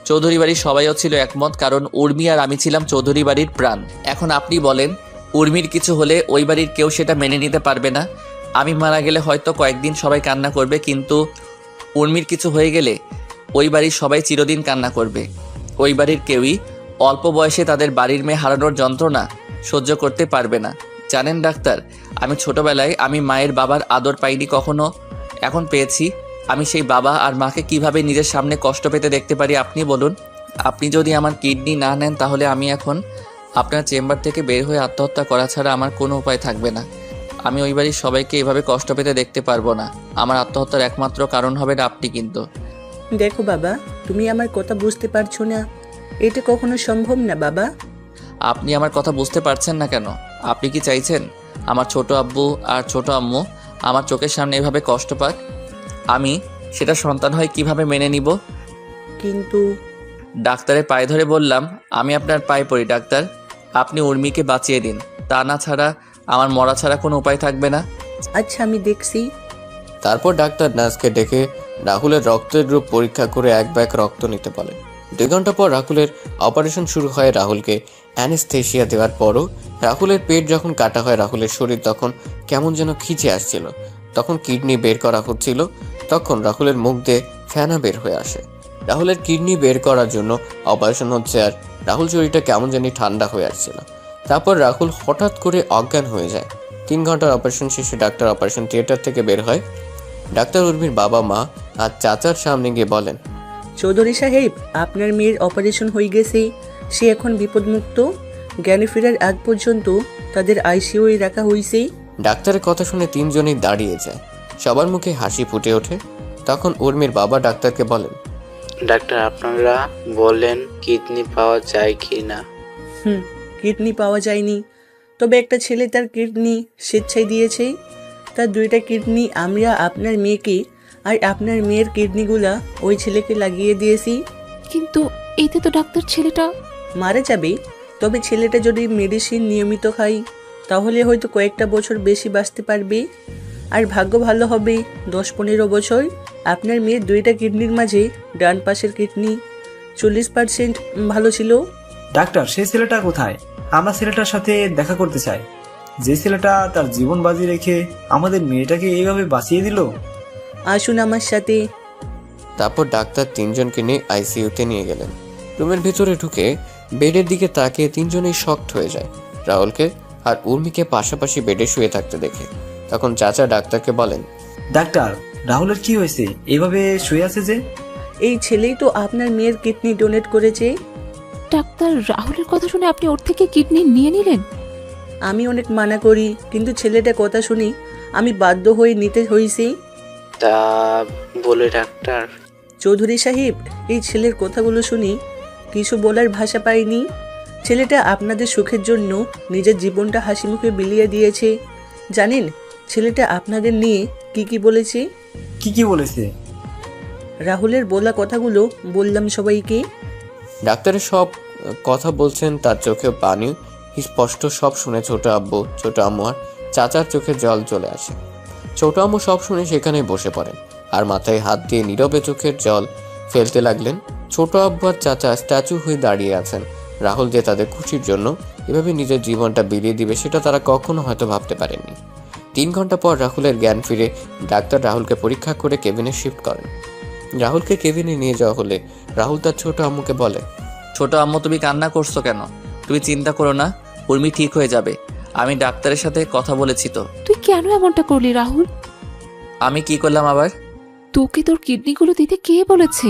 চৌধুরী বাড়ির সবাইও ছিল একমত, কারণ উর্মি আর আমি ছিলাম চৌধুরী বাড়ির প্রাণ। এখন আপনি বলেন, উর্মির কিছু হলে ওই বাড়ির কেউ সেটা মেনে নিতে পারবে না। আমি মারা গেলে হয়তো কয়েকদিন সবাই কান্না করবে, কিন্তু উর্মির কিছু হয়ে গেলে ওই বাড়ির সবাই চিরদিন কান্না করবে। ওই বাড়ির কেউই অল্প বয়সে তাদের বাড়ির মেয়ে হারানোর যন্ত্রণা সহ্য করতে পারবে না। জানেন ডাক্তার, আমি ছোটবেলায় আমি মায়ের বাবার আদর পাইনি কখনো, এখন পেয়েছি। আমি সেই বাবা আর মাকে কিভাবে নিজের সামনে কষ্ট পেতে দেখতে পারি আপনি বলুন। আপনি যদি আমার কিডনি না নেন, তাহলে আমি এখন আপনার চেম্বার থেকে বের হয়ে আত্মহত্যা করা ছাড়া আমার কোনো উপায় থাকবে না। আমি ওই বাড়ির সবাইকে এভাবে কষ্ট পেতে দেখতে পারবো না। আমার আত্মহত্যার একমাত্র কারণ হবে না আপনি। কিন্তু দেখো বাবা, তুমি আমার কথা বুঝতে পারছো না। এটা কখনো সম্ভব না বাবা। আপনি আমার কথা বুঝতে পারছেন না কেন? আপনি কি চাইছেন আমার ছোট আব্বু আর ছোট আম্মু আমার চোখের সামনে এভাবে কষ্ট পাক? আমি সেটা সন্তান হয়ে কিভাবে মেনে নিব? কিন্তু ডাক্তারের পায়ে ধরে বললাম, আমি আপনার পায়ে পড়ি ডাক্তার, আপনি উর্মিকে বাঁচিয়ে দিন। তা না ছাড়া আমার মরা ছাড়া কোনো উপায় থাকবে না। আচ্ছা, আমি দেখছি। তারপর ডাক্তার নার্সকে ডেকে রাহুলের রক্তের গ্রুপ পরীক্ষা করে 1 ব্যাগ রক্ত নিতে বলেন। 2 ঘন্টা পর রাহুলের অপারেশন শুরু হয়। রাহুলকে অ্যানেস্থেশিয়া দেওয়ার পরও রাহুলের পেট যখন কাটা হয়, রাহুলের শরীর তখন কেমন যেন খিচে আসছিল। তখন কিডনি বের করা হচ্ছিল। তখন রাহুলের মুখ দিয়ে ফেনা বের হয়ে আসে। রাহুলের কিডনি বের করার জন্য অপারেশন হচ্ছে, আর রাহুল শরীরটা কেমন জানি ঠান্ডা হয়ে আসছিল। তারপর রাহুল হঠাৎ করে অজ্ঞান হয়ে যায়। 3 ঘন্টার অপারেশন শেষে ডাক্তার অপারেশন থিয়েটার থেকে বের হয়। ডাক্তার উর্মির বাবা মা আর চাচার সামনে গিয়ে বলেন, চৌধুরী সাহেব, আপনার মেয়ের অপারেশন হয়ে গেছে। সে এখন বিপদমুক্ত। জ্ঞানে ফেরার আগ পর্যন্ত তাদের আইসিইউয়ে রাখা হয়েছে। ডাক্তারের কথা শুনে 3 জনই দাঁড়িয়ে যায়। সবার মুখে হাসি ফুটে ওঠে। তখন উর্মির বাবা ডাক্তারকে বলেন, ডাক্তার, আপনারা বলেন কিডনি পাওয়া যায় কি না? কিডনি পাওয়া যায়নি, তবে একটা ছেলে তার কিডনি স্বেচ্ছায় দিয়েছে। তার 2টা কিডনি আমরা আপনার মেয়েকে আর আপনার মেয়ের কিডনিগুলা ওই ছেলেকে লাগিয়ে দিয়েছি। কিন্তু এতে তো ডাক্তার ছেলেটা মারা যাবে। তবে ছেলেটা যদি মেডিসিন নিয়মিত খায়, তাহলে হয়তো কয়েকটা বছর বেশি বাঁচতে পারবে। আর ভাগ্য ভালো হবে 10-15 বছর আপনার মেয়ের 2টা কিডনির মাঝে ডান পাশের কিডনি 40% ভালো ছিল। ডাক্তার, সেই ছেলেটা কোথায়? আমরা ছেলেটার সাথে দেখা করতে চাই, যে ছেলেটা তার জীবন বাজি রেখে আমাদের মেয়েটাকে এইভাবে বাঁচিয়ে দিল। আসুন আমার সাথে। তারপর ডাক্তার 3জনকে নিয়ে আইসিইউতে নিয়ে গেলেন। রুমের ভিতরে ঢুকে বেডের দিকে তাকিয়ে 3জনেই শকড হয়ে যায় রাহুলকে আর উর্মিকে পাশাপাশি বেডে শুয়ে থাকতে দেখে। তখন চাচা ডাক্তারকে বলেন, ডাক্তার, রাহুলের কি হয়েছে? এইভাবে শুয়ে আছে যে? এই ছেলেই তো আপনার মেয়ের কিডনি ডোনেট করেছে। ডাক্তার, রাহুলের কথা শুনে আপনি ওর থেকে কিডনি নিয়ে নিলেন? আমি অনেক মানা করি, কিন্তু ছেলেটা কথা শুনি আমি বাধ্য হয়ে নিতে হয়েছি। তা বলে ডাক্তার? চৌধুরী সাহেব, এই ছেলের কথাগুলো শুনি কিছু বলার ভাষা পাইনি। ছেলেটা আপনাদের সুখের জন্য নিজের জীবনটা হাসি মুখে বিলিয়ে দিয়েছে। জানেন ছেলেটা আপনাদের নিয়ে কি বলেছে? কি বলেছে? রাহুলের বলা কথাগুলো বললাম সবাইকে। ডাক্তারের সব কথা বলছেন, তার চোখে পানি স্পষ্ট সব শুনে ছোট আব্বু, ছোট আম্মু আর চাচার চোখে জল চলে আসে। ছোট আম্মু সব শুনে সেখানেই বসে পড়েন আর মাথায় হাত দিয়ে নীরবে চোখের জল ফেলতে লাগলেন। ছোট আব্বু আর চাচা স্ট্যাচু হয়ে দাঁড়িয়ে আছেন। রাহুল যে তাদের খুশির জন্য এভাবে নিজের জীবনটা বিলিয়ে দিবে সেটা তারা কখনো হয়তো ভাবতে পারেননি। 3 ঘন্টা পর রাহুলের জ্ঞান ফিরে ডাক্তার রাহুলকে পরীক্ষা করে কেবিনে শিফট করেন। রাহুলকে কেবিনে নিয়ে যাওয়া হলে রাহুল তার ছোট আম্মুকে বলে, ছোট আম্মু, তুমি কান্না করছো কেন? তুমি চিন্তা করো না, উর্মি ঠিক হয়ে যাবে। আমি ডাক্তারের সাথে কথা বলেছি তো। তুই কেন এমনটা করলি রাহুল? আমি কি করলাম আবার? তোকে তোর কিডনিগুলো দিতে কে বলেছে?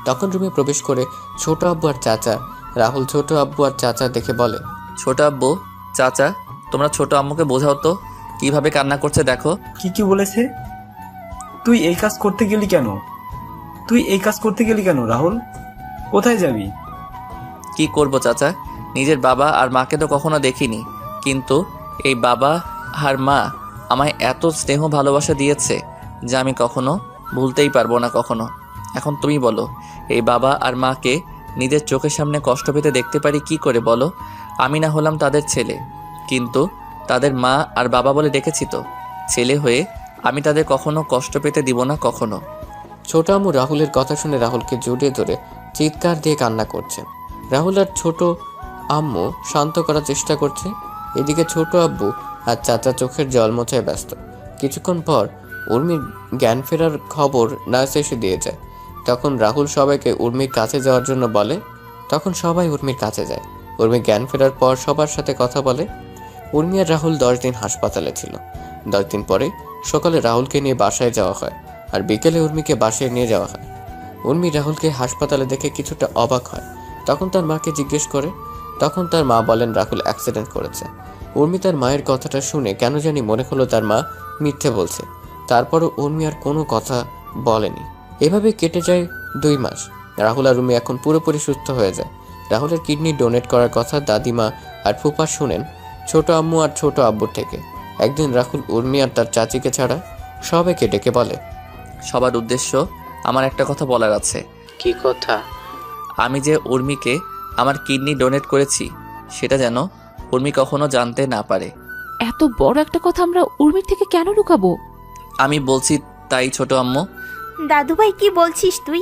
তখন রুমে প্রবেশ করে ছোট আব্বু আর চাচা রাহুল ছোট আব্বু আর চাচা দেখে বলে, ছোট আব্বু, চাচা, তোমরা ছোট আম্মুকে বোঝাও তো কিভাবে কান্না করছে দেখো। কি বলেছে? তুই এই কাজ করতে গেলি কেন রাহুল? কোথায় যাবি? কি করব চাচা, নিজের বাবা আর মাকে তো কখনো দেখিনি, কিন্তু এই বাবা আর মা আমায় এত স্নেহ ভালোবাসা দিয়েছে যা আমি কখনো ভুলতেই পারবো না কখনো। এখন তুমি বলো, এই বাবা আর মাকে নিজের চোখের সামনে কষ্ট পেতে দেখতে পারি কি করে বলো? আমি না হলাম তাদের ছেলে, কিন্তু তাদের মা আর বাবা বলে ডেকেছি তো। ছেলে হয়ে আমি তাদের কখনো কষ্ট পেতে দিব না কখনো। ছোট আম্মু রাহুলের কথা শুনে রাহুলকে জড়িয়ে ধরে চিৎকার দিয়ে কান্না করছে। রাহুল আর ছোট আম্মু শান্ত করার চেষ্টা করছে। এদিকে ছোট আব্বু আর চাচা চোখের জল মোছায় ব্যস্ত। কিছুক্ষণ পর উর্মির জ্ঞান ফেরার খবর নার্স এসে দিয়ে যায়। তখন রাহুল সবাইকে উর্মির কাছে যাওয়ার জন্য বলে। তখন সবাই উর্মির কাছে যায়। উর্মি জ্ঞান ফেরার পর সবার সাথে কথা বলে। উর্মি আর রাহুল 10 দিন হাসপাতালে ছিল। 10 দিন পরে সকালে রাহুলকে নিয়ে বাসায় যাওয়া হয় আর বিকেলে উর্মিকে বাসায় নিয়ে যাওয়া হয়। উর্মি রাহুলকে হাসপাতালে দেখে কিছুটা অবাক হয়। তখন তার মাকে জিজ্ঞেস করে। তখন তার মা বলেন রাহুল অ্যাক্সিডেন্ট করেছে। উর্মি তার মায়ের কথাটা শুনে কেন জানি মনে হলো তার মা মিথ্যে বলছে। তারপরও উর্মি আর কোনো কথা বলেনি। এভাবে কেটে যায় 2 মাস। রাহুল আর উর্মি এখন পুরোপুরি সুস্থ হয়ে যায়। রাহুলের কিডনি ডোনেট করার কথা দাদিমা আর ফুপা শুনেন ছোট আম্মু আর ছোট আব্বুর থেকে। একদিন রাহুল উর্মি আর তার চাচিকে ছাড়া সবাইকে ডেকে বলে, সবার উদ্দেশ্য আমার একটা কথা বলার আছে। কি কথা? আমি যে উর্মিকে আমার কিডনি ডোনেট করেছি সেটা যেন উর্মি কখনো জানতে না পারে। এত বড় একটা কথা আমরা উর্মির থেকে কেন লুকাবো? আমি বলছি তাই ছোট আম্মু। দাদু ভাই, কি বলছিস তুই?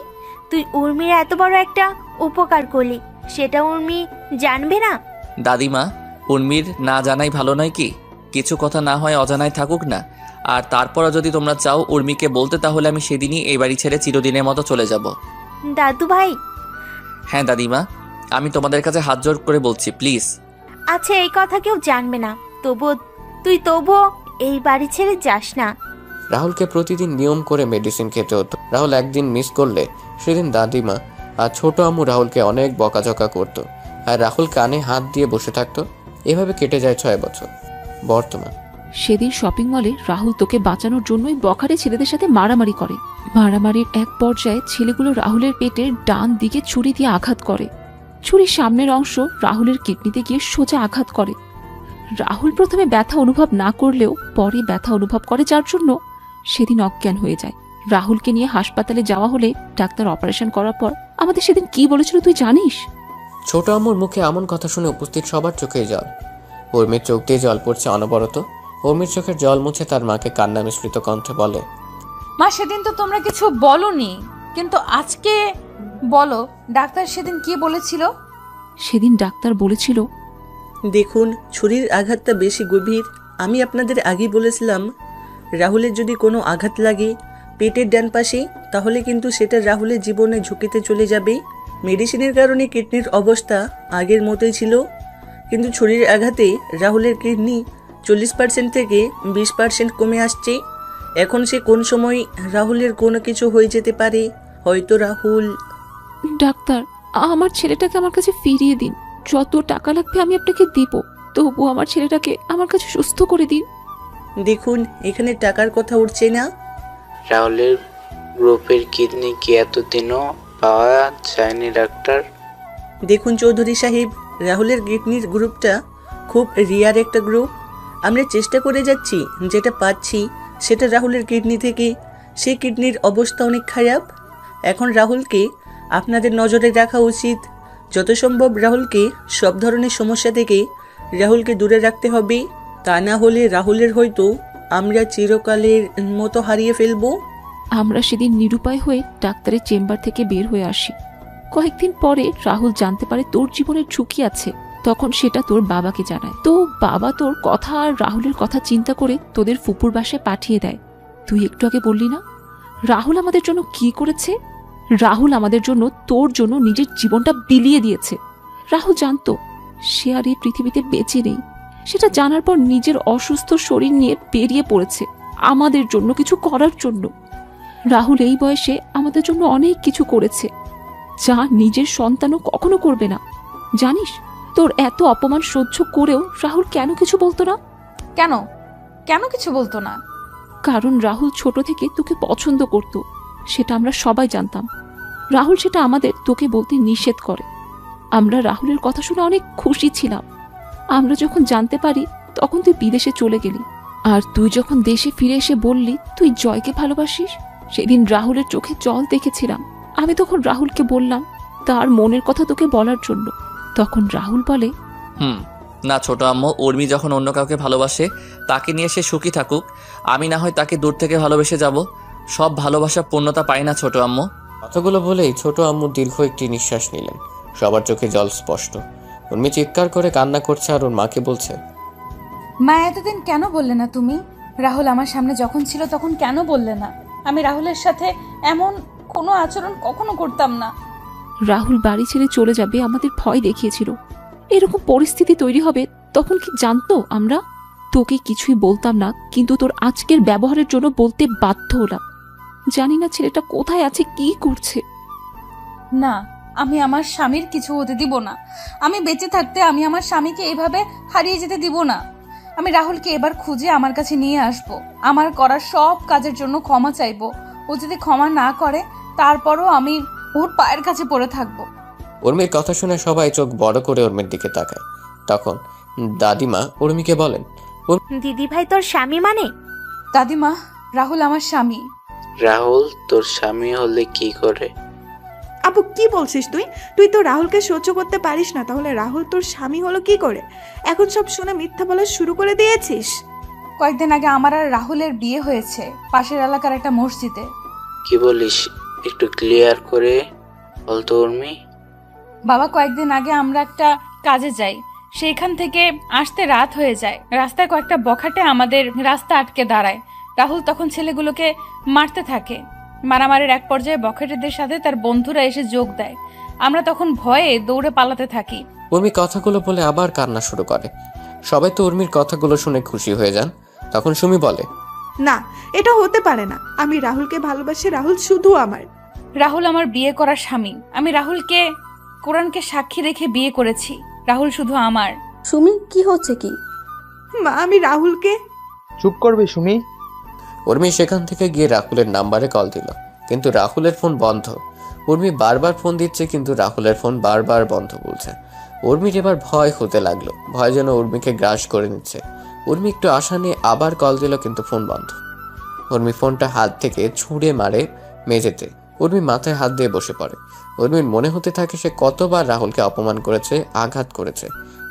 তুই উর্মির এত বড় একটা উপকার করলি, সেটা উর্মি জানবে না? দাদিমা, উর্মির না জানাই ভালো নয় কি? কিছু কথা না হয় অজানায় থাকুক না। আর তারপরও যদি তোমরা চাও উর্মিকে বলতে, তাহলে আমি সেদিনই এই বাড়ি ছেড়ে চিরদিনের মতো চলে যাব। দাদু ভাই। হ্যাঁ দাদিমা, আমি তোমাদের কাছে হাত জোড় করে বলছি, প্লিজ। আচ্ছা, এই কথা কেউ জানবে না, তবুও এই বাড়ি ছেড়ে যাস না। রাহুলকে প্রতিদিন নিয়ম করে মেডিসিন খেতে হতো। রাহুল একদিন মিস করলে সেদিন দাদিমা আর ছোট আম্মু রাহুলকে অনেক বকাঝকা করতো আর রাহুল কানে হাত দিয়ে বসে থাকতো। এভাবে কেটে যায় 6 বছর। বর্তমান সেদিন শপিং মলে রাহুল তোকে বাঁচানোর জন্যই বখারে ছেলেদের সাথে মারামারি করে। মারামারির এক পর্যায়ে ছেলেগুলো রাহুলের পেটের ডান দিকে ছুরি দিয়ে আঘাত করে। ছুরির সামনের অংশ রাহুলের কিডনিতে গিয়ে সোজা আঘাত করে। রাহুল প্রথমে ব্যথা অনুভব না করলেও পরে ব্যথা অনুভব করে, যার জন্য সেদিন অজ্ঞান হয়ে যায়। রাহুলকে নিয়ে হাসপাতালে যাওয়া হলে ডাক্তার অপারেশন করার পর আমাদের সেদিন কি বলেছিল তুই জানিস? ছোট আম্মুর মুখে এমন কথা শুনে উপস্থিত সবার চোখে জল। উর্মির চোখ দিয়ে জল পড়ছে অনবরত। উর্মির চোখের জল মুছে তার মাকে কান্না মিশ্রিত কণ্ঠে বলে, মা সেদিন তো তোমরা কিছু বলনি, কিন্তু আজকে বলো ডাক্তার সেদিন কি বলেছিল? সেদিন ডাক্তার বলেছিল, দেখুন ছুরির আঘাতটা বেশি গভীর। আমি আপনাদের আগেই বলেছিলাম রাহুলের যদি কোনো আঘাত লাগে পেটের ডান পাশে, তাহলে কিন্তু সেটা রাহুলের জীবনে ঝুঁকিতে চলে যাবে। মেডিসিনের কারণে কিডনির অবস্থা আগের মতোই ছিল, কিন্তু ছুরির আঘাতে রাহুলের কিডনি 40% থেকে 20% কমে আসছে। এখন সে কোন সময় রাহুলের কোনো কিছু হয়ে যেতে পারে। হয়তো রাহুল। ডাক্তার, আমার ছেলেটাকে আমার কাছে ফিরিয়ে দিন। যত টাকা লাগবে আমি আপনাকে দিব, তবু আমার ছেলেটাকে আমার কাছে সুস্থ করে দিন। দেখুন এখানে টাকার কথা উঠছে না। রাহুলের গ্রুপের কিডনি কি এতদিনও পাওয়া যায়নি ডাক্তার? দেখুন চৌধুরী সাহেব, রাহুলের কিডনির গ্রুপটা খুব রিয়ার একটা গ্রুপ। আমরা চেষ্টা করে যাচ্ছি, যেটা পাচ্ছি সেটা রাহুলের কিডনি থেকে। সেই কিডনির অবস্থা অনেক খারাপ। এখন রাহুলকে আপনাদের নজরে রাখা উচিত। যত সম্ভব রাহুলকে সব ধরনের সমস্যা থেকে রাহুলকে দূরে রাখতে হবে। তা না হলে রাহুলের হয়তো আমরা চিরকালের মতো হারিয়ে ফেলবো। আমরা সেদিন নিরুপায় হয়ে ডাক্তারের চেম্বার থেকে বের হয়ে আসি। কয়েকদিন পরে রাহুল জানতে পারে তোর জীবনের ঝুঁকি আছে। তখন সেটা তোর বাবাকে জানায়। তো বাবা তোর কথা আর রাহুলের কথা চিন্তা করে তোদের ফুপুর বাসায় পাঠিয়ে দেয়। তুই একটু আগে বললি না রাহুল আমাদের জন্য কি করেছে? রাহুল আমাদের জন্য তোর জন্য নিজের জীবনটা বিলিয়ে দিয়েছে। রাহুল জানতো সে আর এই পৃথিবীতে বেঁচে নেই। সেটা জানার পর নিজের অসুস্থ শরীর নিয়ে বেরিয়ে পড়েছে আমাদের জন্য কিছু করার জন্য। রাহুল এই বয়সে আমাদের জন্য অনেক কিছু করেছে, যা নিজের সন্তানও কখনো করবে না। জানিস তোর এত অপমান সহ্য করেও রাহুল কেন কিছু বলতো না? কেন কেন কিছু বলতো না? কারণ রাহুল ছোট থেকে তোকে পছন্দ করত, সেটা আমরা সবাই জানতাম। রাহুল সেটা আমাদের তোকে বলতে নিষেধ করে। আমরা রাহুলের কথা শুনে অনেক খুশি ছিলাম। আমরা যখন জানতে পারি তখন তুই বিদেশে চলে গেলি, আর তুই যখন দেশে ফিরে এসে বললি তুই জয়কে ভালোবাসিস, সেদিন রাহুলের চোখে জল দেখেছিলাম। আমি তখন রাহুলকে বললাম তার মনের কথা তোকে বলার জন্য। তখন রাহুল বলে, না ছোট আম্মু, উর্মি যখন অন্য কাউকে ভালোবাসে তাকে নিয়ে সে সুখী থাকুক, আমি না হয় তাকে দূর থেকে ভালোবেসে যাব। সব ভালোবাসা পূর্ণতা পায় না ছোট আম্মু। কথাগুলো বলেই ছোট আম্মু দীর্ঘ একটি নিঃশ্বাস নিলেন। সবার চোখে জল স্পষ্ট। উর্মি চিৎকার করে কান্না করছে আর ওর মাকে বলছে, মা এতদিন কেন বললে না তুমি? রাহুল আমার সামনে যখন ছিল তখন কেন বললে না? আমি রাহুলের সাথে এমন কোনো আচরণ কখনো করতাম না। রাহুল বাড়ি ছেড়ে চলে যাবে আমাদের ভয় দেখিয়েছিল। এরকম পরিস্থিতি তৈরি হবে তখন কি জানতো আমরা? তোকে কিছুই বলতাম না, কিন্তু তোর আজকের ব্যবহারের জন্য বলতে বাধ্য হলাম। জানি না ছেলেটা কোথায় আছে, কি করছে। না, আমি আমার স্বামীর কিছু হতে দিব না। আমি বেঁচে থাকতে আমি আমার স্বামীকে এভাবে হারিয়ে যেতে দিব না। আমি রাহুলকে এবার খুঁজে আমার কাছে নিয়ে আসব। আমার করা সব কাজের জন্য ক্ষমা চাইবো। ও যদি ক্ষমা না করে তারপরও আমি ওর পায়ের কাছে পড়ে থাকবো। উর্মির কথা শুনে সবাই চোখ বড় করে উর্মির দিকে তাকায়। তখন দাদিমা উর্মিকে বলেন, দিদি ভাই তোর স্বামী মানে? দাদিমা, রাহুল আমার স্বামী। রাহুল তোর স্বামী হলে কি করে? আপু কি বলছিস তুই? তুই তো রাহুলকে সহ্য করতে পারিস না, তাহলে রাহুল তোর স্বামী হলো কি করে? এখন সব শুনে মিথ্যা বলা শুরু করে দিয়েছিস। কয়েকদিন আগে আমার আর রাহুলের বিয়ে হয়েছে পাশের এলাকার একটা মসজিদে। কি বলিস, একটু ক্লিয়ার করে বলতো উর্মি। বাবা, কয়েকদিন আগে আমরা একটা কাজে যাই, সেইখান থেকে আসতে রাত হয়ে যায়। রাস্তায় কয়েকটা বখাটে আমাদের রাস্তা আটকে দাঁড়ায়। রাহুল তখন ছেলেগুলোকে মারতে থাকে। মারামারির এক পর্যায়ে বখাটেদের সাথে তার বন্ধুরা এসে যোগ দেয়। আমরা তখন ভয়ে দৌড়ে পালাতে থাকি। উর্মি কথাগুলো বলে আবার কান্না শুরু করে। সবাই তো উর্মির কথাগুলো শুনে খুশি হয়ে যান। তখন সুমি বলে, না, এটা হতে পারে না। আমি রাহুলকে ভালোবাসি, রাহুল শুধু আমার। রাহুল আমার বিয়ে করা স্বামী। আমি রাহুলকে কোরআনকে সাক্ষী রেখে বিয়ে করেছি। রাহুল শুধু আমার। সুমি, কি হচ্ছে কি? মা, আমি রাহুলকে। চুপ করবে সুমি। উর্মি সেখান থেকে গিয়ে রাহুলের নাম্বারে কল দিল, কিন্তু রাহুলের ফোন বন্ধ। উর্মি বারবার ফোন দিচ্ছে, কিন্তু রাহুলের ফোন বারবার বন্ধ বলছে। উর্মির এবার ভয় হতে লাগলো। ভয় যেন উর্মিকে গ্রাস করে নিচ্ছে। উর্মি একটু আশা নিয়ে আবার কল দিল, কিন্তু ফোন বন্ধ। উর্মি ফোনটা হাত থেকে ছুঁড়ে মারে মেঝেতে। উর্মি মাথায় হাত দিয়ে বসে পড়ে। উর্মির মনে হতে থাকে সে কতবার রাহুলকে অপমান করেছে, আঘাত করেছে।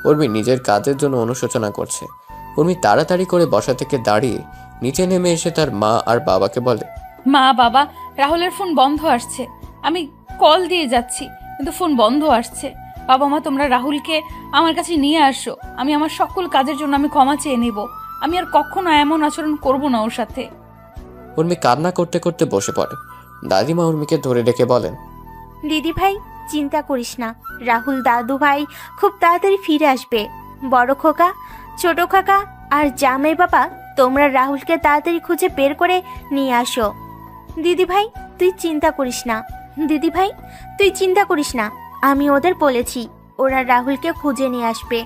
উর্মি নিজের কাজের জন্য অনুশোচনা করছে। উর্মি তাড়াতাড়ি করে বসা থেকে দাঁড়িয়ে নিচে নেমে এসে তার মা আর বাবাকে বলে, মা বাবা, রাহুলের ফোন বন্ধ আসছে। আমি কল দিয়ে যাচ্ছি কিন্তু ফোন বন্ধ আসছে। বাবা মা, তোমরা রাহুলকে আমার কাছে নিয়ে আসো। আমি আমার সকল কাজের জন্য আমি ক্ষমা চেয়ে নেব। আমি আর কখনো এমন আচরণ করব না ওর সাথে। উর্মি কান্না করতে করতে বসে পড়ে। দাদিমা উর্মিকে ধরে রেখে বলেন, দিদি ভাই, চিন্তা করিস না। রাহুল দাদু ভাই খুব তাড়াতাড়ি ফিরে আসবে। বড় খোকা, ছোট কাকা আর জামাই বাবা, তোমরা রাহুলকে তাড়াতাড়ি খুঁজে বের করে নিয়ে আসো। দিদি ভাই তুই চিন্তা করিস না। দিদি ভাই তুই চিন্তা করিস না, আমি ওদের বলেছি, ওরা রাহুলকে খুঁজে নিয়ে আসবে।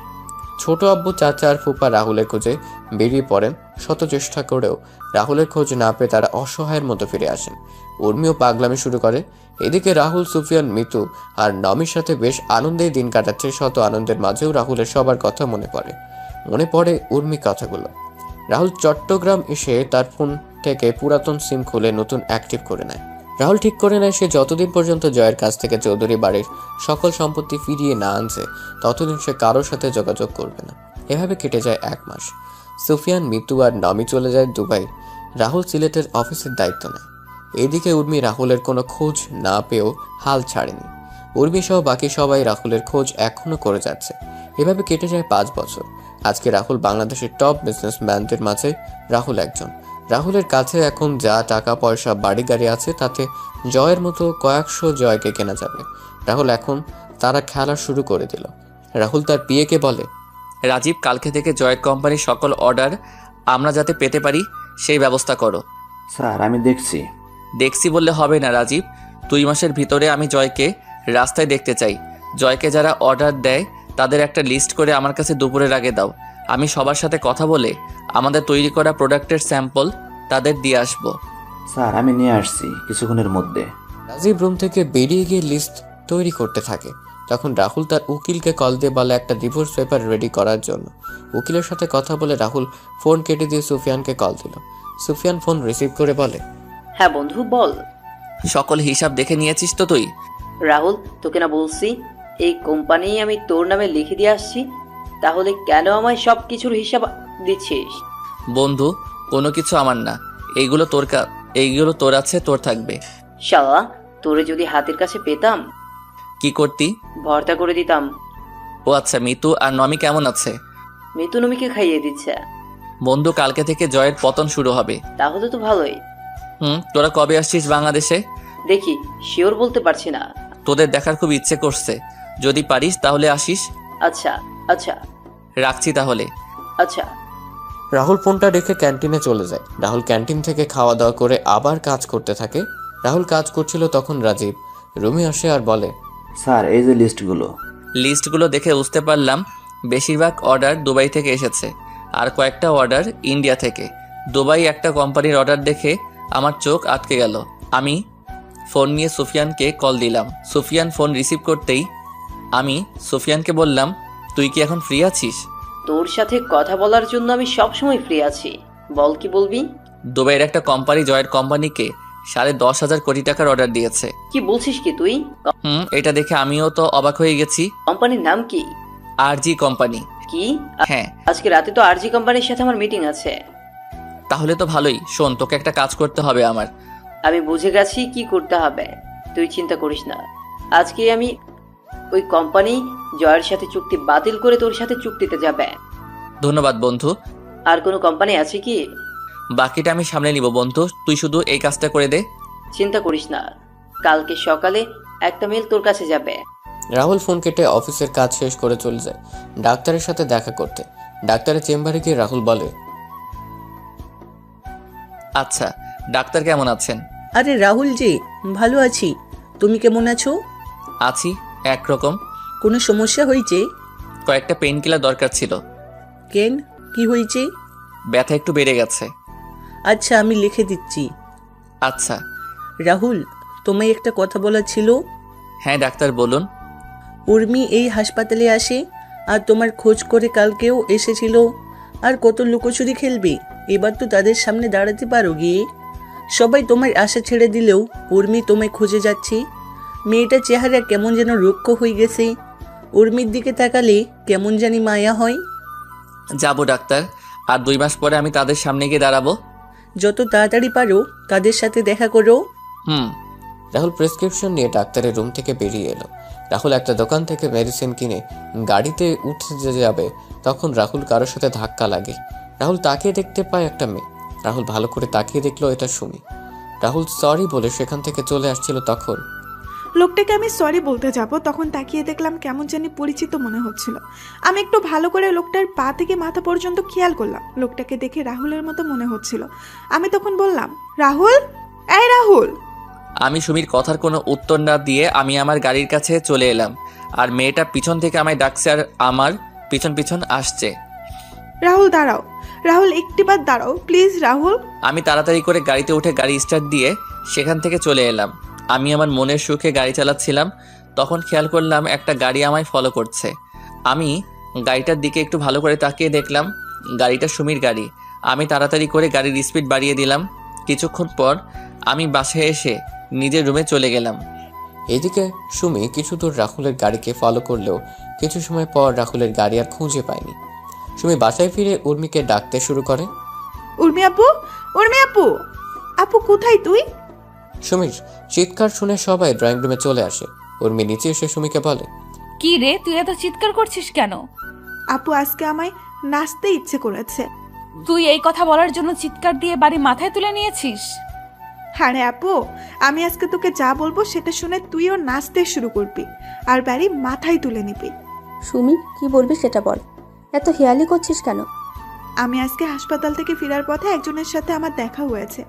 ছোট আব্বু, চাচা আর ফুপা রাহুলের খোঁজে বেরিয়ে পড়েন। শত চেষ্টা করেও রাহুলের খোঁজ না পেয়ে তারা অসহায়ের মতো ফিরে আসেন। উর্মিও পাগলামি শুরু করে। এদিকে রাহুল, সুফিয়ান, মিতু আর নমির সাথে বেশ আনন্দেই দিন কাটাচ্ছে। শত আনন্দের মাঝেও রাহুলের সবার কথা মনে পড়ে উর্মি কথাগুলো। রাহুল চট্টগ্রাম এসে তার ফোন থেকে পুরাতন সিম খুলে নতুন অ্যাক্টিভ করে নেয়। রাহুল ঠিক করে নেয় সে যতদিন পর্যন্ত জয়ের কাছ থেকে চৌধুরী বাড়ির সকল সম্পত্তি ফিরিয়ে না আনছে ততদিন সে কারোর সাথে যোগাযোগ করবে না। এভাবে কেটে যায় 1 মাস। সুফিয়ান, মিতু আর নমি চলে যায় দুবাই। রাহুল সিলেটের অফিসের দায়িত্ব নেয়। এদিকে উর্মি রাহুলের কোনো খোঁজ না পেয়েও হাল ছাড়েনি। উর্মি সহ বাকি সবাই রাহুলের খোঁজ এখনো করে যাচ্ছে। এভাবে কেটে যায় 5 বছর। আজকে রাহুল বাংলাদেশের টপ বিজনেসম্যানদের মাঝে রাহুল একজন। রাহুলের কাছে এখন যা টাকা পয়সা, বাড়ি গাড়ি আছে তাতে জয়ের মতো কয়েকশো জয়কে কেনা যাবে। রাহুল এখন তারা খেলা শুরু করে দিল। রাহুল তার পিএকে বলে, রাজীব, কালকে থেকে জয়ের কোম্পানির সকল অর্ডার আমরা যাতে পেতে পারি সেই ব্যবস্থা করো। স্যার আমি দেখছি বললে হবে না রাজীব, 2 মাসের ভিতরে আমি জয়কে রাস্তায় দেখতে চাই। জয়কে যারা অর্ডার দেয় তাদের একটা লিস্ট করে আমার কাছে দুপুরের আগে দাও। আমি সবার সাথে কথা বলে আমাদের তৈরি করা প্রোডাক্টের স্যাম্পল তাদের দিয়ে আসবো। স্যার আমি নিয়ে আসছি কিছুক্ষণের মধ্যে। রাজীব রুম থেকে বেরিয়ে গিয়ে লিস্ট তৈরি করতে থাকে। তখন রাহুল তার উকিলকে কল দিয়ে বলে একটা ডিভোর্স পেপার রেডি করার জন্য। উকিলের সাথে কথা বলে রাহুল ফোন কেটে দিয়ে সুফিয়ানকে কল দিল। সুফিয়ান ফোন রিসিভ করে বলে, হ্যাঁ বন্ধু বল। সকল হিসাব দেখে নিয়েছিস তো তুই? রাহুল, তোকে না বলছি এই কোম্পানি আমি তোর নামে লিখে দিয়ে আসছি, তাহলে কেন আমায় সব কিছুর হিসাব দিচ্ছিস? বন্ধু, কোনো কিছু আমার না, এইগুলো তোর আছে, তোর থাকবে। শালা, তোরে যদি হাতের কাছে পেতাম কি করতি? ভর্তা করে দিতাম। ও আচ্ছা, মিতু আর নমি কেমন আছে? মিতু নমিকে খাইয়ে দিচ্ছে। বন্ধু, কালকে থেকে জয়ের পতন শুরু হবে। তাহলে তো ভালোই। তোরা কবে আসছিস বাংলাদেশে? দেখি, শিওর বলতে পারছি না। তোদের দেখার খুব ইচ্ছে করছে, যদি পারিস তাহলে আসিস। আচ্ছা আচ্ছা, রাখছি তাহলে। আচ্ছা। রাহুল ফোনটা রেখে ক্যান্টিনে চলে যায়। রাহুল ক্যান্টিন থেকে খাওয়া দাওয়া করে আবার কাজ করতে থাকে। রাহুল কাজ করছিল তখন রাজীব রুমে আসে আর বলে, স্যার এই যে লিস্টগুলো দেখে বুঝতে পারলাম বেশিরভাগ অর্ডার দুবাই থেকে এসেছে, আর কয়েকটা অর্ডার ইন্ডিয়া থেকে। দুবাই একটা কোম্পানির অর্ডার দেখে আমার চোখ আটকে গেল। আমি ফোন নিয়ে সুফিয়ানকে কল দিলাম। সুফিয়ান ফোন রিসিভ করতেই আমি সুফিয়ানকে বললাম, তুই কি এখন ফ্রি আছিস? তোর সাথে কথা বলার জন্য আমি সবসময় ফ্রি আছি, বল কি বলবি? দুবাইয়ের একটা কোম্পানি জয়ের কোম্পানিকে 10.5 কোটি টাকার অর্ডার দিয়েছে। কি বলছিস কি তুই? এটা দেখে আমিও তো অবাক হয়ে গেছি। কোম্পানির নাম কি? আরজি কোম্পানি। কি? হ্যাঁ, আজকে রাতে তো আরজি কোম্পানির সাথে আমার মিটিং আছে। তাহলে তো ভালোই। শোন, তোকে একটা কাজ করতে হবে আমার। আমি বুঝে গেছি কি করতে হবে, তুই চিন্তা করিস না। আজকে আমি ওই কোম্পানি জয়ের সাথে চুক্তি বাতিল করে তোর সাথে চুক্তিতে যাবে। ধন্যবাদ বন্ধু। আর কোনো কোম্পানি আছে কি? বাকিটা আমি সামলে নিব বন্ধু, তুই শুধু এই কাজটা করে দে। চিন্তা করিস না, কালকে সকালে একটা মেল তোর কাছে যাবে। রাহুল ফোন কেটে অফিসের কাজ শেষ করে চলে যায় ডাক্তারের সাথে দেখা করতে। ডাক্তারের চেম্বারে গিয়ে রাহুল বলে, আচ্ছা, ডাক্তার কেমন আছেন? আরে রাহুল জি, ভালো আছি। তুমি কেমন আছো? আছি একরকম। কোনো সমস্যা হয়েছে? কয়েকটা পেইন কিলার দরকার ছিল। কেন, কি হয়েছে? ব্যথা একটু বেড়ে গেছে। আচ্ছা, আমি লিখে দিচ্ছি। আচ্ছা। রাহুল, তোমায় একটা কথা বলার ছিল। হ্যাঁ ডাক্তার, বলুন। উর্মি এই হাসপাতালে আসে আর তোমার খোঁজ করে কালকেও এসেছিল। আর কত লুকোচুরি খেলবে? এবার তো তাদের সামনে দাঁড়াতে পারো গিয়ে। সবাই তোমার আশা ছেড়ে দিলেও উর্মি তোমায় খুঁজে যাচ্ছে। মেয়েটার চেহারা কেমন যেন রুক্ষ হয়ে গেছে। উর্মির দিকে তাকালে কেমন জানি মায়া হয়। যাব ডাক্তার, আর 2 মাস পরে আমি তাদের সামনে গিয়ে দাঁড়াবো। যত তাড়াতাড়ি পারো তাদের সাথে দেখা করো। রাহুল প্রেসক্রিপশন নিয়ে ডাক্তারের রুম থেকে বেরিয়ে এলো। রাহুল একটা দোকান থেকে মেডিসিন কিনে গাড়িতে উঠতে যাবে, তখন রাহুল কারোর সাথে ধাক্কা লাগে। রাহুল তাকিয়ে দেখতে পায় একটা মেয়ে। রাহুল ভালো করে তাকিয়ে দেখলো এটা সুমি। রাহুল সরি বলে সেখান থেকে চলে আসছিল, তখন লোকটাকে আমি সরি বলতে যাব, তখন তাকিয়ে দেখলাম কেমন জানি পরিচিত মনে হচ্ছিল। আমি একটু ভালো করে লোকটার পা থেকে মাথা পর্যন্ত খেয়াল করলাম। লোকটাকে দেখে রাহুলের মতো মনে হচ্ছিল। আমি তখন বললাম, রাহুল, এই রাহুল। আমি সুমির কথার কোনো উত্তর না দিয়ে আমি আমার গাড়ির কাছে চলে এলাম, আর মেয়েটা পিছন থেকে আমায় ডাকছে আর আমার পিছন পিছন আসছে। রাহুল দাঁড়াও, রাহুল একটিবার দাঁড়াও প্লিজ রাহুল। আমি তাড়াতাড়ি করে গাড়িতে উঠে গাড়ি স্টার্ট দিয়ে সেখান থেকে চলে এলাম। আমি আমার মনের সুখে গাড়ি চালাচ্ছিলাম, তখন খেয়াল করলাম একটা গাড়ি আমায় ফলো করছে। আমি গাড়িটার দিকে একটু ভালো করে তাকিয়ে দেখলাম গাড়িটা সুমির গাড়ি। আমি তাড়াতাড়ি করে গাড়ির স্পিড বাড়িয়ে দিলাম। কিছুক্ষণ পর আমি বাসায় এসে নিজের রুমে চলে গেলাম। এদিকে সুমি কিছু দূর রাহুলের গাড়িকে ফলো করলেও কিছু সময় পর রাহুলের গাড়ি আর খুঁজে পায়নি। সুমি বাসায় ফিরে উর্মিকে ডাকতে শুরু করে, উর্মি আপু, উর্মি আপু, আপু কোথায় তুই? সুমির চিৎকার শুনে সবাই ড্রয়িং রুমে চলে আসে। উর্মি নিচে এসে সুমিকে বলে, কি রে, তুই এত চিৎকার করছিস কেন? আপু আজকে আমায় নাচতে ইচ্ছে করেছে। তুই এই কথা বলার জন্য চিৎকার দিয়ে বাড়ি মাথায় তুলে নিয়েছিস? আরে আপু, আমি আজকে তোকে যা বলবো সেটা শুনে তুইও নাচতে শুরু করবি আর বাড়ি মাথায় তুলে নিবি। সুমি, কি বলবি সেটা বল, এত হেয়ালি করছিস কেন? আমি আজকে হাসপাতাল থেকে ফেরার পথে একজনের সাথে আমার দেখা হয়েছে।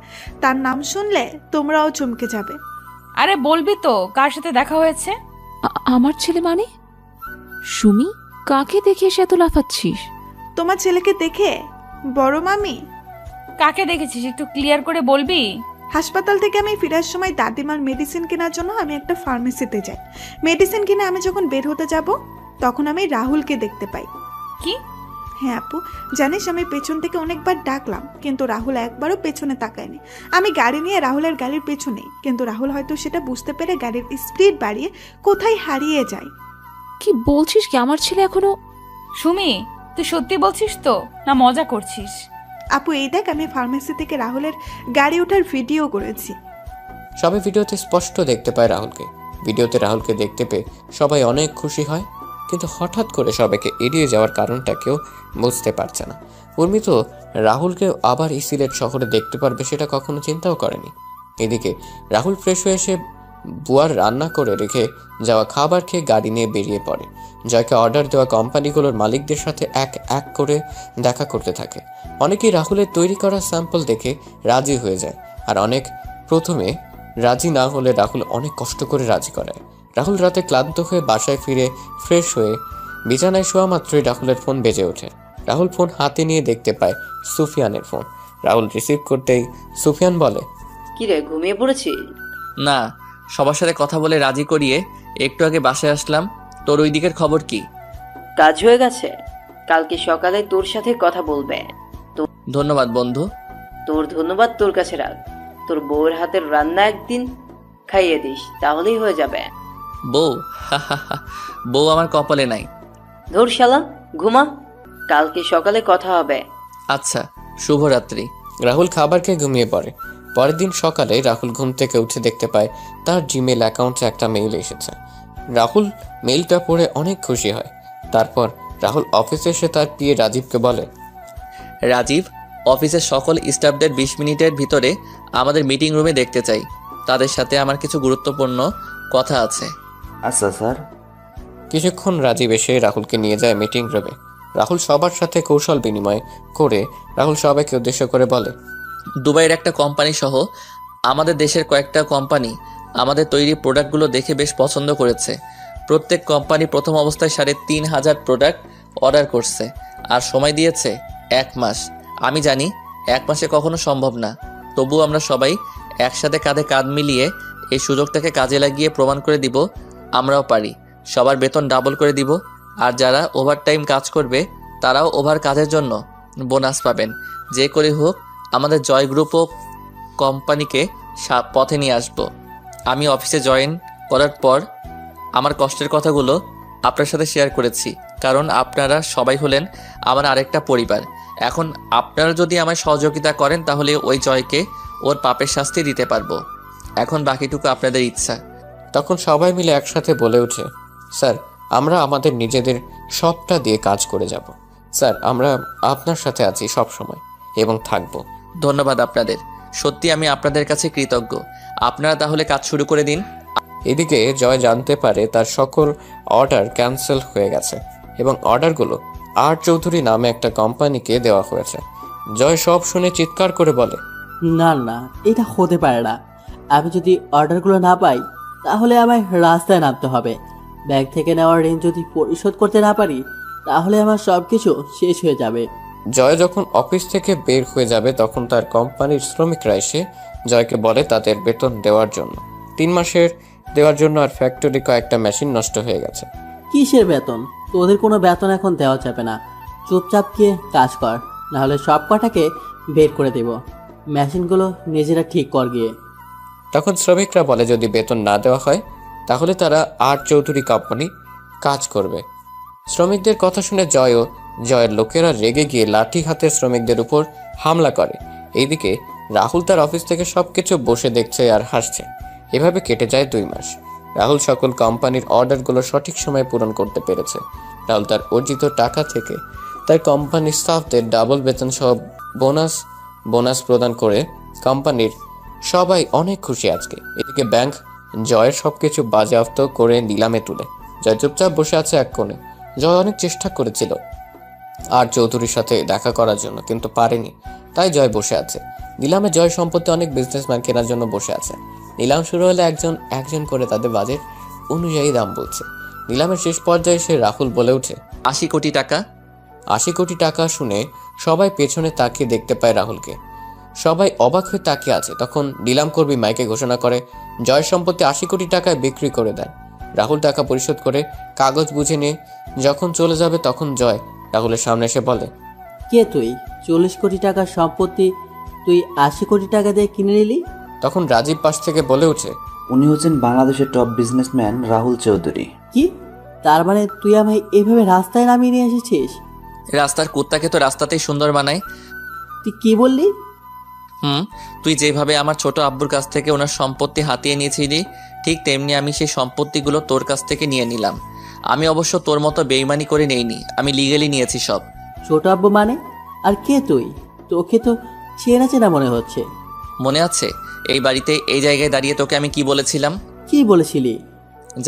তার নাম শুনলে তোমরাও চমকে যাবে। আরে বলবি তো কার সাথে দেখা হয়েছে? আমার ছেলে মানে? সুমি, কাকে দেখে এসে এত লাফাচ্ছিস? তোমার ছেলেকে দেখে বড় মামি। কাকে দেখেছিস একটু ক্লিয়ার করে বলবি? হাসপাতাল থেকে আমি ফেরার সময় দাদিমার মেডিসিন কেনার জন্য আমি একটা ফার্মেসিতে যাই। মেডিসিন কিনে আমি যখন বের হতে যাব তখন আমি রাহুলকে দেখতে পাই। কি? হ্যাঁ আপু, জানিস আমি পেছন থেকে অনেকবার ডাকলাম কিন্তু রাহুল একবারও পেছনে তাকায়নি। আমি গাড়ি নিয়ে রাহুলের গাড়ির পেছনেই, কিন্তু রাহুল হয়তো সেটা বুঝতে পেরে গাড়ির স্পিড বাড়িয়ে কোথায় হারিয়ে যায়। কি বলছিস কি? আমার ছেলে এখনো? সুমি, তুই সত্যি বলছিস তো না মজা করছিস? আপু এই দেখ, আমি ফার্মেসি থেকে রাহুলের গাড়ি ওঠার ভিডিও করেছি। সবাই ভিডিওতে স্পষ্ট দেখতে পায় রাহুলকে। ভিডিওতে রাহুলকে দেখতে পেয়ে সবাই অনেক খুশি হয়, কিন্তু হঠাৎ করে সবাইকে এড়িয়ে যাওয়ার কারণটা কেউ বুঝতে পারছে না। উর্মি তো রাহুলকে আবার এই সিলেট শহরে দেখতে পারবে সেটা কখনো চিন্তাও করেনি। এদিকে রাহুল ফ্রেশ হয়ে এসে বুয়ার রান্না করে রেখে যাওয়া খাবার খেয়ে গাড়ি নিয়ে বেরিয়ে পড়ে। জয়কে অর্ডার দেওয়া কোম্পানিগুলোর মালিকদের সাথে এক এক করে দেখা করতে থাকে। অনেকেই রাহুলের তৈরি করা স্যাম্পল দেখে রাজি হয়ে যায়, আর অনেক প্রথমে রাজি না হলে রাহুল অনেক কষ্ট করে রাজি করায়। রাহুল রাতে ক্লান্ত হয়ে বাসায় ফিরে ফ্রেশ হয়ে বিছানায় শোয়া মাত্রই রাহুলের ফোন বেজে ওঠে। রাহুল ফোন হাতে নিয়ে দেখতে পায় সুফিয়ানের ফোন। রাহুল রিসিভ করতেই সুফিয়ান বলে, কি রে, ঘুমিয়ে পড়েছিস? না, সবার সাথে কথা বলে রাজি করিয়ে একটু আগে বাসায় আসলাম। তোর ওই দিকের খবর কি? কাজ হয়ে গেছে, কালকে সকালে তোর সাথে কথা বলবে। ধন্যবাদ বন্ধু। তোর ধন্যবাদ তোর কাছে রাখ। তোর বউয়ের হাতের রান্না একদিন খাইয়ে দিস, তাহলেই হয়ে যাবে। বউ? বউ আমার কপালে নাই। ধুর শালা, ঘুমা, কালকে সকালে কথা হবে। আচ্ছা, শুভরাত্রি। রাহুল খাবার খেয়ে ঘুমিয়ে পড়ে। পরের দিন সকালে রাহুল ঘুম থেকে উঠে দেখতে পায় তার জিমেল অ্যাকাউন্টে একটা মেইল এসেছে। রাহুল মেইলটা পড়ে অনেক খুশি হয়। তারপর রাহুল অফিসে এসে তার পিএ রাজীবকে বলে, রাজীব, অফিসের সকল স্টাফদের 20 মিনিটের ভিতরে আমাদের মিটিং রুমে দেখতে চাই। তাদের সাথে আমার কিছু গুরুত্বপূর্ণ কথা আছে। আচ্ছা স্যার। কিছুক্ষণ রাজীব এসে রাহুলকে নিয়ে যায় মিটিং রুমে। রাহুল সবার সাথে কৌশল বিনিময় করে রাহুল সবাইকে উদ্দেশ্য করে বলে, দুবাইয়ের একটা কোম্পানি সহ আমাদের দেশের কয়েকটা কোম্পানি আমাদের তৈরি প্রোডাক্টগুলো দেখে বেশ পছন্দ করেছে। প্রত্যেক কোম্পানি প্রথম অবস্থায় 3,500 প্রোডাক্ট অর্ডার করছে আর সময় দিয়েছে 1 মাস। আমি জানি 1 মাসে কখনো সম্ভব না, তবুও আমরা সবাই একসাথে কাঁধে কাঁধ মিলিয়ে এই সুযোগটাকে কাজে লাগিয়ে প্রমাণ করে দিব আমরাও পারি। সবার বেতন ডাবল করে দিব, আর যারা ওভারটাইম কাজ করবে তারাও ওভার কাজের জন্য বোনাস পাবেন। যে করে হোক আমাদের জয় গ্রুপ ও কোম্পানিকে পথে নিয়ে আসব। আমি অফিসে জয়েন করার পর আমার কষ্টের কথাগুলো আপনার সাথে শেয়ার করেছি, কারণ আপনারা সবাই হলেন আমার আরেকটা পরিবার। এখন আপনারা যদি আমায় সহযোগিতা করেন তাহলে ওই জয়কে ওর পাপের শাস্তি দিতে পারবো। এখন বাকিটুকু আপনাদের ইচ্ছা। তখন সবাই মিলে একসাথে বলে ওঠে, স্যার আমরা আমাদের নিজেদের সবটা দিয়ে কাজ করে যাব। স্যার আমরা আপনার সাথে আছি সব সময় এবং থাকবো। ধন্যবাদ আপনাদের, সত্যি আমি আপনাদের কাছে কৃতজ্ঞ। আপনারা তাহলে কাজ শুরু করে দিন। এদিকে জয় জানতে পারে তার সকল অর্ডার ক্যান্সেল হয়ে গেছে এবং অর্ডারগুলো আর চৌধুরী নামে একটা কোম্পানিকে দেওয়া হয়েছে। জয় সব শুনে চিৎকার করে বলে, না না, এটা হতে পারে না। আমি যদি অর্ডারগুলো না পাই তাহলে আমায় রাস্তায় নামতে হবে। ব্যাংক থেকে নেওয়ার ঋণ যদি পরিশোধ করতে না পারি তাহলে আমার সব কিছু শেষ হয়ে যাবে। জয় যখন অফিস থেকে বের হয়ে যাবে তখন তার কোম্পানির শ্রমিকরা এসে জয়কে বলে তাদের বেতন দেওয়ার জন্য। 3 মাসের দেওয়ার জন্য আর ফ্যাক্টরি কয়েকটা মেশিন নষ্ট হয়ে গেছে। কিসের বেতন? তোদের কোনো বেতন এখন দেওয়া যাবে না। চুপচাপ গিয়ে কাজ কর, নাহলে সব কটাকে বের করে দেব। মেশিনগুলো নিজেরা ঠিক কর গিয়ে। তখন শ্রমিকরা বলে যদি বেতন না দেওয়া হয় তাহলে তারা আর চৌধুরী কোম্পানি কাজ করবে। শ্রমিকদের কথা শুনে জয়ের লোকেরা রেগে গিয়ে লাঠি হাতে শ্রমিকদের উপর হামলা করে। এইদিকে রাহুল তার অফিস থেকে সবকিছু বসে দেখছে আর হাসছে। এভাবে কেটে যায় 2 মাস। রাহুল সকল কোম্পানির অর্ডারগুলো সঠিক সময়ে পূরণ করতে পেরেছে। রাহুল তার অর্জিত টাকা থেকে তার কোম্পানির স্টাফদের ডাবল বেতন সহ বোনাস প্রদান করে কোম্পানির সবাই অনেক খুশি আজকে। এদিকে ব্যাংক জয়ের সবকিছু বাজেয়াপ্ত করে নিলামে তুলে। জয় চুপচাপ বসে আছে এক কোণে। জয় অনেক চেষ্টা করেছিল আর চৌধুরীর সাথে দেখা করার জন্য, কিন্তু পারেনি, তাই জয় বসে আছে। নিলামে জয় সম্পত্তি অনেক বিজনেসম্যান কেনার জন্য বসে আছে। নিলাম শুরু হলে একজন করে তাদের বাজেট অনুযায়ী দাম বলছে। নিলামের শেষ পর্যায়ে এসে রাহুল বলে ওঠে, 80 কোটি টাকা। 80 কোটি টাকা শুনে সবাই পেছনে তাকিয়ে দেখতে পায় রাহুলকে। সবাই অবাক হয়ে তাকিয়ে আছে। তখন নিলাম কর্মী মাইকে ঘোষণা করে জয়ের সম্পত্তি 80 কোটি টাকায় বিক্রি করে দেন। রাহুল টাকা পরিশোধ করে কাগজ বুঝে নিয়ে যখন চলে যাবে তখন জয় রাহুলের সামনে এসে বলে, কে তুই? 40 কোটি টাকার সম্পত্তি তুই 80 কোটি টাকা দিয়ে কিনে নিলি? তখন রাজীব পাশ থেকে বলে ওঠে, উনি হচ্ছেন বাংলাদেশের টপ বিজনেসম্যান রাহুল চৌধুরী। কি? তার মানে তুই আমায় এভাবে রাস্তায় নামিয়ে নিয়ে এসেছিস? রাস্তার কুত্তাকে তো রাস্তাতেই সুন্দর বানায়। তুই কি বললি? তুই যেভাবে আমার ছোট আব্বুর কাছ থেকে ওনার সম্পত্তি হাতিয়ে নিয়েছিলি ঠিক তেমনি আমি সেই সম্পত্তিগুলো তোর কাছ থেকে নিয়ে নিলাম। আমি অবশ্য তোর মতো বেইমানি করে নেইনি, আমি লিগ্যালি নিয়েছি সব। ছোট আব্বু মানে? আর কে তুই? তোকে তো চেনা চেনা মনে হচ্ছে। মনে আছে এই বাড়িতে এই জায়গায় দাঁড়িয়ে তোকে আমি কি বলেছিলাম? কি বলেছিলি?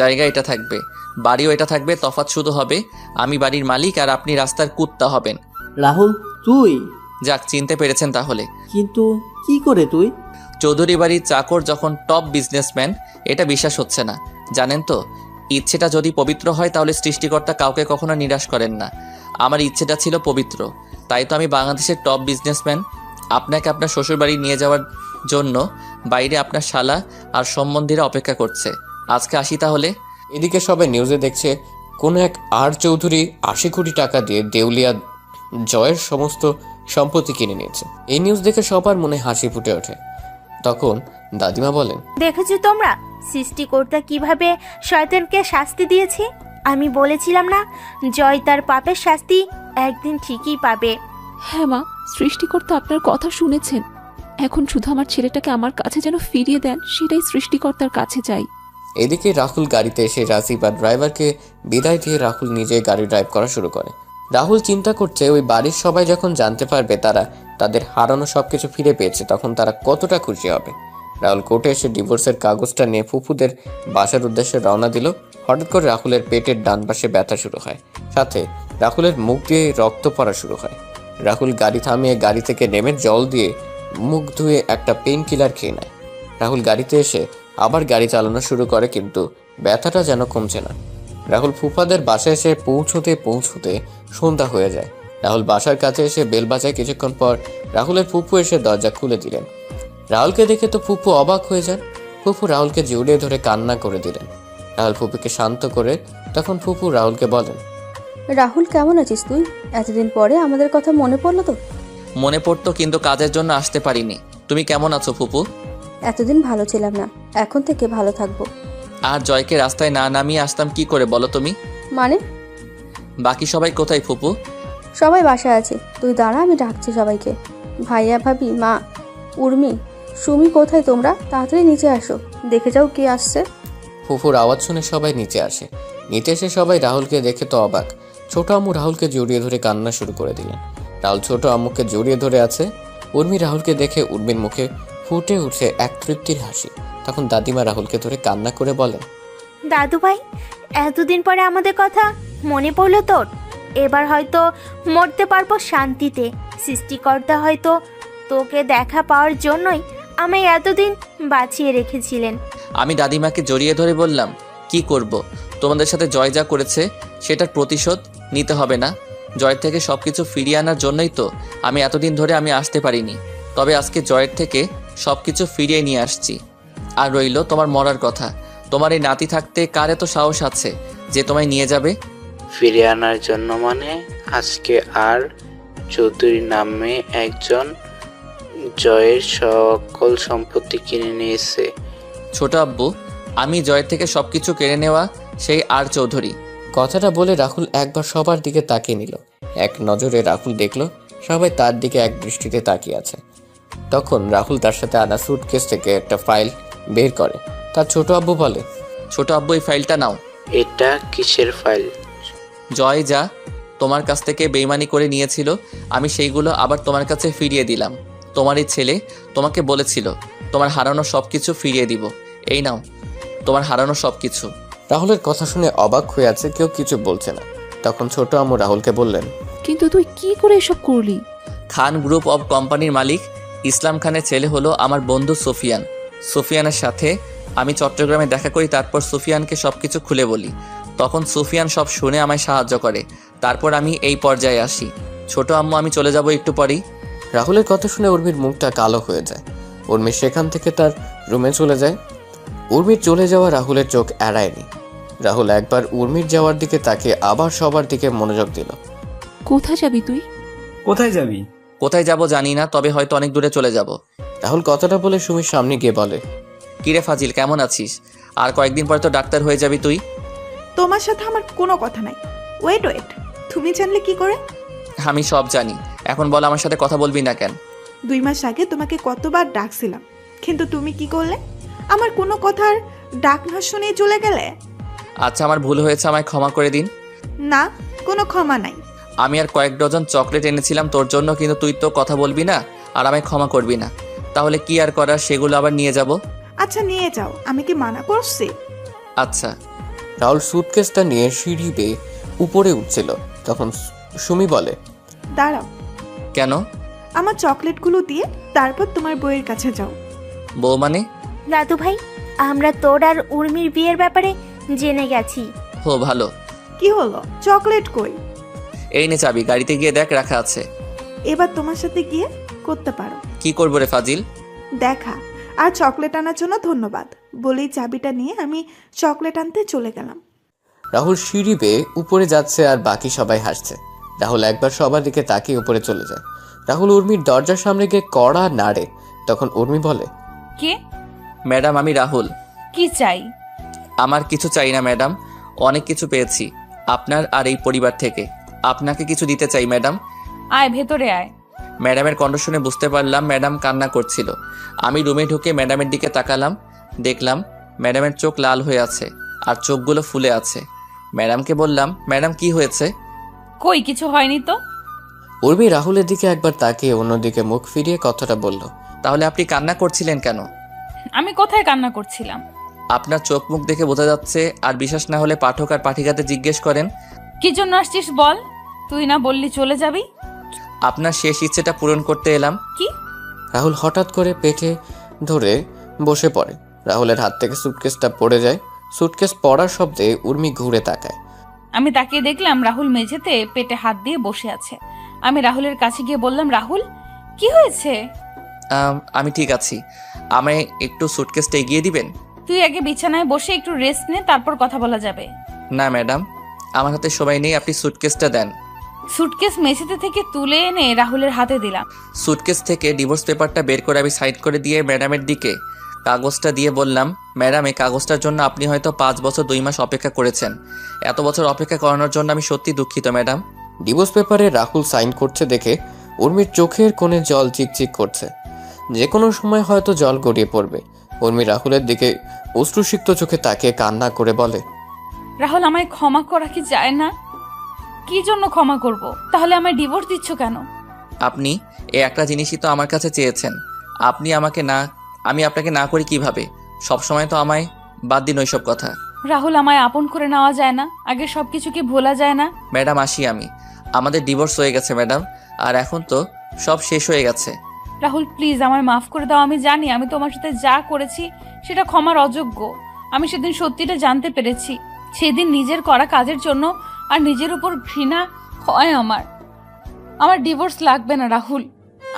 জায়গা এটা থাকবে, বাড়িও এটা থাকবে, তফাৎ শুধু হবে আমি বাড়ির মালিক আর আপনি রাস্তার কুত্তা হবেন। রাহুল তুই? যাক, চিনতে পেরেছেন তাহলে। কিন্তু কি করে তুই? চৌধুরী বাড়ির চাকর যখন টপ বিজনেসম্যান, এটা বিশ্বাস হচ্ছে না। জানেন তো, ইচ্ছেটা যদি পবিত্র হয় তাহলে সৃষ্টিকর্তা কাউকে কখনো নিরাশ করেন না। আমার ইচ্ছেটা ছিল পবিত্র, তাই তো আমি বাংলাদেশের টপ বিজনেসম্যান। আপনাকে আপনার শ্বশুরবাড়ি নিয়ে যাওয়ার জন্য বাইরে আপনার শালা আর সম্বন্ধীরা অপেক্ষা করছে। আজকে আসি তাহলে। এদিকে সবাই নিউজে দেখছে কোনো এক আর চৌধুরী 80 কোটি টাকা দিয়ে দেউলিয়া জয়ের সমস্ত সম্পত্তি কিনে নিয়েছে। এই নিউজ দেখে সবার মনে হাসি ফুটে ওঠে। তখন দাদিমা বলেন, দেখেছো তোমরা সৃষ্টিকর্তা কিভাবে শয়তানকে শাস্তি দিয়েছে? আমি বলেছিলাম না, জয় তার পাপের শাস্তি একদিন ঠিকই পাবে। হ্যাঁ মা, সৃষ্টিকর্তা আপনার কথা শুনেছেন। এখন শুধু আমার ছেলেটাকে আমার কাছে যেন ফিরিয়ে দেন, সেটাই সৃষ্টিকর্তার কাছে চাই। এদিকে রাহুল গাড়িতে এসে রাজীব আর ড্রাইভারকে বিদায় দিয়ে রাহুল নিজে গাড়ি ড্রাইভ করা শুরু করে। রাহুল চিন্তা করছে ওই বাড়ির সবাই যখন জানতে পারবে তারা তাদের হারানো সবকিছু ফিরে পেয়েছে তখন তারা কতটা খুশি হবে। রাহুল কোর্টে এসে ডিভোর্সের কাগজটা নিয়ে ফুফুদের বাসার উদ্দেশ্যে রওনা দিল। হঠাৎ করে রাহুলের পেটের ডান পাশে ব্যথা শুরু হয়, সাথে রাহুলের মুখ দিয়ে রক্ত পড়া শুরু হয়। রাহুল গাড়ি থামিয়ে গাড়ি থেকে নেমে জল দিয়ে মুখ ধুয়ে একটা পেইন কিলার খেয়ে নেয়। রাহুল গাড়িতে এসে আবার গাড়ি চালানো শুরু করে, কিন্তু ব্যথাটা যেন কমছে না। রাহুল ফুফাদের বাসায় এসে পৌঁছতে সন্ধ্যা হয়ে যায়। রাহুল বাসার কাছে এসে বেল বাজায়। কিছুক্ষণ পর রাহুলের ফুফু এসে দরজা খুলে দিলেন। রাহুলকে দেখে তো ফুফু অবাক হয়ে যান। ফুফু রাহুলকে জড়িয়ে ধরে কান্না করে দিলেন। রাহুল ফুফুকে শান্ত করে তখন ফুফু রাহুলকে বলেন, রাহুল কেমন আছিস তুই? এতদিন পরে আমাদের কথা মনে পড়লো তো? মনে পড়তো, কিন্তু কাজের জন্য আসতে পারিনি। তুমি কেমন আছো ফুপু? এতদিন ভালো ছিলাম না, এখন থেকে ভালো থাকবো। আর জয়কে রাস্তায় না নামিয়ে আসতাম কি করে বলো তুমি? মানে? বাকি সবাই কোথায় ফুপু? সবাই বাসায় আছে, তুই দাঁড়া, আমি ডাকছি সবাইকে। ভাইয়া, ভাবি, মা, উর্মি, সুমি কোথায় তোমরা? তাড়াতাড়ি নিচে আসো, দেখে যাও কে আসছে। ফুফুর আওয়াজ শুনে সবাই নিচে আসে। নিচে এসে সবাই রাহুলকে দেখে তো অবাক। ছোট আম্মু রাহুলকে জড়িয়ে ধরে কান্না শুরু করে দিলেন। রাহুল ছোট আম্মুকে জড়িয়ে ধরে আছে। উর্মি রাহুলকে দেখে উর্মির মুখে ফুটে উঠে এক তৃপ্তির হাসি। তখন দাদিমা রাহুলকে ধরে কান্না করে বলেন, দাদু ভাই, এতদিন পরে আমাদের কথা মনে পড়লো তোর? এবার হয়তো মরতে পারবো শান্তিতে। সৃষ্টিকর্তা হয়তো তোকে দেখা পাওয়ার জন্যই আমায় এতদিন বাঁচিয়ে রেখেছিলেন। আমি দাদিমাকে জড়িয়ে ধরে বললাম, কি করব? তোমাদের সাথে জয় যা করেছে সেটার প্রতিশোধ নিতে হবে না? জয়ের থেকে সব কিছু ফিরিয়ে আনার জন্যই তো আমি এতদিন ধরে আমি আসতে পারিনি। তবে আজকে জয়ের থেকে সব কিছু ফিরিয়ে নিয়ে আসছি। আর রইল তোমার মরার কথা। তোমার এই নাতি থাকতে কার এত সাহস আছে যে তোমায় নিয়ে যাবে? ফিরিয়ে আনার জন্য মানে? আজকে আর চৌধুরী নামে একজন জয়ের সকল সম্পত্তি কিনে নিয়েছে। ছোট আব্বু, আমি জয়ের থেকে সবকিছু কেড়ে নেওয়া সেই আর চৌধুরী। কথাটা বলে রাহুল একবার সবার দিকে তাকিয়ে নিল। এক নজরে রাহুল দেখল সবাই তার দিকে এক দৃষ্টিতে তাকিয়ে আছে। তখন রাহুল তার সাথে আনা সুটকেস থেকে একটা ফাইল বের করে। তার ছোট আব্বু বলে, ছোট আব্বু, এই ফাইলটা নাও। এটা কিসের ফাইল? জয় যা তোমার কাছ থেকে বেইমানি করে নিয়েছিল, আমি সেইগুলো আবার তোমার কাছে ফিরিয়ে দিলাম। তোমারই ছেলে তোমাকে বলেছিল তোমার হারানো সব কিছু ফিরিয়ে দিব। এই নাও তোমার হারানো সব কিছু। রাহুলের কথা শুনে অবাক হয়ে আছে, কেউ কিছু বলছে না। তখন ছোট আম্মু রাহুলকে বললেন, কিন্তু তুই কি করে এসব করলি? খান গ্রুপ অফ কোম্পানির মালিক ইসলাম খানের ছেলে হলো আমার বন্ধু সুফিয়ান। সুফিয়ানের সাথে আমি চট্টগ্রামে দেখা করি, তারপর সুফিয়ানকে সব কিছু খুলে বলি। তখন সুফিয়ান সব শুনে আমায় সাহায্য করে। তারপর আমি এই পর্যায়ে আসি। ছোট আম্মু, আমি চলে যাব একটু পরেই। রাহুলের কথা শুনে উর্মির মুখটা কালো হয়ে যায়। উর্মি সেখান থেকে তার রুমে চলে যায়। উর্মির চলে যাওয়া রাহুলের চোখ এড়ায়নি। রাহুল একবার উর্মির যাওয়ার দিকে তাকিয়ে আবার সবার দিকে মনোযোগ দিল। কোথায় যাবি তুই? কোথায় যাবি? কোথায় যাব জানি না, তবে হয়তো অনেক দূরে চলে যাব। রাহুল কথাটা বলে সুমির সামনে গিয়ে বলে, কিরে ফাজিল, কেমন আছিস? আর কয়েকদিন পর তো ডাক্তার হয়ে যাবি তুই। তোমার সাথে আমার কোনো কথা নাই। ওয়েট, তুমি জানলে কি করে? আমি সব জানি। এখন বল, আমার সাথে কথা বলবি না কেন? 2 মাস আগে তোমাকে কতবার ডাকছিলাম, কিন্তু তুমি কি করলে? আমার কোনো কথার ডাক না শুনে চলে গেলে। আচ্ছা, আমার ভুল হয়েছে, আমায় ক্ষমা করে দিন। না, কোনো ক্ষমা নাই। আমি আর কয়েক ডজন চকলেট এনেছিলাম তোর জন্য, কিন্তু তুই তো কথা বলবি না আর আমায় ক্ষমা করবি না। তাহলে কি আর করার, সেগুলো আবার নিয়ে যাব। আচ্ছা, নিয়ে যাও, আমি কি মানা করছি? আচ্ছা। রাহুল সুটকেসটা নিয়ে সিঁড়ি বেয়ে উপরে উঠছিল। তখন সুমি বলে, দাঁড়াও। কেন? আমার চকলেটগুলো দিয়ে তারপর তোমার বইয়ের কাছে যাও। বউ মানে? দাদু ভাই, আমরা তোর আর উর্মির বিয়ের ব্যাপারে জেনে গেছি। হো, ভালো। কি হলো? চকলেট কই? এই নে চাবি, গাড়িতে গিয়ে দেখ রাখা আছে। এবার তোমার সাথে গিয়ে করতে পারো। কি করবো রে ফাজিল? দেখা। আর চকলেট আনার জন্য ধন্যবাদ বলেই চাবিটা নিয়ে আমি চকলেট আনতে চলে গেলাম। রাহুল সিঁড়ি বেয়ে উপরে যাচ্ছে আর বাকি সবাই হাসছে। রাহুল একবার সবার দিকে তাকিয়ে উপরে চলে যায়। রাহুল উর্মির দরজার সামনে গিয়ে কড়া নাড়ে। তখন উর্মি বলে, কে? ম্যাডাম, আমি রাহুল। কি চাই? আমার কিছু চাই না ম্যাডাম, অনেক কিছু পেয়েছি আপনার আর এই পরিবার থেকে। আপনাকে কিছু দিতে চাই ম্যাডাম। আয়, ভেতরে আয়। ম্যাডামের কণ্ঠ শুনে বুঝতে পারলাম ম্যাডাম কান্না করছিল। আমি রুমে ঢুকে ম্যাডামের দিকে তাকালাম, দেখলাম ম্যাডামের চোখ লাল হয়ে আছে আর চোখগুলো ফুলে আছে। ম্যাডামকে বললাম, ম্যাডাম কি হয়েছে? কই, কিছু হয়নি তো। উর্মি রাহুলের দিকে একবার তাকিয়ে অন্যদিকে মুখ ফিরিয়ে কথাটা বলল, তাহলে আপনি কান্না করছিলেন কেন? আমি কোথায় কান্না করছিলাম? আপনার চোখ মুখ দেখে বোঝা যাচ্ছে। আর বিশ্বাস না হলে পাঠক আর পাঠিকাতে জিজ্ঞেস করেন। কি জন্য আসছিস বল? তুই না বললি চলে যাবি? আপনার শেষ ইচ্ছেটা পূরণ করতে এলাম। কি? রাহুল হঠাৎ করে পেটে ধরে বসে পড়ে। রাহুলের হাত থেকে সুটকেসটা পড়ে যায়। সুটকেস পড়ার শব্দে উর্মি ঘুরে তাকায়। আমি তাকিয়ে দেখলাম রাহুল মেঝেতে পেটে হাত দিয়ে বসে আছে। আমি রাহুলের কাছে গিয়ে বললাম, রাহুল কি হয়েছে? আমি ঠিক আছি, আমায় একটু সুটকেসটা এগিয়ে দিবেন? তুই আগে বিছানায় বসে একটু রেস্ট নে, তারপর কথা বলা যাবে। না ম্যাডাম, আমার হাতে সময় নেই, আপনি সুটকেসটা দেন। সুটকেস মেঝেতে থেকে তুলে এনে রাহুলের হাতে দিলাম। সুটকেস থেকে ডিভোর্স পেপারটা বের করে আমি সাইড করে দিয়ে ম্যাডামের দিকে কাগজটা দিয়ে বললাম, ম্যাডাম, এই কাগজটার জন্য আপনি হয়তো 5 বছর 2 মাস অপেক্ষা করেছেন। এত বছর অপেক্ষা করানোর জন্য আমি সত্যি দুঃখিত ম্যাডাম। ডিভোর্স পেপারে রাহুল সাইন করছে দেখে উর্মির চোখের কোণে জল চিকচিক করছে। যে কোনো সময় হয়তো জল গড়িয়ে পড়বে। উর্মি রাহুলের দিকে অশ্রুসিক্ত চোখে তাকিয়ে কান্না করে বলে, রাহুল, আমায় ক্ষমা করা কি যায় না? কি জন্য ক্ষমা করব? তাহলে আমায় ডিভোর্স দিচ্ছ কেন? আপনি এই একটা জিনিসই তো আমার কাছে চেয়েছেন। আমি আপনাকে না করি কিভাবে? সবসময় তো আমায় বাদ দিন ওইসব কথা। রাহুল, আমায় আপন করে নেওয়া যায় না? আগে সবকিছু কি ভোলা যায় না? ম্যাডাম আসি আমি। আমাদের ডিভোর্স হয়ে গেছে ম্যাডাম, আর এখন তো সব শেষ হয়ে গেছে। রাহুল প্লিজ আমায় মাফ করে দাও। আমি জানি আমি তোমার সাথে যা করেছি সেটা ক্ষমার অযোগ্য। আমি সেদিন সত্যিটা জানতে পেরেছি। সেদিন নিজের করা কাজের জন্য আর নিজের উপর ঘৃণা হয় আমার ডিভোর্স লাগবে না রাহুল।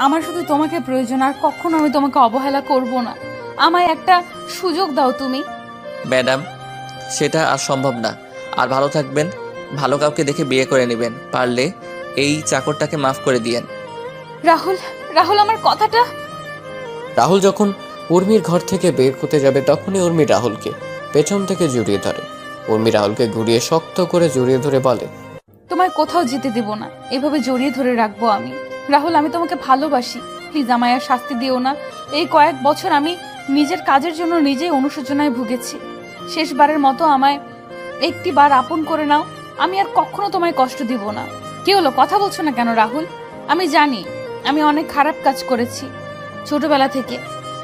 আমার শুধু তোমাকে প্রয়োজন, আর কখনো আমি তোমাকে অবহেলা করব না। আমায় একটা সুযোগ দাও তুমি। ম্যাডাম সেটা আর সম্ভব না। আর ভালো থাকবেন, ভালো কাউকে দেখে বিয়ে করে নেবেন। পারলে এই চাকরটাকে মাফ করে দিয়েন। রাহুল, রাহুল আমার কথাটা। রাহুল যখন উর্মির ঘর থেকে বের হতে যাবে তখনই উর্মি রাহুলকে পেছন থেকে জড়িয়ে ধরে। উর্মি রাহুলকে ঘুরিয়ে শক্ত করে জড়িয়ে ধরে বলে, তোমায় কোথাও যেতে দেব না। এভাবে জড়িয়ে ধরে রাখবো আমি। রাহুল, আমি তোমাকে ভালোবাসি। প্লিজ আমায় আর শাস্তি দিও না। এই কয়েক বছর আমি নিজের কাজের জন্য নিজেই অনুশোচনায় ভুগেছি। শেষবারের মতো আমায় একটি বার আপন করে নাও। আমি আর কখনো তোমায় কষ্ট দিব না। কি হলো, কথা বলছো না কেন রাহুল? আমি জানি আমি অনেক খারাপ কাজ করেছি ছোটবেলা থেকে,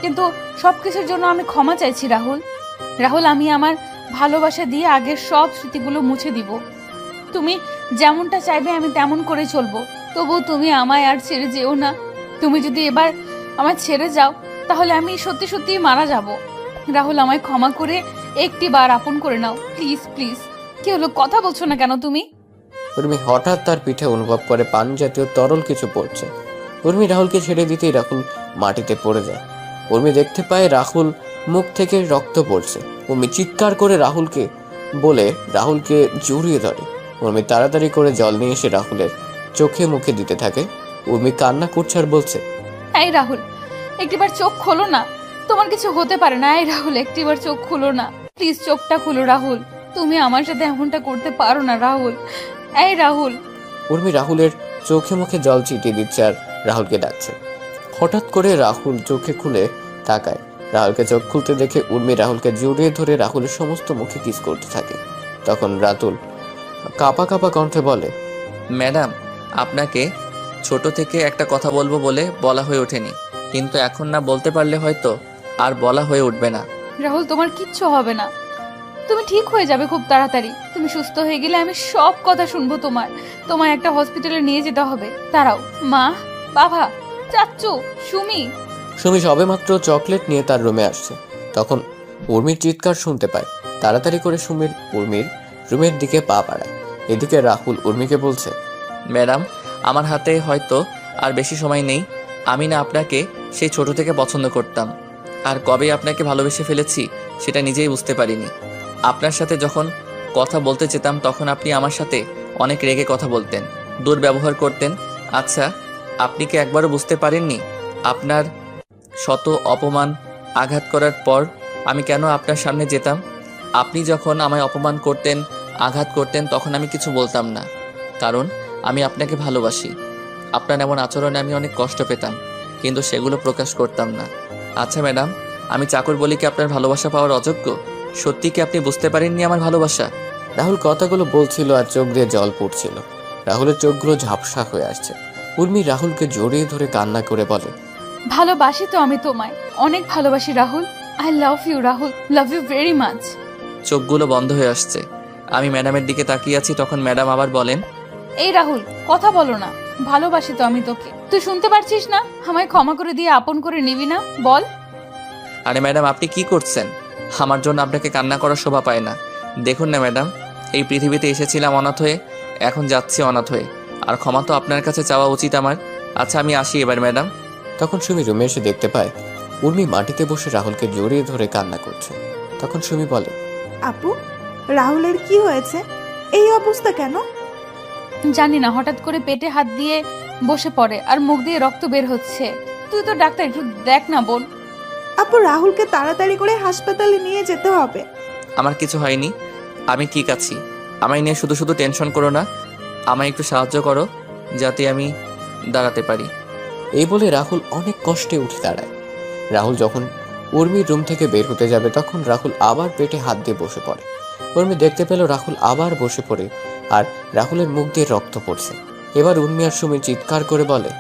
কিন্তু সবকিছুর জন্য আমি ক্ষমা চাইছি রাহুল। রাহুল, আমি আমার ভালোবাসা দিয়ে আগের সব স্মৃতিগুলো মুছে দিব। তুমি যেমনটা চাইবে আমি তেমন করে চলবো। তবু তুমি আমায় আর ছেড়ে যেও না। তুমি যদি এবার আমায় ছেড়ে যাও তাহলে আমি সত্যি সত্যি মারা যাব। রাহুল, আমায় ক্ষমা করে একটি বার আপন করে নাও প্লিজ প্লিজ। কি হলো, কথা বলছো না কেন তুমি? উর্মি হঠাৎ তার পিঠে অনুভব করে পান জাতীয় তরল কিছু পড়ছে। উর্মি রাহুলকে ছেড়ে দিতেই রাহুল মাটিতে পড়ে যায়। উর্মি দেখতে পায় রাহুল মুখ থেকে রক্ত পড়ছে। উর্মি চিৎকার করে রাহুলকে জড়িয়ে ধরে। উর্মি তাড়াতাড়ি করে জল নিয়ে এসে রাহুলের চোখে মুখে দিতে থাকে। উর্মি কান্না করছে আর বলছে, এই রাহুল, একটিবার চোখ খোলো না। তোমার কিছু হতে পারে না। এই রাহুল, একটিবার চোখ খুলো না প্লিজ। চোখটা খুলো রাহুল। তুমি আমার সাথে এমনটা করতে পারো না রাহুল। এই রাহুল। উর্মি রাহুলের চোখে মুখে জল ছিটিয়ে দিচ্ছে আর রাহুলকে ডাকছে। হঠাৎ করে রাহুল চোখে খুলে তাকায়। রাহুলকে চোখ খুলতে দেখে উর্মি রাহুলকে জড়িয়ে ধরে রাহুলের সমস্ত মুখে কিস করতে থাকে। তখন রাতুল কাঁপা কাঁপা কণ্ঠে বলে, ম্যাডাম আপনাকে ছোট থেকে একটা কথা বলবো বলে বলা হয়ে ওঠেনি, কিন্তু এখন না বলতে পারলে হয়তো আর বলা হয়ে উঠবে না। রাহুল, তোমার কিচ্ছু হবে না। তুমি ঠিক হয়ে যাবে খুব তাড়াতাড়ি। তুমি সুস্থ হয়ে গেলে আমি সব কথা শুনবো তোমার। তোমায় একটা হসপিটালে নিয়ে যেতে হবে। দাঁড়াও, মা, বাবা, চাচ্চু, সুমি। সুমি সবেমাত্র চকলেট নিয়ে তার রুমে আসছে। তখন উর্মির চিৎকার শুনতে পায়। তাড়াতাড়ি করে উর্মির রুমের দিকে পা বাড়ায়। এদিকে রাহুল উর্মিকে বলছে, ম্যাডাম আমার হাতে হয়তো আর বেশি সময় নেই। আমি না আপনাকে সেই ছোট থেকে পছন্দ করতাম, আর কবে আপনাকে ভালোবেসে ফেলেছি সেটা নিজেই বুঝতে পারিনি। আপনার সাথে যখন কথা বলতে চেতাম তখন আপনি আমার সাথে অনেক রেগে কথা বলতেন, দুর্ব্যবহার করতেন। আচ্ছা, আপনি কি একবারও বুঝতে পারেননি আপনার শত অপমান আঘাত করার পর আমি কেন আপনার সামনে যেতাম? আপনি যখন আমায় অপমান করতেন, আঘাত করতেন, তখন আমি কিছু বলতাম না, কারণ আমি আপনাকে ভালোবাসি। আপনার এমন আচরণে আমি অনেক কষ্ট পেতাম, কিন্তু সেগুলো প্রকাশ করতাম না। আচ্ছা ম্যাডাম, আমি চাকর বলি কি আপনার ভালোবাসা পাওয়ার অযোগ্য? সত্যি কি আপনি বুঝতে পারেননি আমার ভালোবাসা? রাহুল কথাগুলো বলছিল আর চোখ দিয়ে জল পড়ছিল। রাহুলের চোখগুলো ঝাপসা হয়ে আসছে। উর্মি রাহুলকে জড়িয়ে ধরে কান্না করে বলে, ভালোবাসি তো আমি তোমায়, অনেক ভালোবাসি Rahul. I love you Rahul, love you very much. চোখগুলো বন্ধ হয়ে আসছে। আমি ম্যাডামের দিকে তাকিয়ে আছি, তখন ম্যাডাম আবার বলেন, এই রাহুল, কথা বলো না। ভালোবাসি তো আমি তোকে। তুই শুনতে পারছিস না? আমায় ক্ষমা করে দিয়ে আপন করে নিবি না? বল। আরে ম্যাডাম আপনি কি করছেন? আমার জন্য আপনাকে কান্না করার শোভা পায় না। দেখুন না ম্যাডাম, এই পৃথিবীতে এসেছিলাম অনাথ হয়ে, এখন যাচ্ছি অনাথ হয়ে, আর ক্ষমা তো আপনার কাছে চাওয়া উচিত আমার। আচ্ছা আমি আসি এবার ম্যাডাম। তখন সুমি রুমে এসে দেখতে পায় উর্মি মাটিতে বসে রাহুলকে জড়িয়ে ধরে কান্না করছে। তখন সুমি বলে, আপু, রাহুলের কি হয়েছে? এই অবস্থা কেন? জানি না, হঠাৎ করে পেটে হাত দিয়ে বসে পড়ে আর মুখ দিয়ে রক্ত বের হচ্ছে। তুই তো ডাক্তার, একটু দেখ না বোন। আপু, রাহুলকে তাড়াতাড়ি করে হাসপাতালে নিয়ে যেতে হবে। আমার কিছু হয়নি, আমি ঠিক আছি। আমায় নিয়ে শুধু শুধু টেনশন করো না। আমায় একটু সাহায্য করো যাতে আমি দাঁড়াতে পারি। এই বলে রাহুল অনেক কষ্টে উঠে দাঁড়ায়। রাহুল যখন উর্মির রুম থেকে বের হতে যাবে তখন রাহুল আবার পেটে হাত দিয়ে বসে পড়ে। উর্মি দেখতে পেল রাহুল আবার বসে পড়ে আর রাহুলের মুখ দিয়ে রক্ত পড়ছে। এবার উর্মি আর সুমি চিৎকার করে বলে,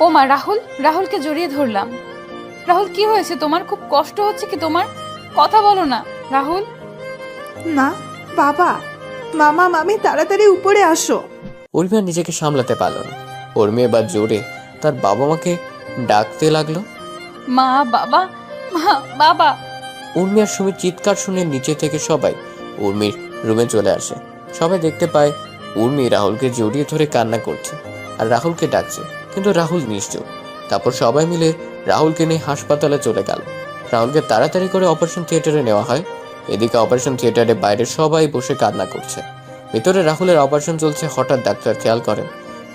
ও মা, রাহুল! রাহুলকে জড়িয়ে ধরলাম। রাহুল, কি হয়েছে তোমার? খুব কষ্ট হচ্ছে কি তোমার? কথা বলো না রাহুল। না বাবা, মামা মামি তাড়াতাড়ি উপরে আসো। উর্মি আর নিজেকে সামলাতে পারল না। উর্মি এবার জোরে তার বাবা মাকে ডাকতে লাগলো, মা, বাবা, মা, বাবা। উর্মি আর সুমির চিৎকার শুনে নিচে থেকে সবাই উর্মির রুমে চলে আসে। সবাই দেখতে পায় উর্মি রাহুলকে জড়িয়ে ধরে কান্না করছে আর রাহুলকে ডাকছে, কিন্তু রাহুল নিশ্চুপ। তারপর সবাই মিলে রাহুলকে নিয়ে হাসপাতালে চলে গেল। রাহুলকে তাড়াতাড়ি করে অপারেশন থিয়েটারে নেওয়া হয়। এদিকে অপারেশন থিয়েটারে বাইরে সবাই বসে কান্না করছে। ভিতরে রাহুলের অপারেশন চলছে। হঠাৎ ডাক্তার খেয়াল করেন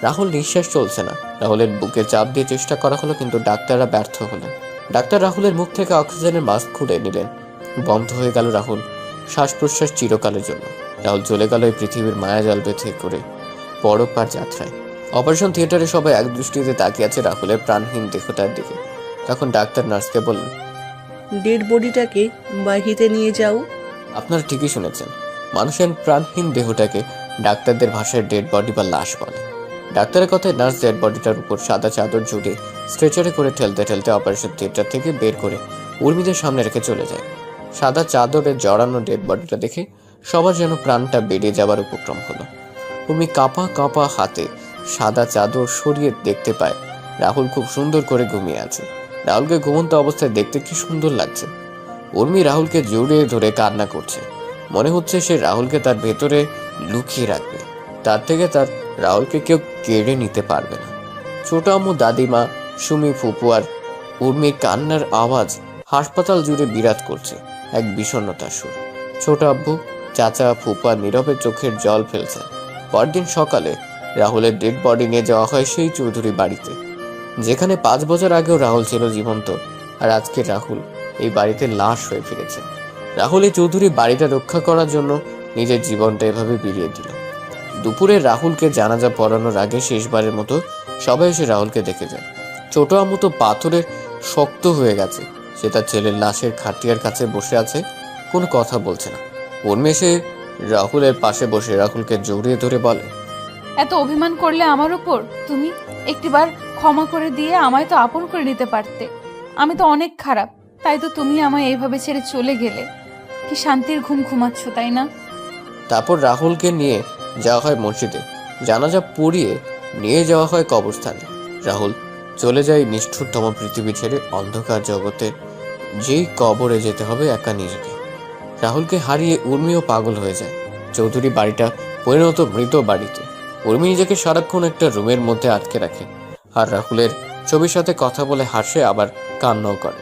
রাহুল নিঃশ্বাস চলছে না। রাহুলের বুকে চাপ দিয়ে চেষ্টা করা হলো, কিন্তু ডাক্তাররা ব্যর্থ হলেন। ডাক্তার রাহুলের মুখ থেকে অক্সিজেনের মাস্ক খুলে নিলেন। বন্ধ হয়ে গেল রাহুল শ্বাস প্রশ্বাস চিরকালের জন্য। রাহুল চলে গেল এই পৃথিবীর মায়াজাল বেঁধে করে পরপার যাত্রায়। অপারেশন থিয়েটারে সবাই এক দৃষ্টিতে তাকিয়ে আছে রাহুলের প্রাণহীন দেহটার দিকে। তখন ডাক্তার নার্সকে বললেন, ডেড বডিটাকে বাহিতে নিয়ে যাও। আপনারা ঠিকই শুনেছেন, মানুষের প্রাণহীন দেহটাকে ডাক্তারদের ভাষায় ডেড বডি বা লাশ বলে। ডাক্তারের কথায় নার্স ডেড বডিটার উপর সাদা চাদর জুড়ে স্ট্রেচারে করে ঠেলতে ঠেলতে অপারেশন থিয়েটার থেকে বের করে উর্মিদের সামনে রেখে চলে যায়। সাদা চাদরে জড়ানো ডেড বডিটা দেখে সবার যেন প্রাণটা বেরিয়ে যাবার উপক্রম হলো। উর্মি কাঁপা কাঁপা হাতে সাদা চাদর সরিয়ে দেখতে পায় রাহুল খুব সুন্দর করে ঘুমিয়ে আছে। রাহুলকে ঘুমন্ত অবস্থায় দেখতে কি সুন্দর লাগছে। উর্মি রাহুলকে জড়িয়ে ধরে কান্না করছে। মনে হচ্ছে সে রাহুলকে তার ভেতরে লুকিয়ে রাখবে, তার থেকে তার রাহুলকে কেউ কেড়ে নিতে পারবে না। ছোট আম্মু, দাদিমা, সুমি, ফুপু আর উর্মির কান্নার আওয়াজ হাসপাতাল জুড়ে বিরাজ করছে এক বিষণ্ণতার সুর। ছোট আব্বু, চাচা, ফুপা নীরবে চোখের জল ফেলছেন। পরদিন সকালে রাহুলের ডেড বডি নিয়ে যাওয়া হয় সেই চৌধুরী বাড়িতে, যেখানে 5 বছর আগেও রাহুল ছিল জীবন্ত। আর আজকে রাহুল এই বাড়িতে লাশ হয়ে ফিরেছে। রাহুল এই চৌধুরী বাড়িটা রক্ষা করার জন্য নিজের জীবনটা এভাবে বিলিয়ে দিল। দুপুরে রাহুলকে জানাজা পড়ানোর আগে শেষবারের মতো সবাই এসে রাহুলকে দেখে যায়। ছোট আম্মু তো পাথরের শক্ত হয়ে গেছে। সে তার ছেলের লাশের খাটিয়ার কাছে বসে আছে, কোনো কথা বলছে না। উর্মি এসে রাহুলের পাশে বসে রাহুলকে জড়িয়ে ধরে বলে, এত অভিমান করলে আমার উপর তুমি? একটিবার ক্ষমা করে দিয়ে আমায় তো আপন করে নিতে পারতে। আমি তো অনেক খারাপ, তাই তো তুমি আমায় এইভাবে ছেড়ে চলে গেলে। কি শান্তির ঘুম ঘুমাচ্ছ, তাই না? তারপর রাহুলকে নিয়ে যাওয়া হয় মসজিদে। জানাজা পড়িয়ে নিয়ে যাওয়া হয় কবরস্থানে। রাহুল চলে যায় নিষ্ঠুরতম পৃথিবী ছেড়ে অন্ধকার জগতে, যেই কবরে যেতে হবে একা নিজেকে। রাহুলকে হারিয়ে উর্মিও পাগল হয়ে যায়। চৌধুরী বাড়িটা পরিণত মৃত বাড়িতে। উর্মি নিজেকে সারাক্ষণ একটা রুমের মধ্যে আটকে রাখে আর রাহুলের ছবির সাথে কথা বলে হাসে, আবার কান্নাও করে।